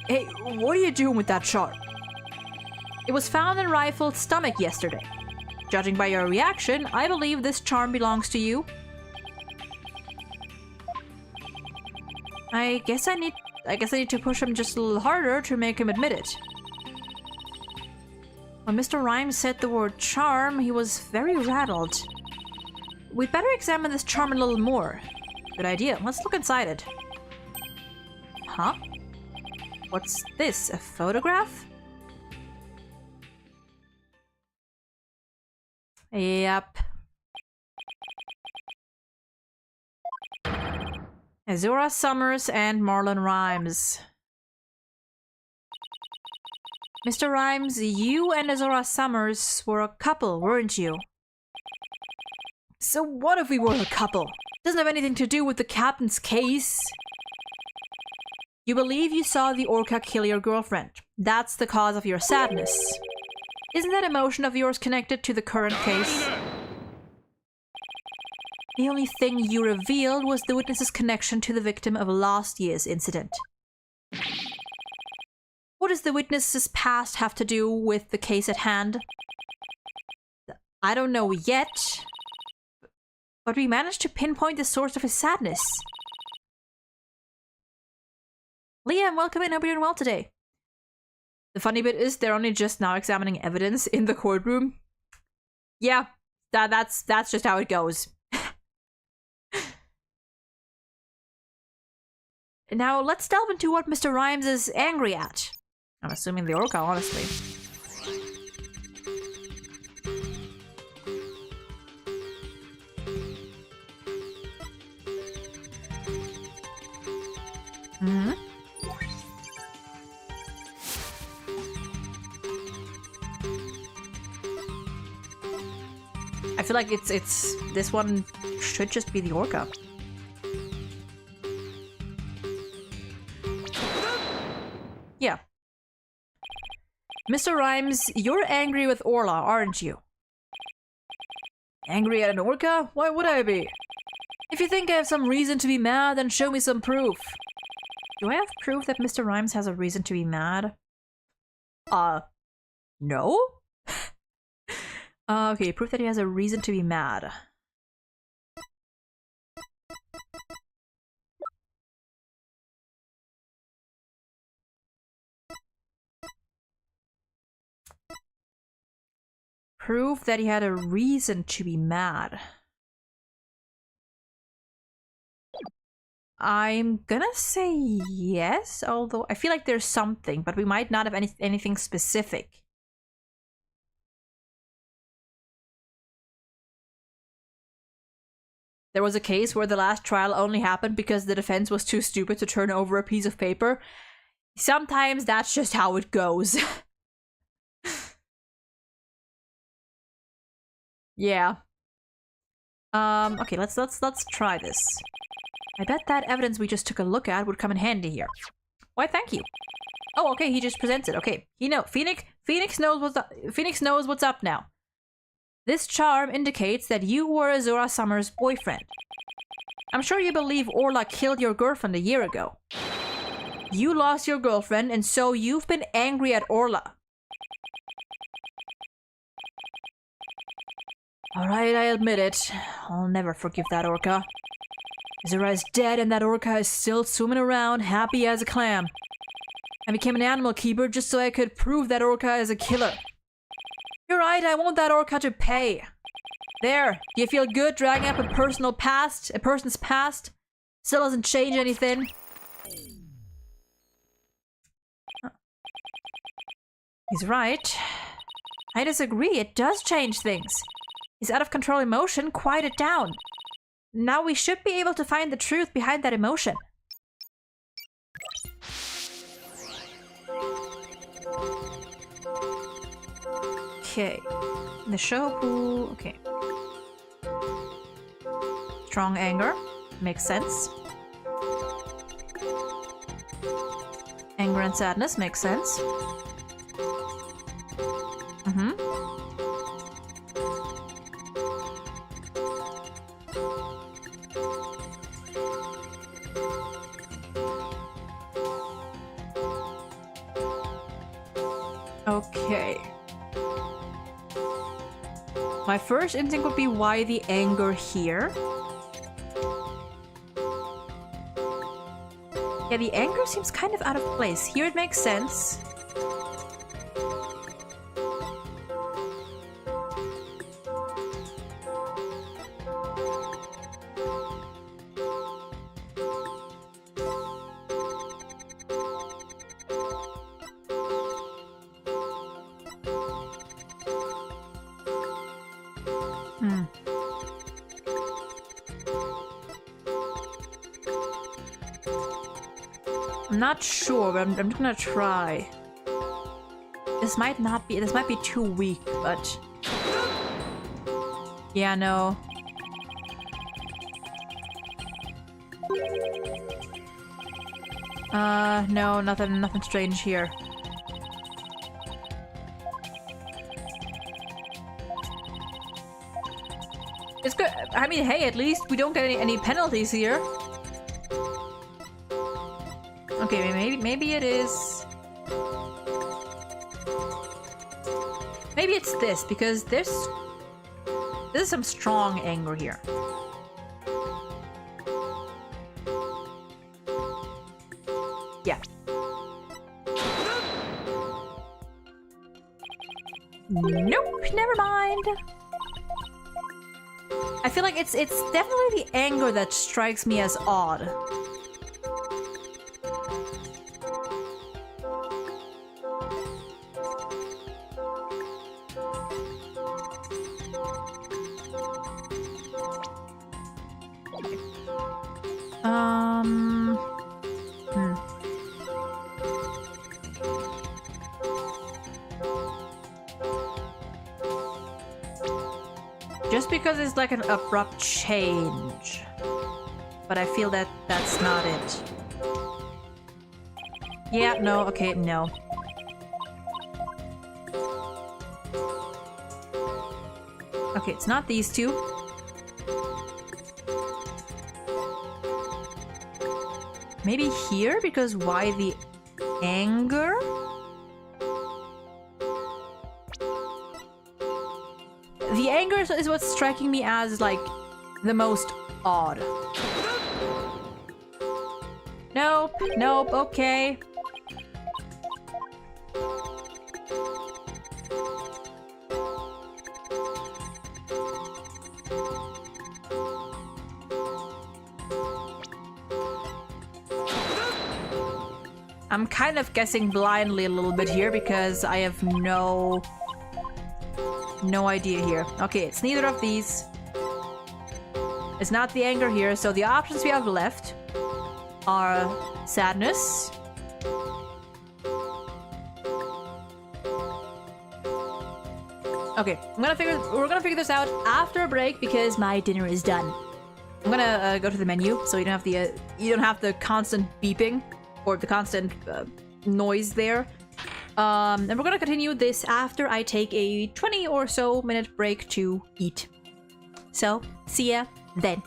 Hey, what are you doing with that charm? It was found in Rifle's stomach yesterday. Judging by your reaction, I believe this charm belongs to you. I guess I need to push him just a little harder to make him admit it. When Mr. Rhymes said the word charm, he was very rattled. We'd better examine this charm a little more. Good idea. Let's look inside it. Huh? What's this? A photograph? Yep. Azura Summers and Marlon Rhymes. Mr. Rhymes, you and Azura Summers were a couple, weren't you? So what if we were a couple? Doesn't have anything to do with the captain's case. You believe you saw the orca kill your girlfriend. That's the cause of your sadness. Isn't that emotion of yours connected to the current case? The only thing you revealed was the witness's connection to the victim of last year's incident. What does the witness's past have to do with the case at hand? I don't know yet. But we managed to pinpoint the source of his sadness. Liam, welcome in. Hope you're doing well today. The funny bit is they're only just now examining evidence in the courtroom. Yeah, that's just how it goes. Now let's delve into what Mr. Rhymes is angry at. I'm assuming the orca, honestly. Mm-hmm. I feel like it's this one should just be the orca. Yeah. Mr. Rhymes, you're angry with Orla, aren't you? Angry at an orca? Why would I be? If you think I have some reason to be mad, then show me some proof. Do I have proof that Mr. Rhymes has a reason to be mad? No? Okay, proof that he has a reason to be mad. Proof that he had a reason to be mad. I'm gonna say yes, although I feel like there's something, but we might not have anything specific. There was a case where the last trial only happened because the defense was too stupid to turn over a piece of paper. Sometimes that's just how it goes. Yeah. Okay, let's try this. I bet that evidence we just took a look at would come in handy here. Why, thank you. Oh, okay, he just presents it. Okay, Phoenix knows what's up now. This charm indicates that you were Azura Summers' boyfriend. I'm sure you believe Orla killed your girlfriend a year ago. You lost your girlfriend, and so you've been angry at Orla. Alright, I admit it. I'll never forgive that orca. Zura's dead and that orca is still swimming around, happy as a clam. I became an animal keeper just so I could prove that orca is a killer. You're right, I want that orca to pay. There, do you feel good dragging up a person's past? Still doesn't change anything. He's right. I disagree, it does change things. His out of control emotion quieted down. Now we should be able to find the truth behind that emotion. Okay. The show who... Okay. Strong anger. Makes sense. Anger and sadness makes sense. Okay. My first instinct would be why the anger here. Yeah, the anger seems kind of out of place. Here it makes sense. I'm not sure, but I'm gonna try. This might be too weak, but... Yeah, no. No, nothing strange here. It's good. I mean, hey, at least we don't get any penalties here. Okay, maybe it is. Maybe it's this, because this is some strong anger here. Yeah. Nope, never mind. I feel like it's definitely the anger that strikes me as odd. Just because it's like an abrupt change. But I feel that that's not it. Yeah, no, okay, no. Okay, it's not these two. Maybe here, because why the anger? The anger is what's striking me as, like, the most odd. Nope, nope, okay. I'm kind of guessing blindly a little bit here because I have no idea here. Okay, it's neither of these. It's not the anger here, so the options we have left are sadness, okay, we're gonna figure this out after a break because my dinner is done. I'm gonna go to the menu so you don't have the constant beeping or the constant noise there. And we're gonna continue this after I take a 20 or so minute break to eat. So, see ya then.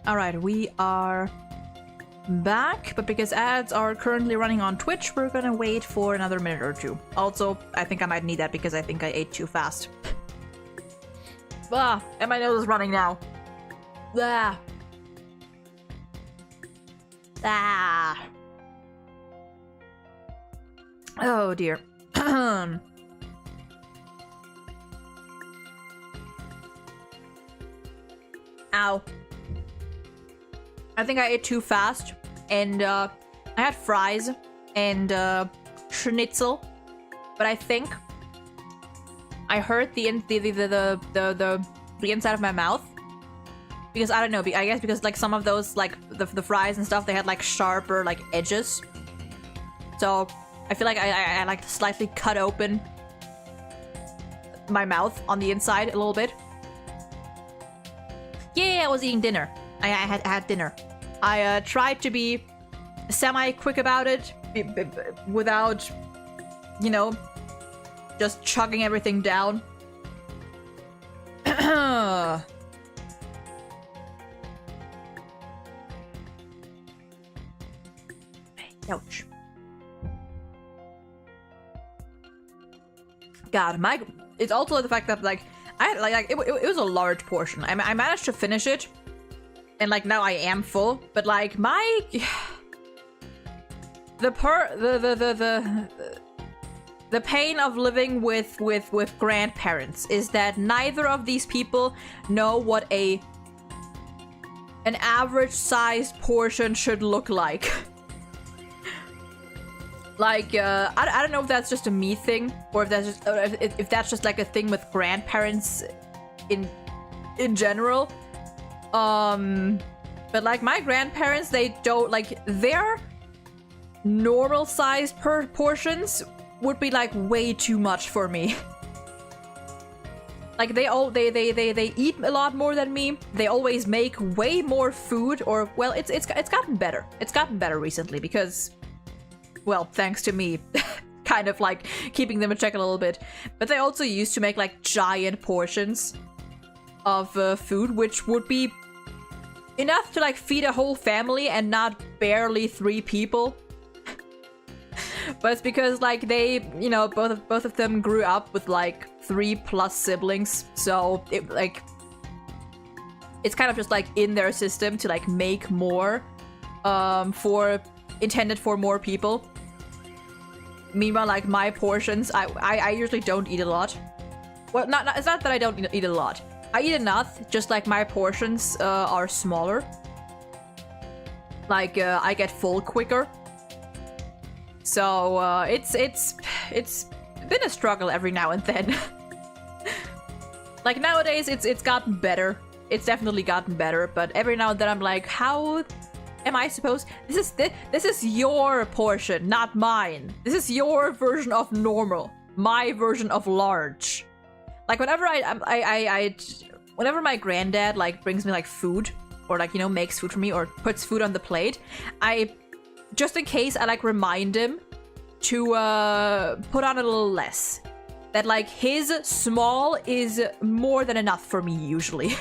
Alright, we are back, but because ads are currently running on Twitch, we're gonna wait for another minute or two. Also, I think I might need that because I think I ate too fast. Ah, and my nose is running now. Ah. Ah. Oh dear. Ow. I think I ate too fast, and I had fries and schnitzel, but I think I hurt the inside of my mouth because I don't know. I guess because like some of those like the fries and stuff, they had like sharper like edges, so I feel like I like slightly cut open my mouth on the inside a little bit. Yeah, I was eating dinner. I had dinner. I tried to be semi-quick about it without, you know, just chugging everything down. Ouch. God, it's also the fact that like it was a large portion. I managed to finish it, and like now I am full. But like the pain of living with grandparents is that neither of these people know what an average sized portion should look like. Like, I don't know if that's just a me thing, or if that's just like a thing with grandparents in general. But like my grandparents, they don't like their normal sized portions would be like way too much for me. Like they eat a lot more than me. They always make way more food, or well, it's gotten better. It's gotten better recently because, well, thanks to me kind of like keeping them in check a little bit. But they also used to make like giant portions of food, which would be enough to like feed a whole family and not barely 3 people. But it's because like they, you know, both of them grew up with like 3+ siblings, so it like it's kind of just like in their system to like make more intended for more people. Meanwhile, like my portions, I usually don't eat a lot. Well, it's not that I don't eat a lot. I eat enough, just like my portions are smaller. Like I get full quicker. So it's been a struggle every now and then. Like nowadays, it's gotten better. It's definitely gotten better, but every now and then I'm like, how am I supposed? This is your portion, not mine. This is your version of normal, my version of large. Like whenever whenever my granddad like brings me like food, or like, you know, makes food for me or puts food on the plate, just in case I like remind him to put on a little less. That like his small is more than enough for me usually.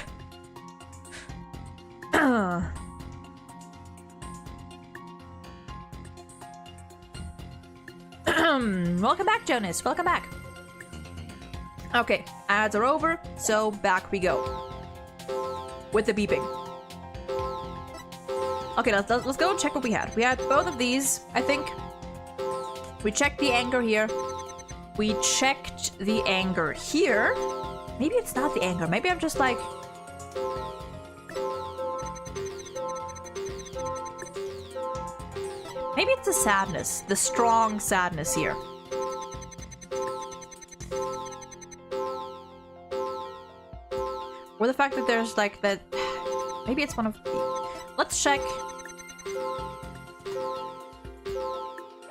Welcome back, Jonas. Welcome back. Okay, ads are over, so back we go with the beeping. Okay, let's go and check what we had. We had both of these, I think. We checked the anger here. We checked the anger here. Maybe it's not the anger. Maybe I'm just like... Maybe it's the sadness. The strong sadness here. Or the fact that there's like that... Maybe it's one of the... Let's check...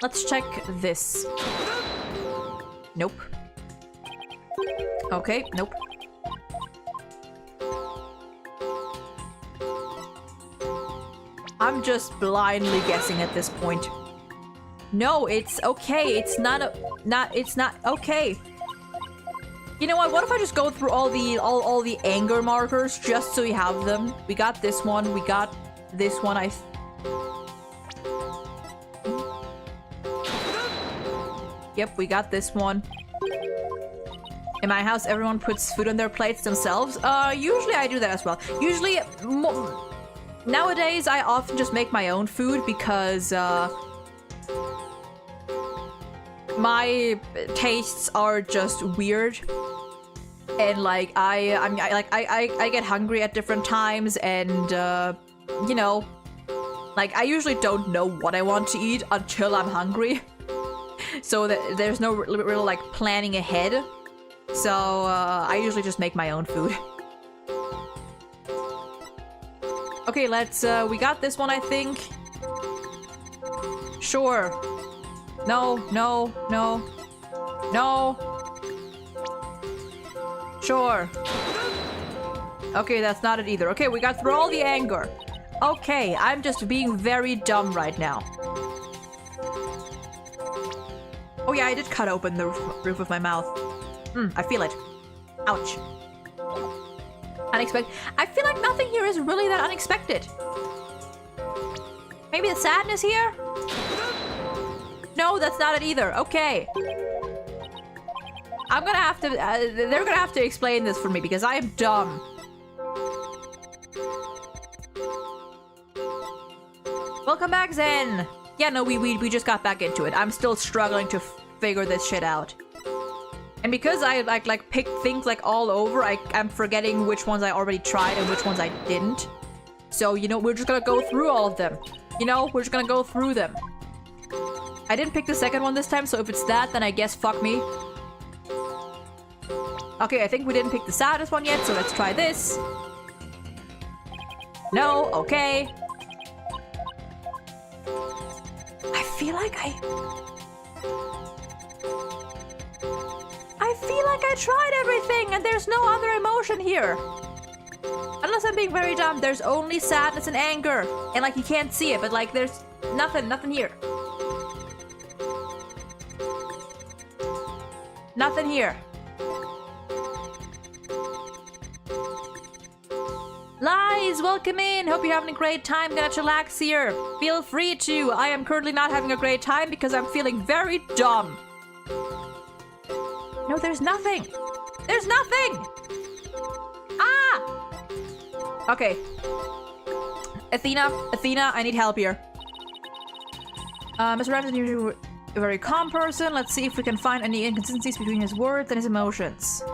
Let's check this. Nope. Okay, nope. I'm just blindly guessing at this point. No, it's okay. It's not okay. You know what? What if I just go through all the anger markers just so we have them? We got this one. We got this one. Yep, we got this one. In my house, everyone puts food on their plates themselves. Usually I do that as well. Usually, nowadays I often just make my own food because my tastes are just weird, and like I get hungry at different times, and you know, like I usually don't know what I want to eat until I'm hungry. So there's no real like planning ahead. So I usually just make my own food. Okay, let's we got this one, I think. Sure. No, no, no. No. Sure. Okay, that's not it either. Okay, we got through all the anger. Okay, I'm just being very dumb right now. Oh yeah, I did cut open the roof of my mouth. I feel it. Ouch. Unexpected. I feel like nothing here is really that unexpected. Maybe the sadness here? No, that's not it either. Okay. I'm gonna have to... they're gonna have to explain this for me because I am dumb. Welcome back, Zen. Yeah, no, we just got back into it. I'm still struggling to figure this shit out. And because I like picked things like all over, I'm forgetting which ones I already tried and which ones I didn't. So, you know, we're just gonna go through all of them. You know, we're just gonna go through them. I didn't pick the second one this time, so if it's that, then I guess fuck me. Okay, I think we didn't pick the saddest one yet, so let's try this. No, okay. I feel like I tried everything and there's no other emotion here. Unless I'm being very dumb, there's only sadness and anger. And like you can't see it, but like there's nothing here. Nothing here. Lies, welcome in. Hope you're having a great time. Gonna chillax here. Feel free to. I am currently not having a great time because I'm feeling very dumb. No, there's nothing. There's nothing. Ah! Okay. Athena, I need help here. Mr. Ramsey, you're a very calm person. Let's see if we can find any inconsistencies between his words and his emotions.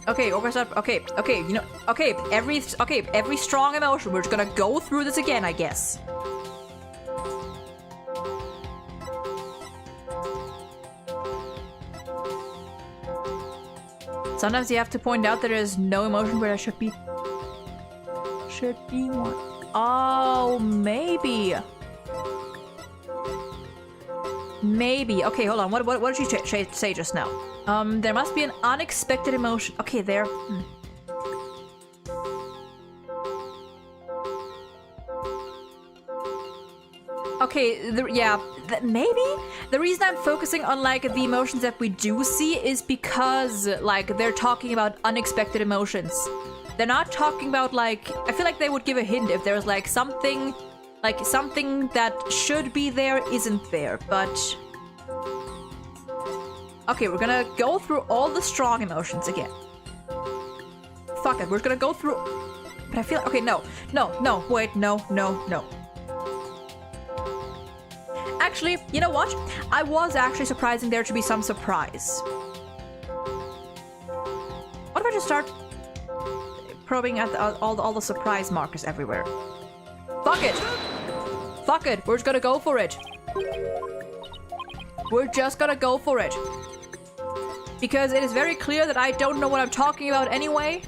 Okay, okay, you know, okay, every strong emotion. We're just gonna go through this again, I guess. Sometimes you have to point out that there is no emotion where there should be one. Oh, maybe. Maybe. Okay, hold on. What did she say just now? There must be an unexpected emotion. Okay, there. Okay, maybe? The reason I'm focusing on, like, the emotions that we do see is because, like, they're talking about unexpected emotions. They're not talking about, like... I feel like they would give a hint if there's, like, something that should be there isn't there, but... Okay, we're gonna go through all the strong emotions again. Fuck it, we're gonna go through... But I feel like... Okay, no, wait, no. Actually, you know what? I was actually surprising there to be some surprise. What if I just start probing at all the surprise markers everywhere? Fuck it! Fuck it, we're just gonna go for it. We're just gonna go for it. Because it is very clear that I don't know what I'm talking about anyway.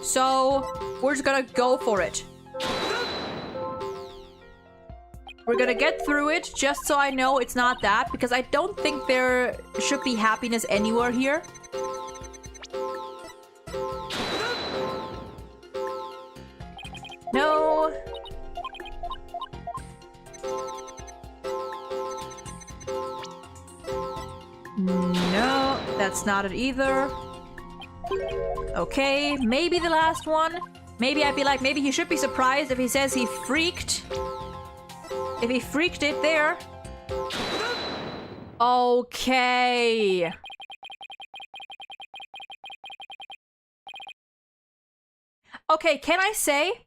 So, we're just gonna go for it. We're gonna get through it just so I know it's not that, because I don't think there should be happiness anywhere here. No. No. That's not it either. Okay, maybe the last one. Maybe I'd be like, maybe he should be surprised if he says he freaked. If he freaked it there. Okay. Okay, can I say?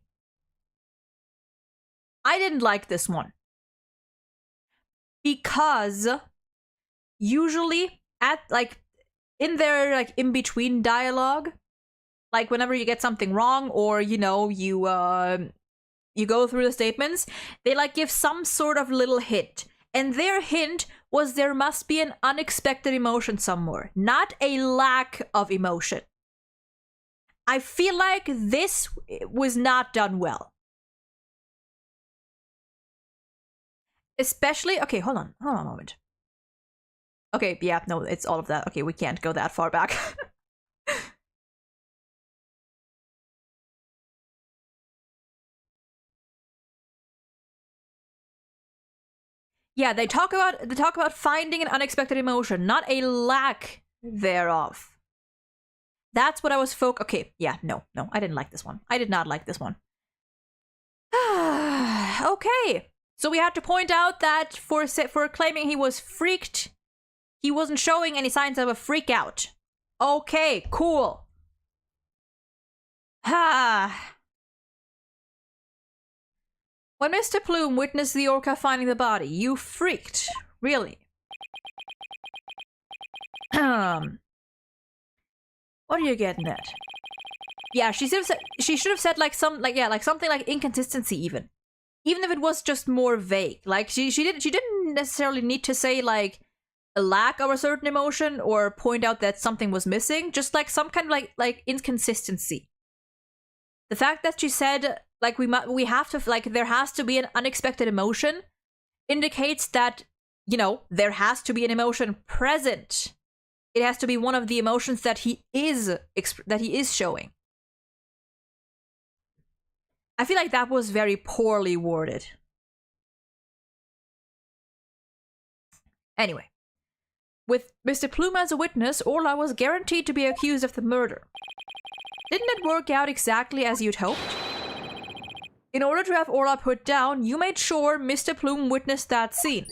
I didn't like this one. Because usually at like in their like in between dialogue, like whenever you get something wrong or you know you go through the statements, they like give some sort of little hint. And their hint was there must be an unexpected emotion somewhere, not a lack of emotion. I feel like this was not done well. Especially, okay, hold on a moment. Okay, yeah, no, it's all of that. Okay, we can't go that far back. Yeah, they talk about finding an unexpected emotion, not a lack thereof. That's what I was okay, yeah, no, I didn't like this one. I did not like this one. Okay. So we had to point out that for claiming he was freaked, he wasn't showing any signs of a freak out. Okay, cool. When Mr. Plume witnessed the orca finding the body, you freaked. Really? What are you getting at? Yeah, she should have said like something like inconsistency even if it was just more vague. Like she didn't necessarily need to say like a lack of a certain emotion or point out that something was missing. Just like some kind of like inconsistency. The fact that she said like we have to like there has to be an unexpected emotion indicates that, you know, there has to be an emotion present. It has to be one of the emotions that he is showing. I feel like that was very poorly worded. Anyway, with Mr. Plume as a witness, Orla was guaranteed to be accused of the murder. Didn't it work out exactly as you'd hoped? In order to have Orla put down, you made sure Mr. Plume witnessed that scene.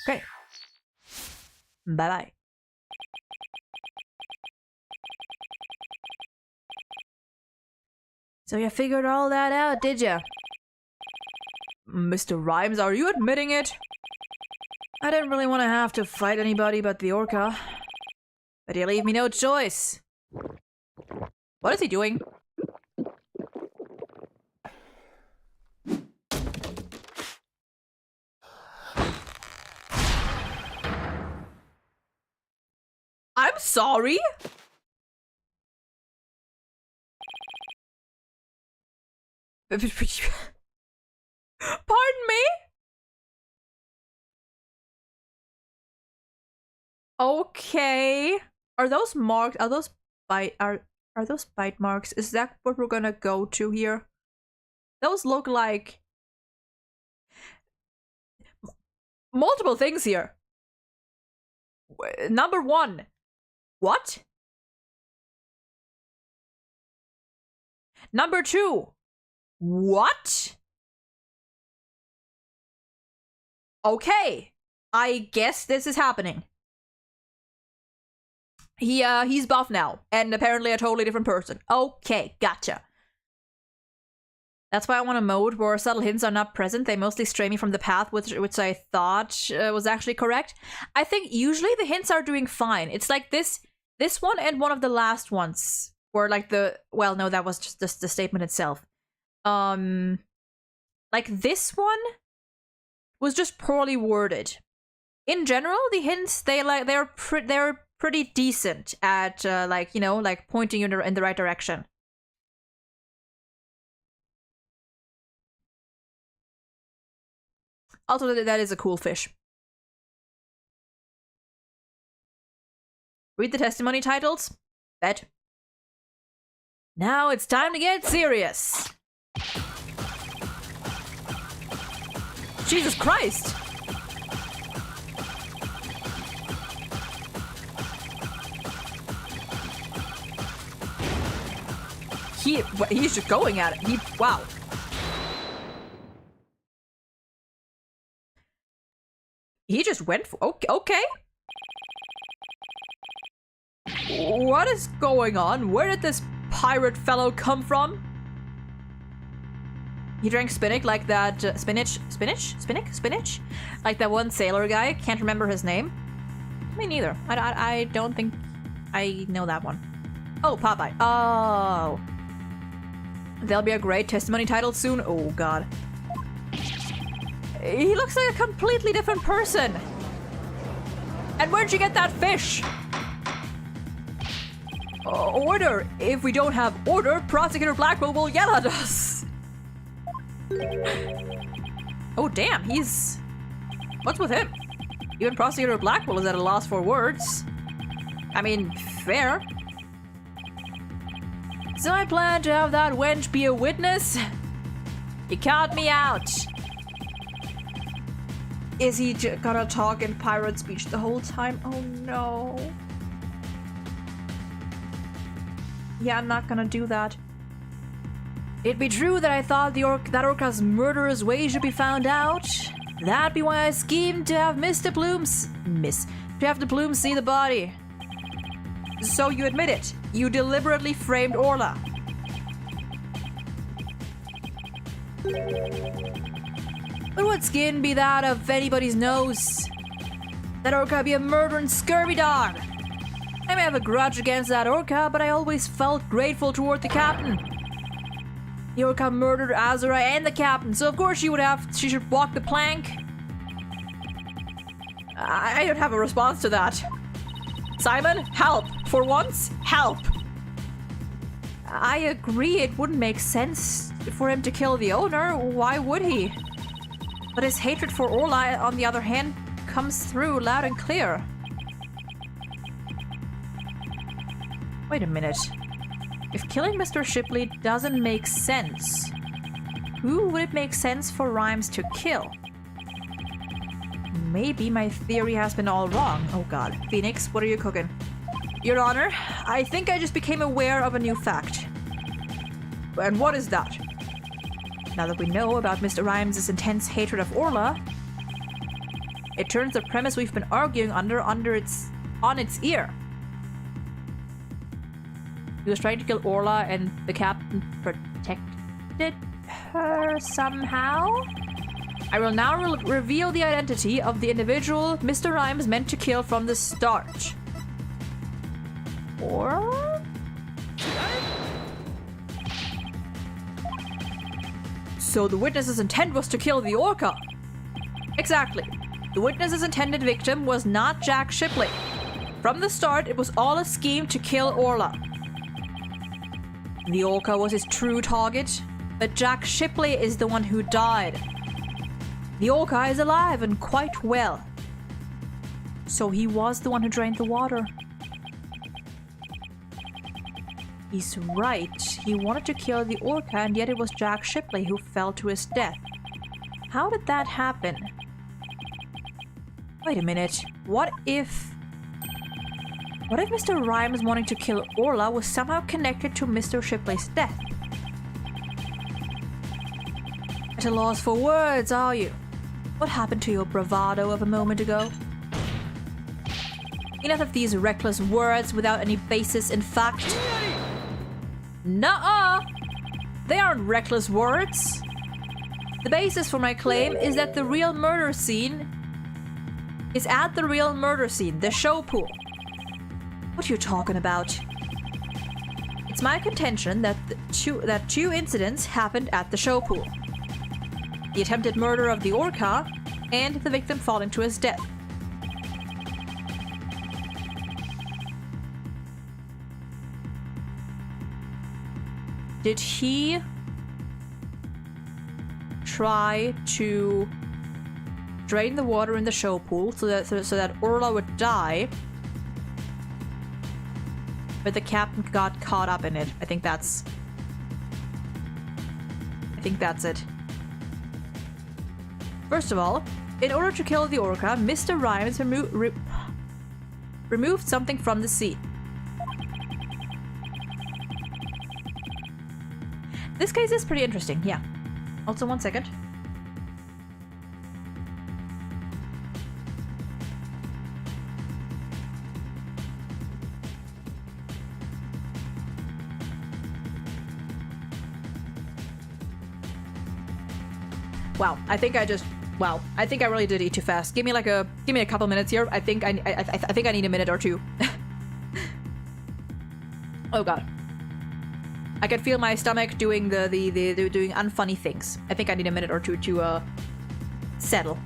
Okay. Bye-bye. So you figured all that out, did ya? Mr. Rhymes, are you admitting it? I didn't really want to have to fight anybody but the orca. But you leave me no choice. What is he doing? I'm sorry? Pardon me? Okay. Are those marks? Are those bite marks? Is that what we're gonna go to here? Those look like multiple things here. Number one. What? Number two. What? Okay. I guess this is happening. He's buff now, and apparently a totally different person. Okay, gotcha. That's why I want a mode where subtle hints are not present. They mostly stray me from the path, which I thought was actually correct. I think usually the hints are doing fine. It's like this one and one of the last ones were like well, no, that was just the statement itself. Like this one was just poorly worded. In general, the hints they're pretty decent at like, you know, like pointing you in the right direction. Also, that is a cool fish. Read the testimony titles. Bet. Now it's time to get serious. Jesus Christ! He's just going at it. Wow. He just went for... Okay. What is going on? Where did this pirate fellow come from? He drank spinach like that... spinach? Like that one sailor guy. Can't remember his name. Me neither. I don't think I know that one. Oh, Popeye. Oh. There'll be a great testimony title soon. Oh, God. He looks like a completely different person. And where'd you get that fish? Order. If we don't have order, Prosecutor Blackwell will yell at us. Oh, damn. He's... What's with him? Even Prosecutor Blackwell is at a loss for words. I mean, fair. So I plan to have that wench be a witness? You caught me out. Is he gonna talk in pirate speech the whole time? Oh no. Yeah, I'm not gonna do that. It'd be true that I thought that orca's murderous ways should be found out. That'd be why I schemed to have Mr. to have the Bloom see the body. So you admit it. You deliberately framed Orla. But would skin be that of anybody's nose? That orca be a murdering scurvy dog. I may have a grudge against that orca, but I always felt grateful toward the captain. The orca murdered Azura and the captain, so of course she should walk the plank. I don't have a response to that. Simon, help! For once, help! I agree, it wouldn't make sense for him to kill the owner. Why would he? But his hatred for Orla, on the other hand, comes through loud and clear. Wait a minute. If killing Mr. Shipley doesn't make sense, who would it make sense for Rhymes to kill? Maybe my theory has been all wrong. Oh god. Phoenix, what are you cooking? Your Honor, I think I just became aware of a new fact. And what is that? Now that we know about Mr. Rhymes' intense hatred of Orla, it turns the premise we've been arguing on its ear. He was trying to kill Orla and the captain protected her somehow? I will now reveal the identity of the individual Mr. Rhymes meant to kill from the start. Or... So the witness's intent was to kill the orca. Exactly. The witness's intended victim was not Jack Shipley. From the start, it was all a scheme to kill Orla. The orca was his true target, but Jack Shipley is the one who died. The orca is alive and quite well. So he was the one who drained the water. He's right. He wanted to kill the orca, and yet it was Jack Shipley who fell to his death. How did that happen? Wait a minute. What if Mr. Rhymes wanting to kill Orla was somehow connected to Mr. Shipley's death? At a loss for words, are you? What happened to your bravado of a moment ago? Enough of these reckless words without any basis in fact. Nuh-uh! They aren't reckless words. The basis for my claim is that the real murder scene is at the real murder scene, the show pool. What are you talking about? It's my contention that two incidents happened at the show pool. The attempted murder of the orca and the victim falling to his death. Did he try to drain the water in the show pool so that Orla would die? but the captain got caught up in it. I think that's it. First of all, in order to kill the orca, Mr. Rhymes removed something from the sea. This case is pretty interesting, yeah. Also, 1 second. Wow, I think I really did eat too fast. Give me a couple minutes here. I think I need a minute or two. Oh god. I can feel my stomach doing doing unfunny things. I think I need a minute or two to settle.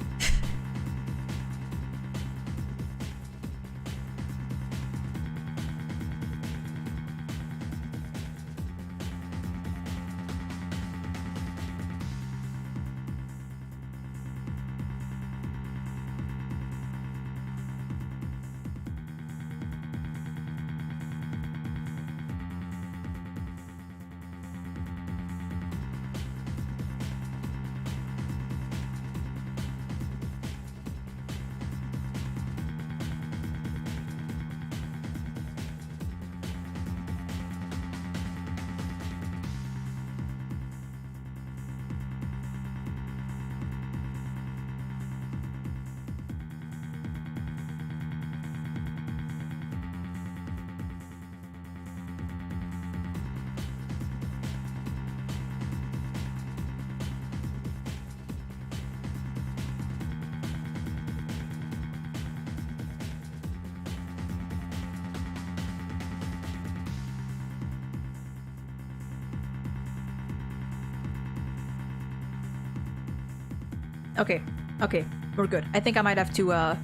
Okay, we're good. I think I might have to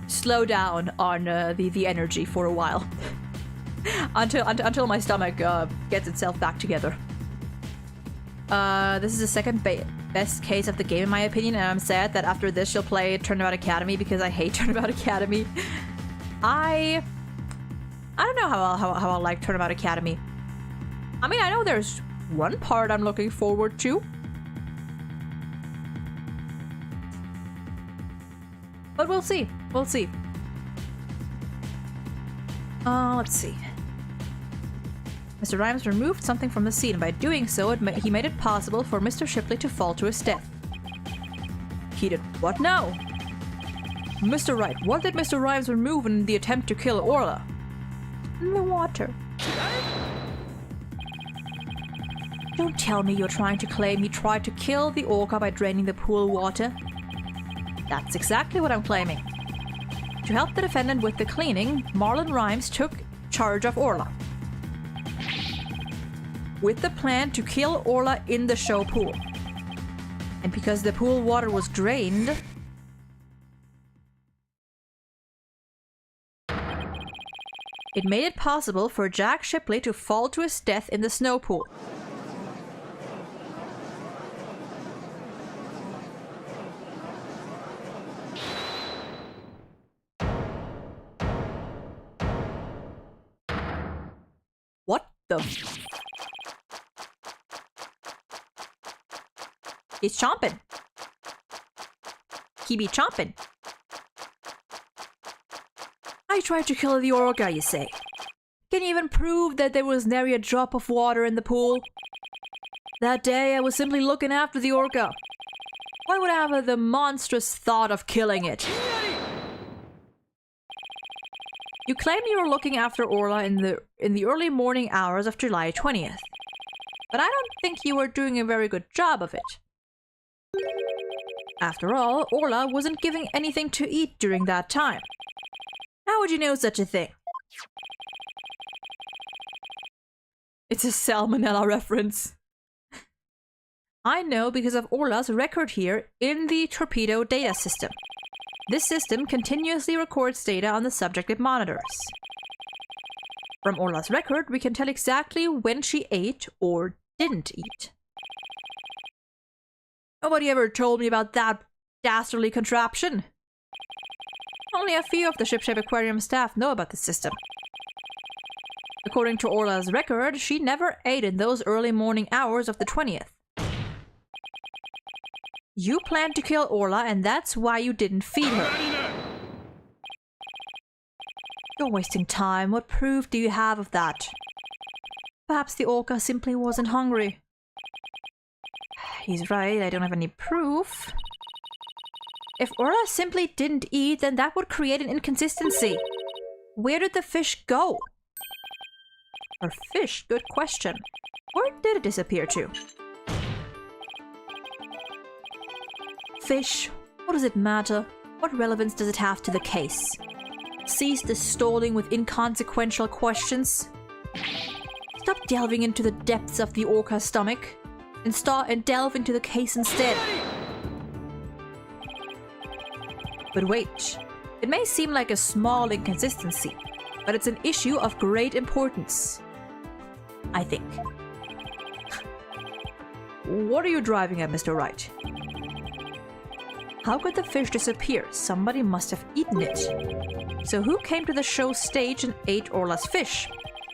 slow down on the energy for a while until my stomach gets itself back together. This is the second best case of the game in my opinion, and I'm sad that after this she'll play Turnabout Academy because I hate Turnabout Academy. I don't know how I'll like Turnabout Academy. I mean, I know there's one part I'm looking forward to. But we'll see. We'll see. Let's see. Mr. Rhymes removed something from the scene, and by doing so, he made it possible for Mr. Shipley to fall to his death. He did what now? Mr. Wright, what did Mr. Rhymes remove in the attempt to kill Orla? The water. Don't tell me you're trying to claim he tried to kill the orca by draining the pool water. That's exactly what I'm claiming. To help the defendant with the cleaning, Marlon Rhymes took charge of Orla, with the plan to kill Orla in the show pool. And because the pool water was drained, it made it possible for Jack Shipley to fall to his death in the snow pool. What the? He's chomping. He be chomping. I tried to kill the orca, you say? Can you even prove that there was nary a drop of water in the pool? That day I was simply looking after the orca. Why would I have the monstrous thought of killing it? You claim you were looking after Orla in the early morning hours of July 20th. But I don't think you were doing a very good job of it. After all, Orla wasn't giving anything to eat during that time. How would you know such a thing? It's a salmonella reference. I know because of Orla's record here in the torpedo data system. This system continuously records data on the subject it monitors. From Orla's record, we can tell exactly when she ate or didn't eat. Nobody ever told me about that dastardly contraption. Only a few of the Shipshape Aquarium staff know about the system. According to Orla's record, she never ate in those early morning hours of the 20th. You planned to kill Orla, and that's why you didn't feed her. You're wasting time. What proof do you have of that? Perhaps the orca simply wasn't hungry. He's right, I don't have any proof. If Orla simply didn't eat, then that would create an inconsistency. Where did the fish go? Her fish? Good question. Where did it disappear to? Fish, what does it matter? What relevance does it have to the case? Cease the stalling with inconsequential questions. Stop delving into the depths of the orca's stomach and delve into the case instead. But wait, it may seem like a small inconsistency, but it's an issue of great importance, I think. What are you driving at, Mr. Wright? How could the fish disappear? Somebody must have eaten it. So who came to the show stage and ate Orla's fish?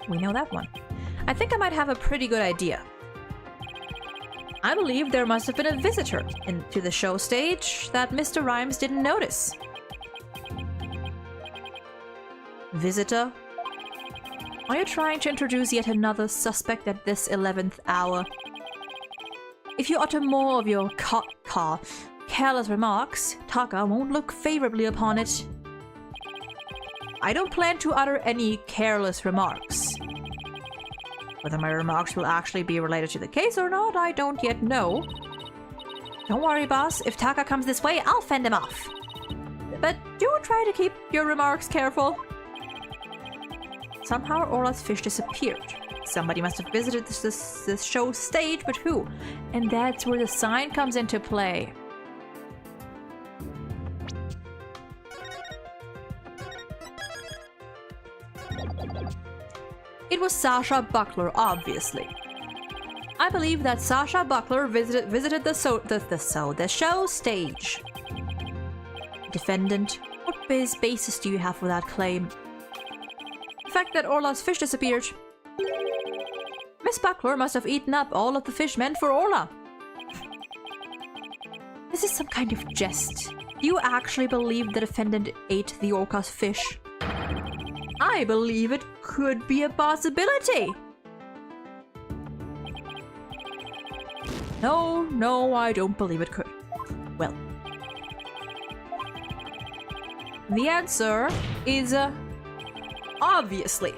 We know that one. I think I might have a pretty good idea. I believe there must have been a visitor into the show stage that Mr. Rhymes didn't notice. Visitor? Are you trying to introduce yet another suspect at this 11th hour? If you utter more of your careless remarks, Taka won't look favorably upon it. I don't plan to utter any careless remarks. Whether my remarks will actually be related to the case or not, I don't yet know. Don't worry, boss. If Taka comes this way, I'll fend him off. But do try to keep your remarks careful. Somehow Orla's fish disappeared. Somebody must have visited this show stage, but who? And that's where the sign comes into play. It was Sasha Buckler, obviously. I believe that Sasha Buckler visited the show stage. Defendant, what basis do you have for that claim? The fact that Orla's fish disappeared. Miss Buckler must have eaten up all of the fish meant for Orla. This is some kind of jest. Do you actually believe the defendant ate the orca's fish? I believe it could be a possibility. No, I don't believe it could. Well, the answer is obviously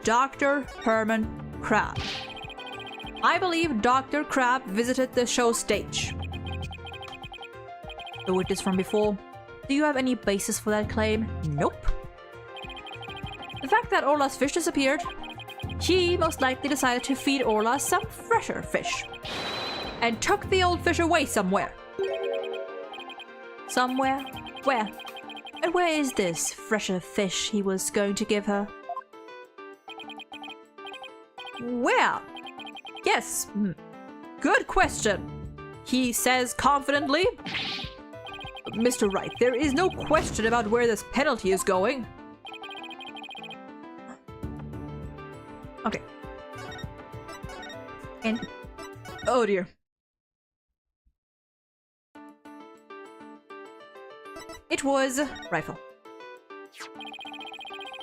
Dr. Herman Crab. I believe Dr. Crab visited the show stage. The witness from before. Do you have any basis for that claim? Nope. The fact that Orla's fish disappeared, he most likely decided to feed Orla some fresher fish and took the old fish away somewhere. Somewhere? Where? And where is this fresher fish he was going to give her? Where? Yes. Good question. He says confidently. Mr. Wright, there is no question about where this penalty is going. Okay. And oh dear. It was Rifle.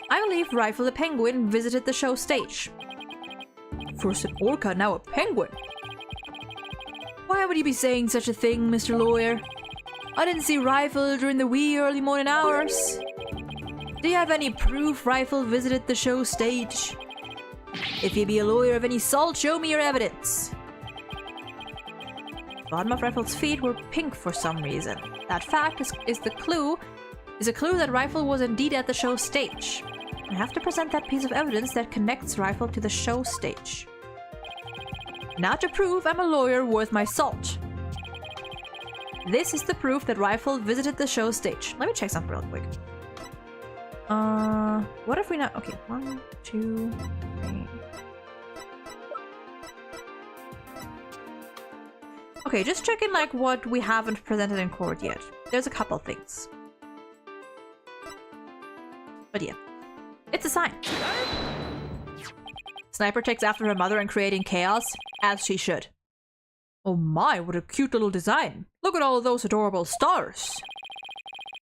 I believe Rifle the penguin visited the show stage. First an orca, now a penguin. Why would you be saying such a thing, Mr. Lawyer? I didn't see Rifle during the wee early morning hours. Do you have any proof Rifle visited the show stage? If you be a lawyer of any salt, show me your evidence. The bottom of Rifle's feet were pink for some reason. That fact is a clue that Rifle was indeed at the show stage. I have to present that piece of evidence that connects Rifle to the show stage. Now to prove I'm a lawyer worth my salt. This is the proof that Rifle visited the show stage. Let me check something real quick. What if we not? Okay, 1, 2, 3. Okay, just checking like what we haven't presented in court yet. There's a couple things. But yeah, it's a sign. Sniper takes after her mother and creating chaos, as she should. Oh my, what a cute little design. Look at all those adorable stars.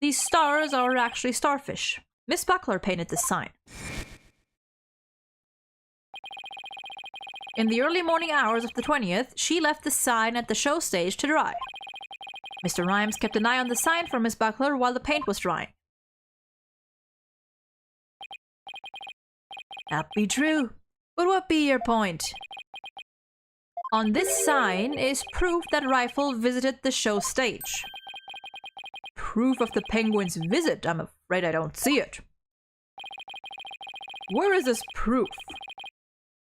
These stars are actually starfish. Miss Buckler painted this sign. In the early morning hours of the 20th, she left the sign at the show stage to dry. Mr. Rhymes kept an eye on the sign for Miss Buckler while the paint was drying. That be true. But what be your point? On this sign is proof that Rifle visited the show stage. Proof of the penguin's visit? I'm afraid I don't see it. Where is this proof?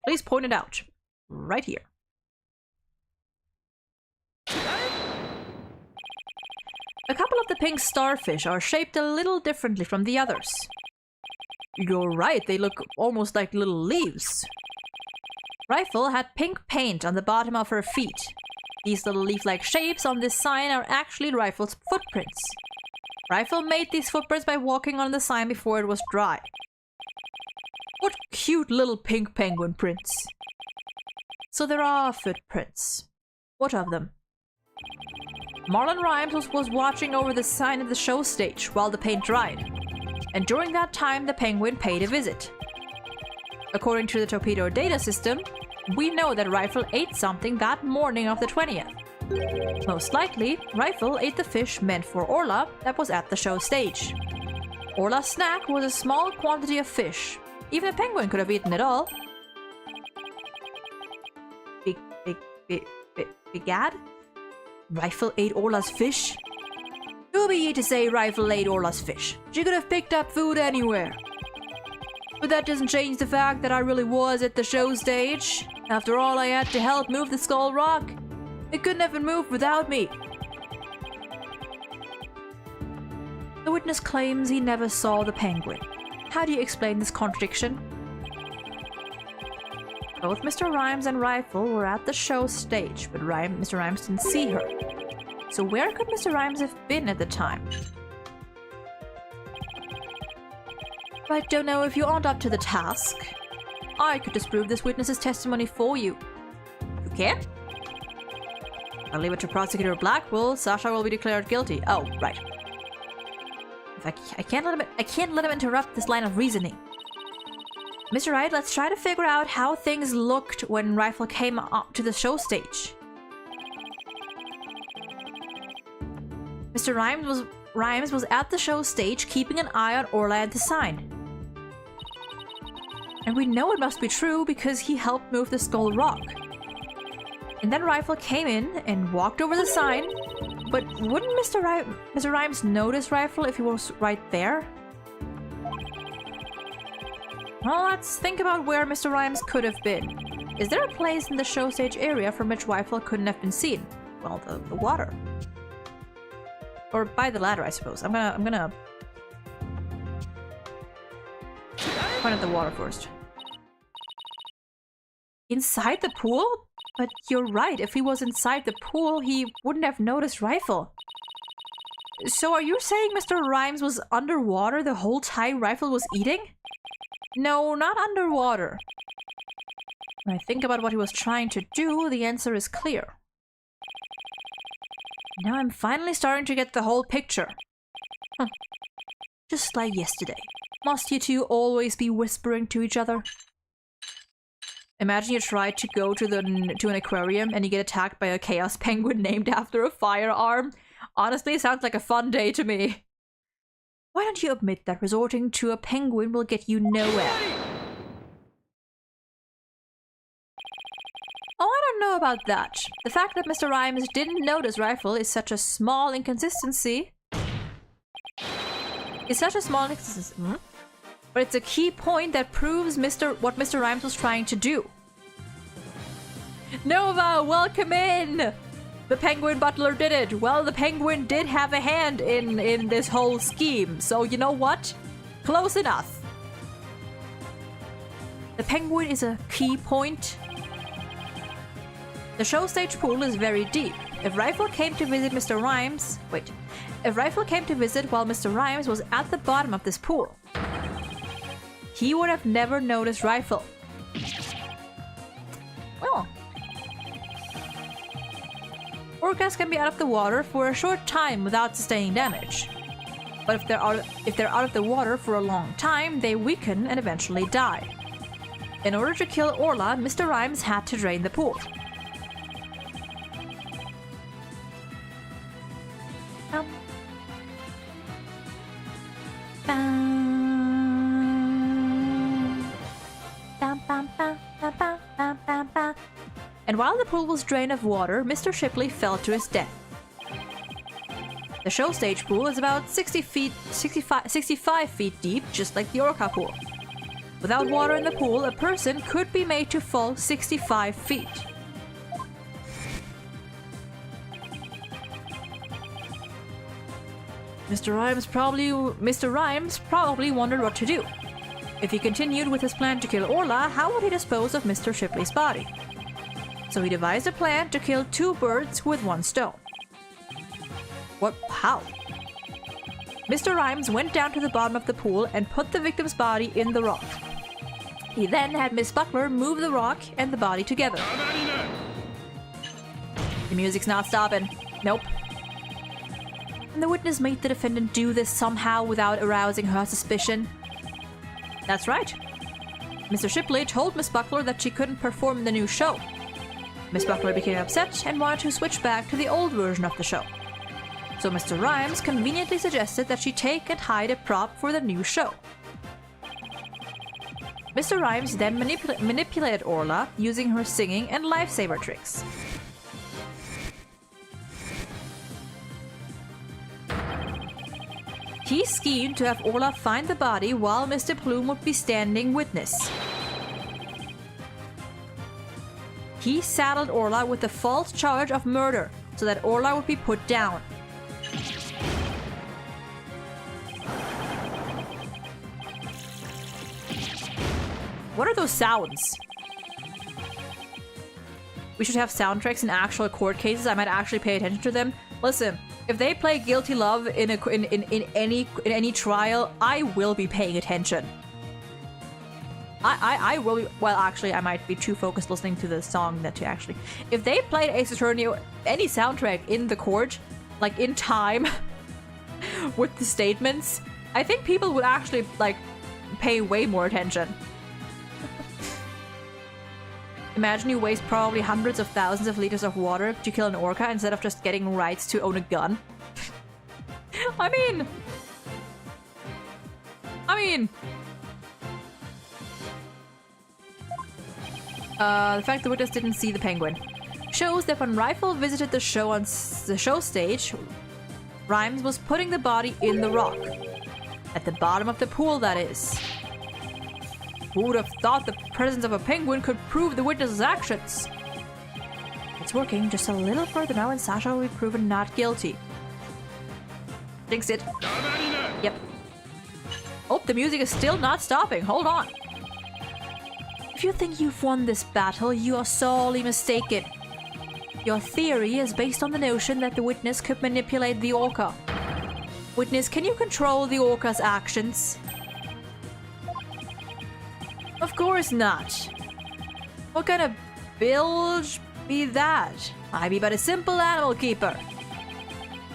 Please point it out. Right here. A couple of the pink starfish are shaped a little differently from the others. You're right, they look almost like little leaves. Rifle had pink paint on the bottom of her feet. These little leaf-like shapes on this sign are actually Rifle's footprints. Rifle made these footprints by walking on the sign before it was dry. What cute little pink penguin prints. So there are footprints. What of them? Marlon Rhymes was watching over the sign at the show stage while the paint dried. And during that time, the penguin paid a visit. According to the torpedo data system, we know that Rifle ate something that morning of the 20th. Most likely, Rifle ate the fish meant for Orla that was at the show stage. Orla's snack was a small quantity of fish. Even a penguin could have eaten it all. Begad? Rifle ate Orla's fish? Who be ye to say Rifle ate Orla's fish? She could have picked up food anywhere. But that doesn't change the fact that I really was at the show stage. After all, I had to help move the skull rock. It couldn't have been moved without me. The witness claims he never saw the penguin. How do you explain this contradiction? Both Mr. Rhymes and Rifle were at the show stage, but Mr. Rhymes didn't see her. So where could Mr. Rhymes have been at the time? I don't know if you aren't up to the task. I could disprove this witness's testimony for you. You can't? I'll leave it to Prosecutor Blackwell. Sasha will be declared guilty. Oh, right. I can't let him interrupt this line of reasoning. Mr. Wright, let's try to figure out how things looked when Rifle came up to the show stage. Mr. Rhymes was at the show stage keeping an eye on Orla and the sign. And we know it must be true because he helped move the skull rock. And then Rifle came in and walked over the sign. But wouldn't Mr. Rhymes notice Rifle if he was right there? Well, let's think about where Mr. Rhymes could have been. Is there a place in the show stage area from which Rifle couldn't have been seen? Well, the water. Or by the ladder, I suppose. I'm gonna point at the water first. Inside the pool? But you're right, if he was inside the pool, he wouldn't have noticed Rifle. So are you saying Mr. Rhymes was underwater the whole time Rifle was eating? No, not underwater. When I think about what he was trying to do, the answer is clear. Now I'm finally starting to get the whole picture. Just like yesterday. Must you two always be whispering to each other? Imagine you try to go to an aquarium and you get attacked by a chaos penguin named after a firearm. Honestly, it sounds like a fun day to me. Why don't you admit that resorting to a penguin will get you nowhere? Oh, I don't know about that. The fact that Mr. Rhymes didn't notice Rifle is such a small inconsistency. But it's a key point that proves what Mr. Rhymes was trying to do. Nova, welcome in! The penguin butler did it. Well, the penguin did have a hand in this whole scheme. So you know what? Close enough. The penguin is a key point. The show stage pool is very deep. If Rifle came to visit Mr. Rhymes... Wait. If Rifle came to visit while Mr. Rhymes was at the bottom of this pool, he would have never noticed Rifle. Oh. Orcas can be out of the water for a short time without sustaining damage. But if they're out of the water for a long time, they weaken and eventually die. In order to kill Orla, Mr. Rhymes had to drain the pool. And while the pool was drained of water, Mr. Shipley fell to his death. The show stage pool is about 65 feet deep, just like the orca pool. Without water in the pool, a person could be made to fall 65 feet. Mr. Rhymes probably wondered what to do. If he continued with his plan to kill Orla, how would he dispose of Mr. Shipley's body? So he devised a plan to kill 2 birds with 1 stone. How? Mr. Rhymes went down to the bottom of the pool and put the victim's body in the rock. He then had Miss Buckler move the rock and the body together. The music's not stopping. Nope. And the witness made the defendant do this somehow without arousing her suspicion. That's right. Mr. Shipley told Miss Buckler that she couldn't perform in the new show. Miss Buckler became upset and wanted to switch back to the old version of the show. So Mr. Rhymes conveniently suggested that she take and hide a prop for the new show. Mr. Rhymes then manipulated Orla using her singing and lifesaver tricks. He schemed to have Orla find the body while Mr. Plume would be standing witness. He saddled Orla with the false charge of murder so that Orla would be put down. What are those sounds? We should have soundtracks in actual court cases. I might actually pay attention to them. Listen, if they play Guilty Love in any trial, I will be paying attention. I will be, well, actually, I might be too focused listening to the song that to actually. If they played Ace Attorney or any soundtrack in the court, like in time with the statements, I think people would actually like pay way more attention. Imagine you waste probably hundreds of thousands of liters of water to kill an orca instead of just getting rights to own a gun. I mean... the fact the witness didn't see the penguin shows that when Rifle visited the show on the show stage, Rhymes was putting the body in the rock. At the bottom of the pool, that is. Who would have thought the presence of a penguin could prove the witness's actions? It's working just a little further now and Sasha will be proven not guilty. Jinx it. Yep. Oh, the music is still not stopping. Hold on. If you think you've won this battle, you are sorely mistaken. Your theory is based on the notion that the witness could manipulate the orca. Witness, can you control the orca's actions? Of course not. What kind of bilge be that? I be but a simple animal keeper.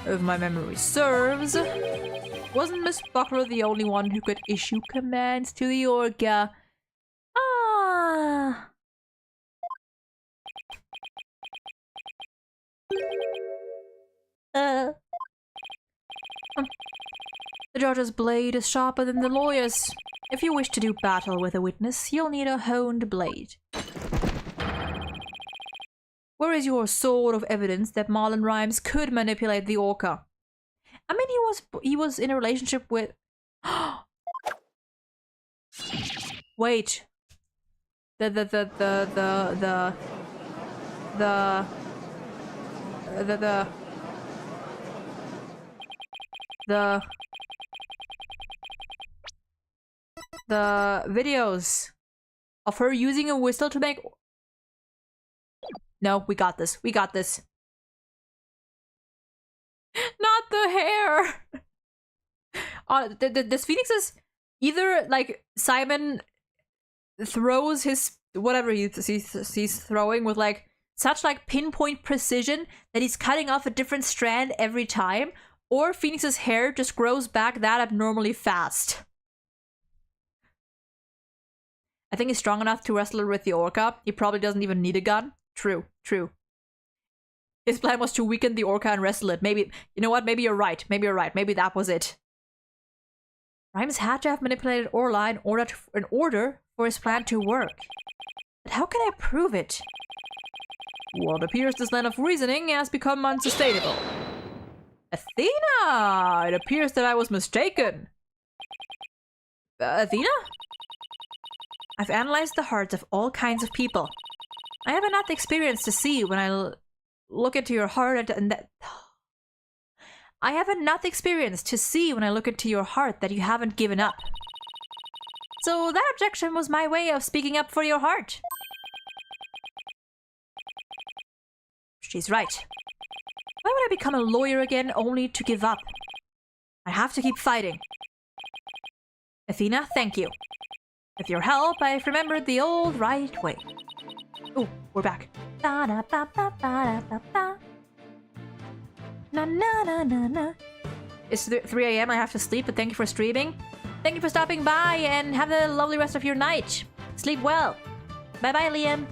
If my memory serves, wasn't Miss Buckler the only one who could issue commands to the orca? Ah. The judge's blade is sharper than the lawyer's. If you wish to do battle with a witness, you'll need a honed blade. Where is your sword of evidence that Marlon Rhymes could manipulate the orca? I mean, he was in a relationship with... Wait. The videos of her using a whistle to make... No, we got this. We got this. Not the hair! This Phoenix is either, like, Simon throws his whatever he's throwing with like such like pinpoint precision that he's cutting off a different strand every time, or Phoenix's hair just grows back that abnormally fast. I think he's strong enough to wrestle with the orca. He probably doesn't even need a gun. True, true. His plan was to weaken the orca and wrestle it. Maybe, you know what? Maybe you're right. Maybe you're right. Maybe that was it. Rhymes had to have manipulated Orla in order for his plan to work. But how can I prove it? Well, it appears this line of reasoning has become unsustainable. Athena! It appears that I was mistaken. Athena? I've analyzed the hearts of all kinds of people. I have enough experience to see when I look into your heart and that... I have enough experience to see when I look into your heart that you haven't given up. So that objection was my way of speaking up for your heart. She's right. Why would I become a lawyer again only to give up? I have to keep fighting. Athena, thank you. With your help, I've remembered the old right way. Oh, we're back. Na na na na na. It's 3 a.m. I have to sleep, but thank you for streaming. Thank you for stopping by, and have a lovely rest of your night. Sleep well. Bye-bye, Liam.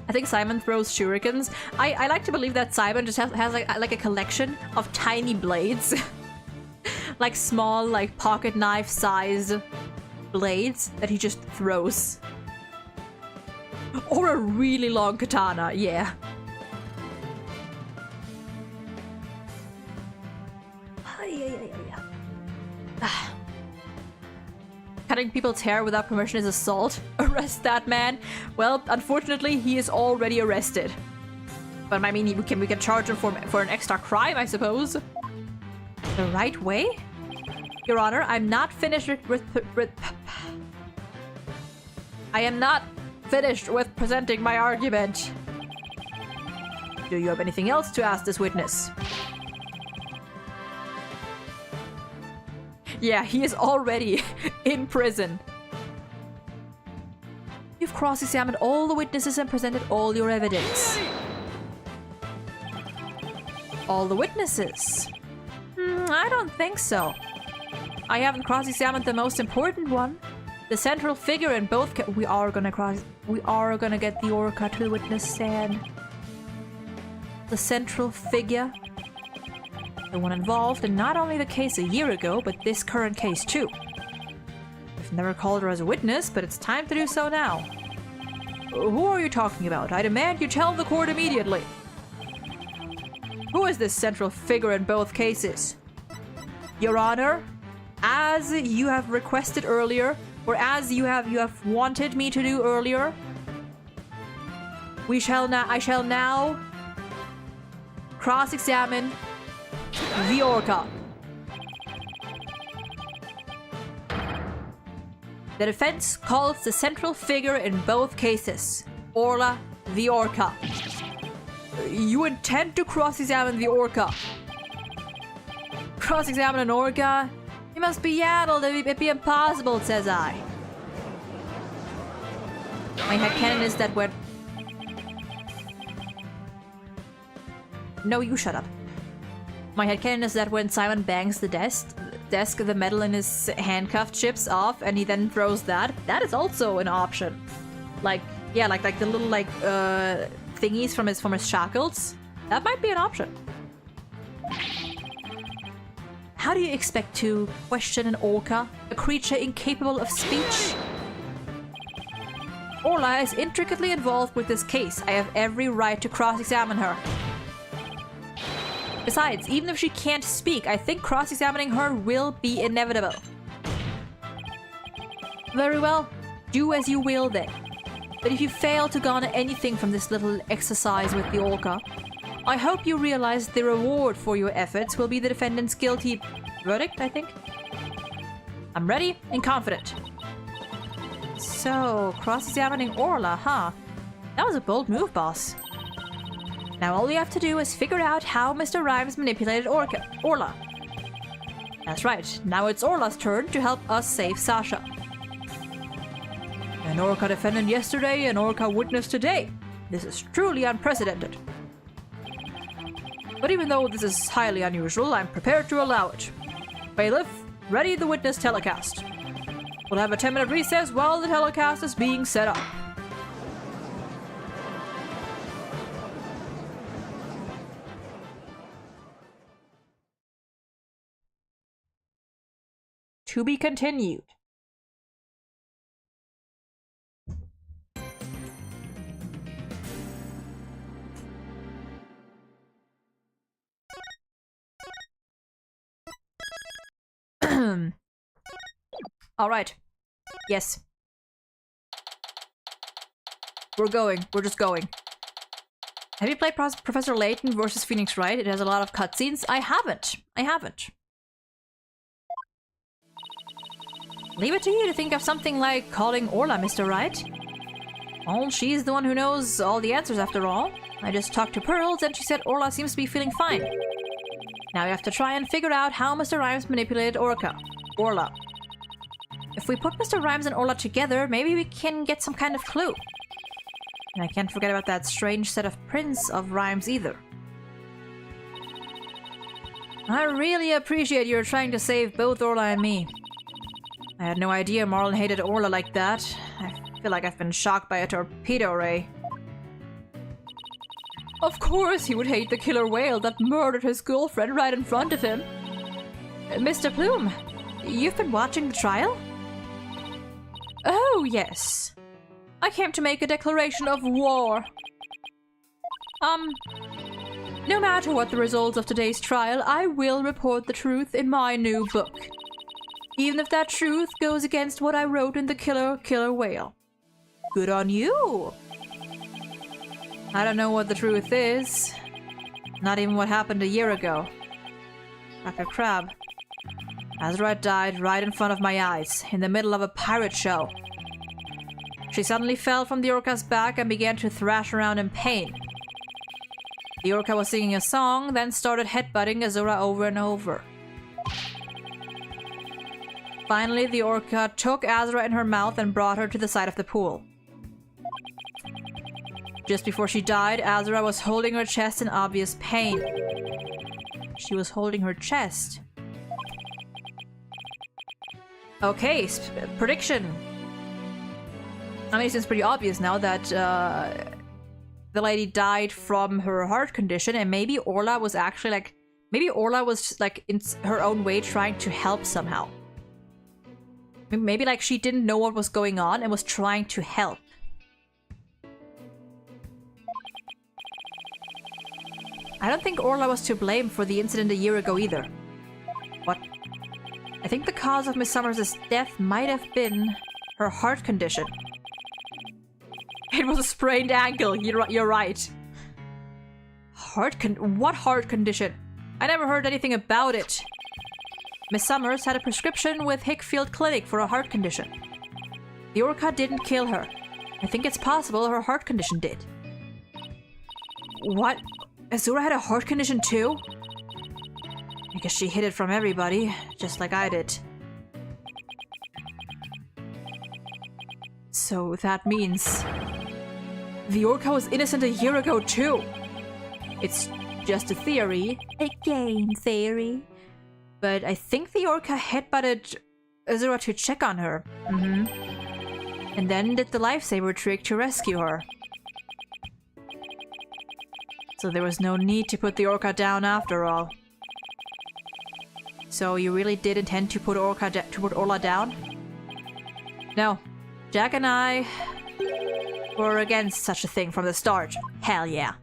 I think Simon throws shurikens. I like to believe that Simon just has like a collection of tiny blades. Like small, like pocket knife sized blades that he just throws. Or a really long katana, yeah. Cutting people's hair without permission is assault. Arrest that man. Well, unfortunately, he is already arrested. But I mean, we can charge him for an extra crime, I suppose. The right way? Your Honor, I'm not finished with I am not finished with presenting my argument. Do you have anything else to ask this witness? Yeah, he is already in prison. You've cross-examined all the witnesses and presented all your evidence. All the witnesses? I don't think so. I haven't cross-examined the most important one. The central figure in both we are gonna get the orca to the witness stand. The central figure. The one involved in not only the case a year ago, but this current case too. I've never called her as a witness, but it's time to do so now. Who are you talking about? I demand you tell the court immediately. Who is this central figure in both cases? Your Honor, as you have requested earlier, or as you have wanted me to do earlier, I shall now cross-examine the orca. The defense calls the central figure in both cases, Orla the orca. You intend to cross-examine the orca? Cross-examine an orca? You must be yaddled. It'd be impossible, says I. My headcanon is that when... No, you shut up. My headcanon is that when Simon bangs the desk, the metal in his handcuff chips off, and he then throws that. That is also an option. Like, yeah, like the little thingies from his shackles. That might be an option. How do you expect to question an orca, a creature incapable of speech? Orla is intricately involved with this case. I have every right to cross-examine her. Besides, even if she can't speak, I think cross-examining her will be inevitable. Very well, do as you will then. But if you fail to garner anything from this little exercise with the orca, I hope you realize the reward for your efforts will be the defendant's guilty verdict, I think. I'm ready and confident. So, cross-examining Orla, huh? That was a bold move, boss. Now all we have to do is figure out how Mr. Rhymes manipulated Orla. That's right, now it's Orla's turn to help us save Sasha. An orca defendant yesterday, an orca witness today. This is truly unprecedented. But even though this is highly unusual, I'm prepared to allow it. Bailiff, ready the witness telecast. We'll have a 10-minute recess while the telecast is being set up. To be continued. All right. Yes. We're going. We're just going. Have you played Professor Layton versus Phoenix Wright? It has a lot of cutscenes. I haven't. Leave it to you to think of something like calling Orla Mr. Wright. Well, she's the one who knows all the answers after all. I just talked to Pearls and she said Orla seems to be feeling fine. Now we have to try and figure out how Mr. Rhymes manipulated Orla. If we put Mr. Rhymes and Orla together, maybe we can get some kind of clue. And I can't forget about that strange set of prints of Rhymes either. I really appreciate your trying to save both Orla and me. I had no idea Marlon hated Orla like that. I feel like I've been shocked by a torpedo ray. Of course he would hate the killer whale that murdered his girlfriend right in front of him. Mr. Plume, you've been watching the trial? Oh, yes. I came to make a declaration of war. No matter what the results of today's trial, I will report the truth in my new book. Even if that truth goes against what I wrote in the killer whale. Good on you! I don't know what the truth is. Not even what happened a year ago. Dr. Crab. Azra died right in front of my eyes, in the middle of a pirate show. She suddenly fell from the orca's back and began to thrash around in pain. The orca was singing a song, then started headbutting Azura over and over. Finally, the orca took Azra in her mouth and brought her to the side of the pool. Just before she died, Azra was holding her chest in obvious pain. She was holding her chest. Okay, prediction. I mean, it seems pretty obvious now that the lady died from her heart condition, and maybe Orla was actually like... Maybe Orla was like in her own way trying to help somehow. Maybe like she didn't know what was going on and was trying to help. I don't think Orla was to blame for the incident a year ago either. What? I think the cause of Miss Summers' death might have been her heart condition. It was a sprained ankle, you're right. What heart condition? I never heard anything about it. Miss Summers had a prescription with Hickfield Clinic for a heart condition. The orca didn't kill her. I think it's possible her heart condition did. What? Azura had a heart condition too? I guess she hid it from everybody, just like I did. So that means... the orca was innocent a year ago too! It's just a theory. A game theory. But I think the orca headbutted Azura to check on her. And then did the lifesaver trick to rescue her. So there was no need to put the orca down after all. So you really did intend to put Orla down? No. Jack and I were against such a thing from the start. Hell yeah.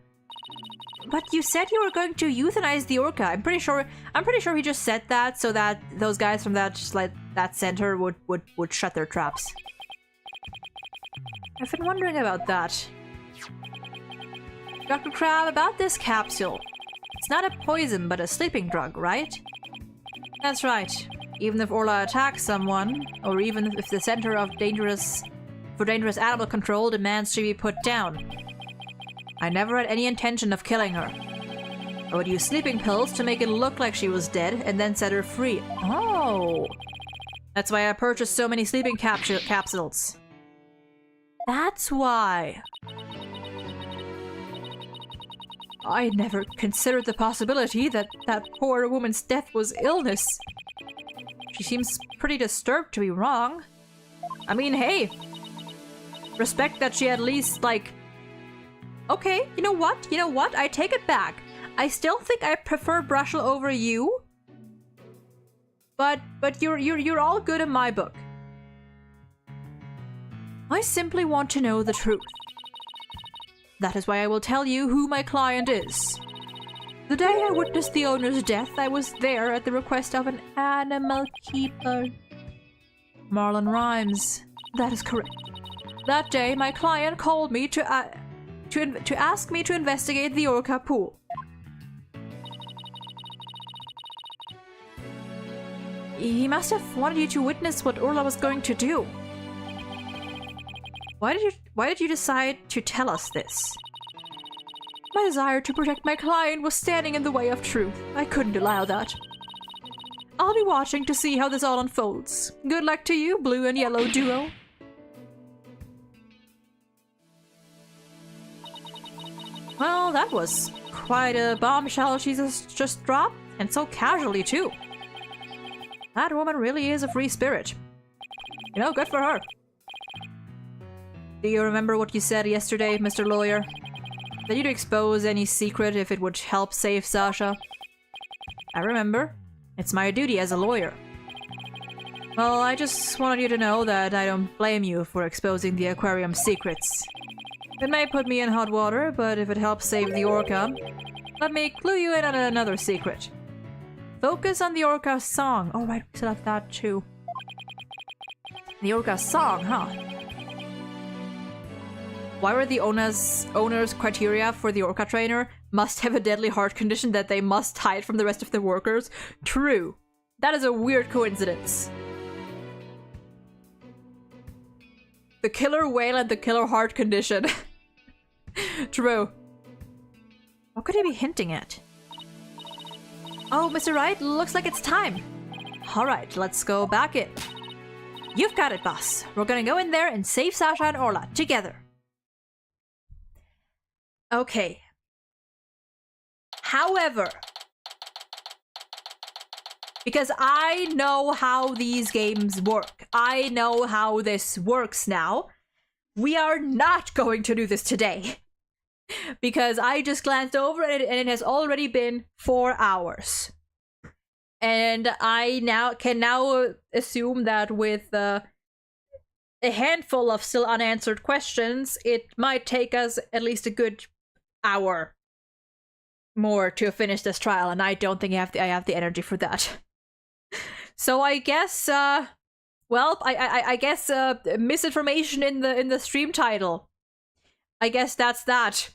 But you said you were going to euthanize the orca. I'm pretty sure he just said that so that those guys from that center would shut their traps. I've been wondering about that. Dr. Crab, about this capsule. It's not a poison, but a sleeping drug, right? That's right. Even if Orla attacks someone, or even if the Center of Dangerous Animal Control demands she be put down. I never had any intention of killing her. I would use sleeping pills to make it look like she was dead, and then set her free. Oh! That's why I purchased so many sleeping capsules. That's why. I never considered the possibility that that poor woman's death was illness. She seems pretty disturbed, to be wrong. I mean, hey. Respect that she at least, like... Okay, you know what? You know what? I take it back. I still think I prefer Brushel over you. But you're all good in my book. I simply want to know the truth. That is why I will tell you who my client is. The day I witnessed the owner's death, I was there at the request of an animal keeper. Marlon Rhymes. That is correct. That day, my client called me to ask me to investigate the orca pool. He must have wanted you to witness what Orla was going to do. Why did you decide to tell us this? My desire to protect my client was standing in the way of truth. I couldn't allow that. I'll be watching to see how this all unfolds. Good luck to you, blue and yellow duo. Well, that was quite a bombshell she just dropped, and so casually too. That woman really is a free spirit. You know, good for her. Do you remember what you said yesterday, Mr. Lawyer? That you'd expose any secret if it would help save Sasha? I remember. It's my duty as a lawyer. Well, I just wanted you to know that I don't blame you for exposing the aquarium's secrets. It may put me in hot water, but if it helps save the orca, let me clue you in on another secret. Focus on the orca's song. Oh right, we still have that too. The orca's song, huh? Why were the owner's criteria for the orca trainer must have a deadly heart condition that they must hide from the rest of the workers? True. That is a weird coincidence. The killer whale and the killer heart condition. True. What could he be hinting at? Oh, Mr. Wright, looks like it's time. Alright, let's go back in. You've got it, boss. We're gonna go in there and save Sasha and Orla together. Okay. However, because I know how these games work, I know how this works now, we are not going to do this today. Because I just glanced over it and it has already been 4 hours. And I can now assume that with a handful of still unanswered questions, it might take us at least a good hour more to finish this trial, and I don't think I have the energy for that. So I guess, well, I guess misinformation in the stream title. I guess that's that.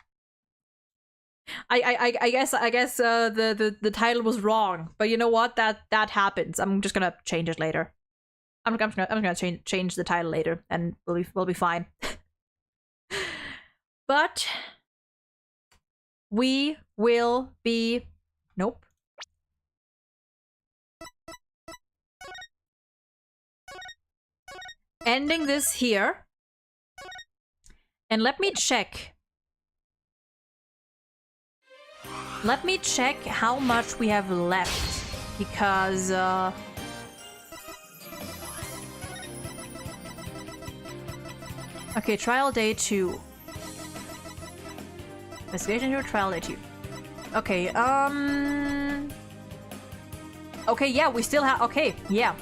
I guess the title was wrong, but you know what? That happens. I'm just gonna change it later. I'm gonna change the title later, and we'll be fine. But we will be... Nope. Ending this here. And let me check. Let me check how much we have left. Because, okay, trial day 2. Investigation to trial day 2. Okay, okay, yeah, we still have... Okay, yeah.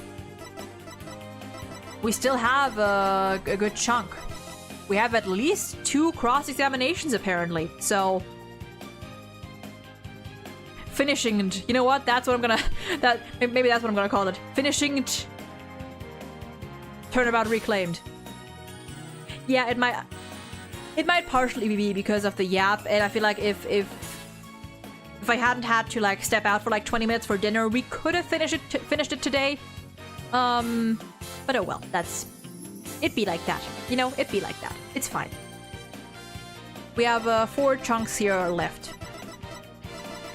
We still have a good chunk. We have at least 2 cross-examinations, apparently, so... Finishing'T. You know what? That's what I'm gonna... Maybe that's what I'm gonna call it. Finishing'T. Turnabout reclaimed. Yeah, it might partially be because of the yap, and I feel like if I hadn't had to like step out for like 20 minutes for dinner, we could have finished it today. But oh well, it'd be like that. You know, it'd be like that. It's fine. We have 4 chunks here left.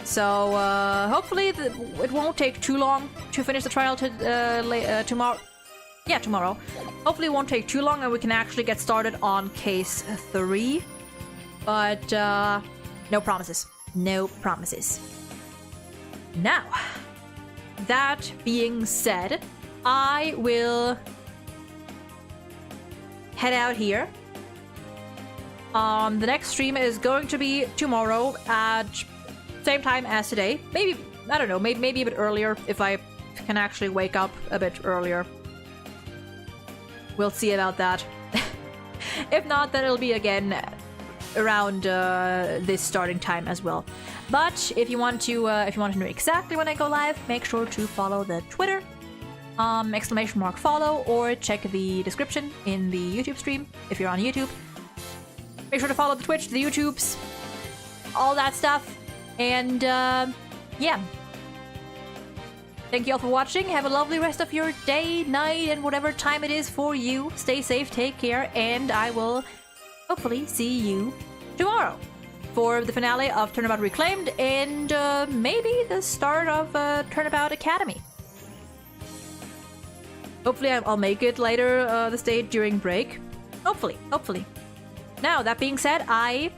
So hopefully it won't take too long to finish the trial tomorrow. yeah, tomorrow. Hopefully it won't take too long and we can actually get started on case 3. But, no promises. No promises. Now, that being said, I will head out here. The next stream is going to be tomorrow at same time as today. Maybe, I don't know, maybe a bit earlier if I can actually wake up a bit earlier. We'll see about that. If not, then it'll be again around this starting time as well. But if you want to know exactly when I go live, make sure to follow the Twitter, !follow, or check the description in the YouTube stream if you're on YouTube. Make sure to follow the Twitch, the YouTubes, all that stuff. And yeah. Thank you all for watching. Have a lovely rest of your day, night, and whatever time it is for you. Stay safe, take care, and I will hopefully see you tomorrow for the finale of Turnabout Reclaimed and maybe the start of Turnabout Academy. Hopefully I'll make it later this day during break. Hopefully. Now, that being said, I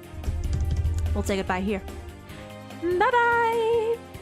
will say goodbye here. Bye-bye!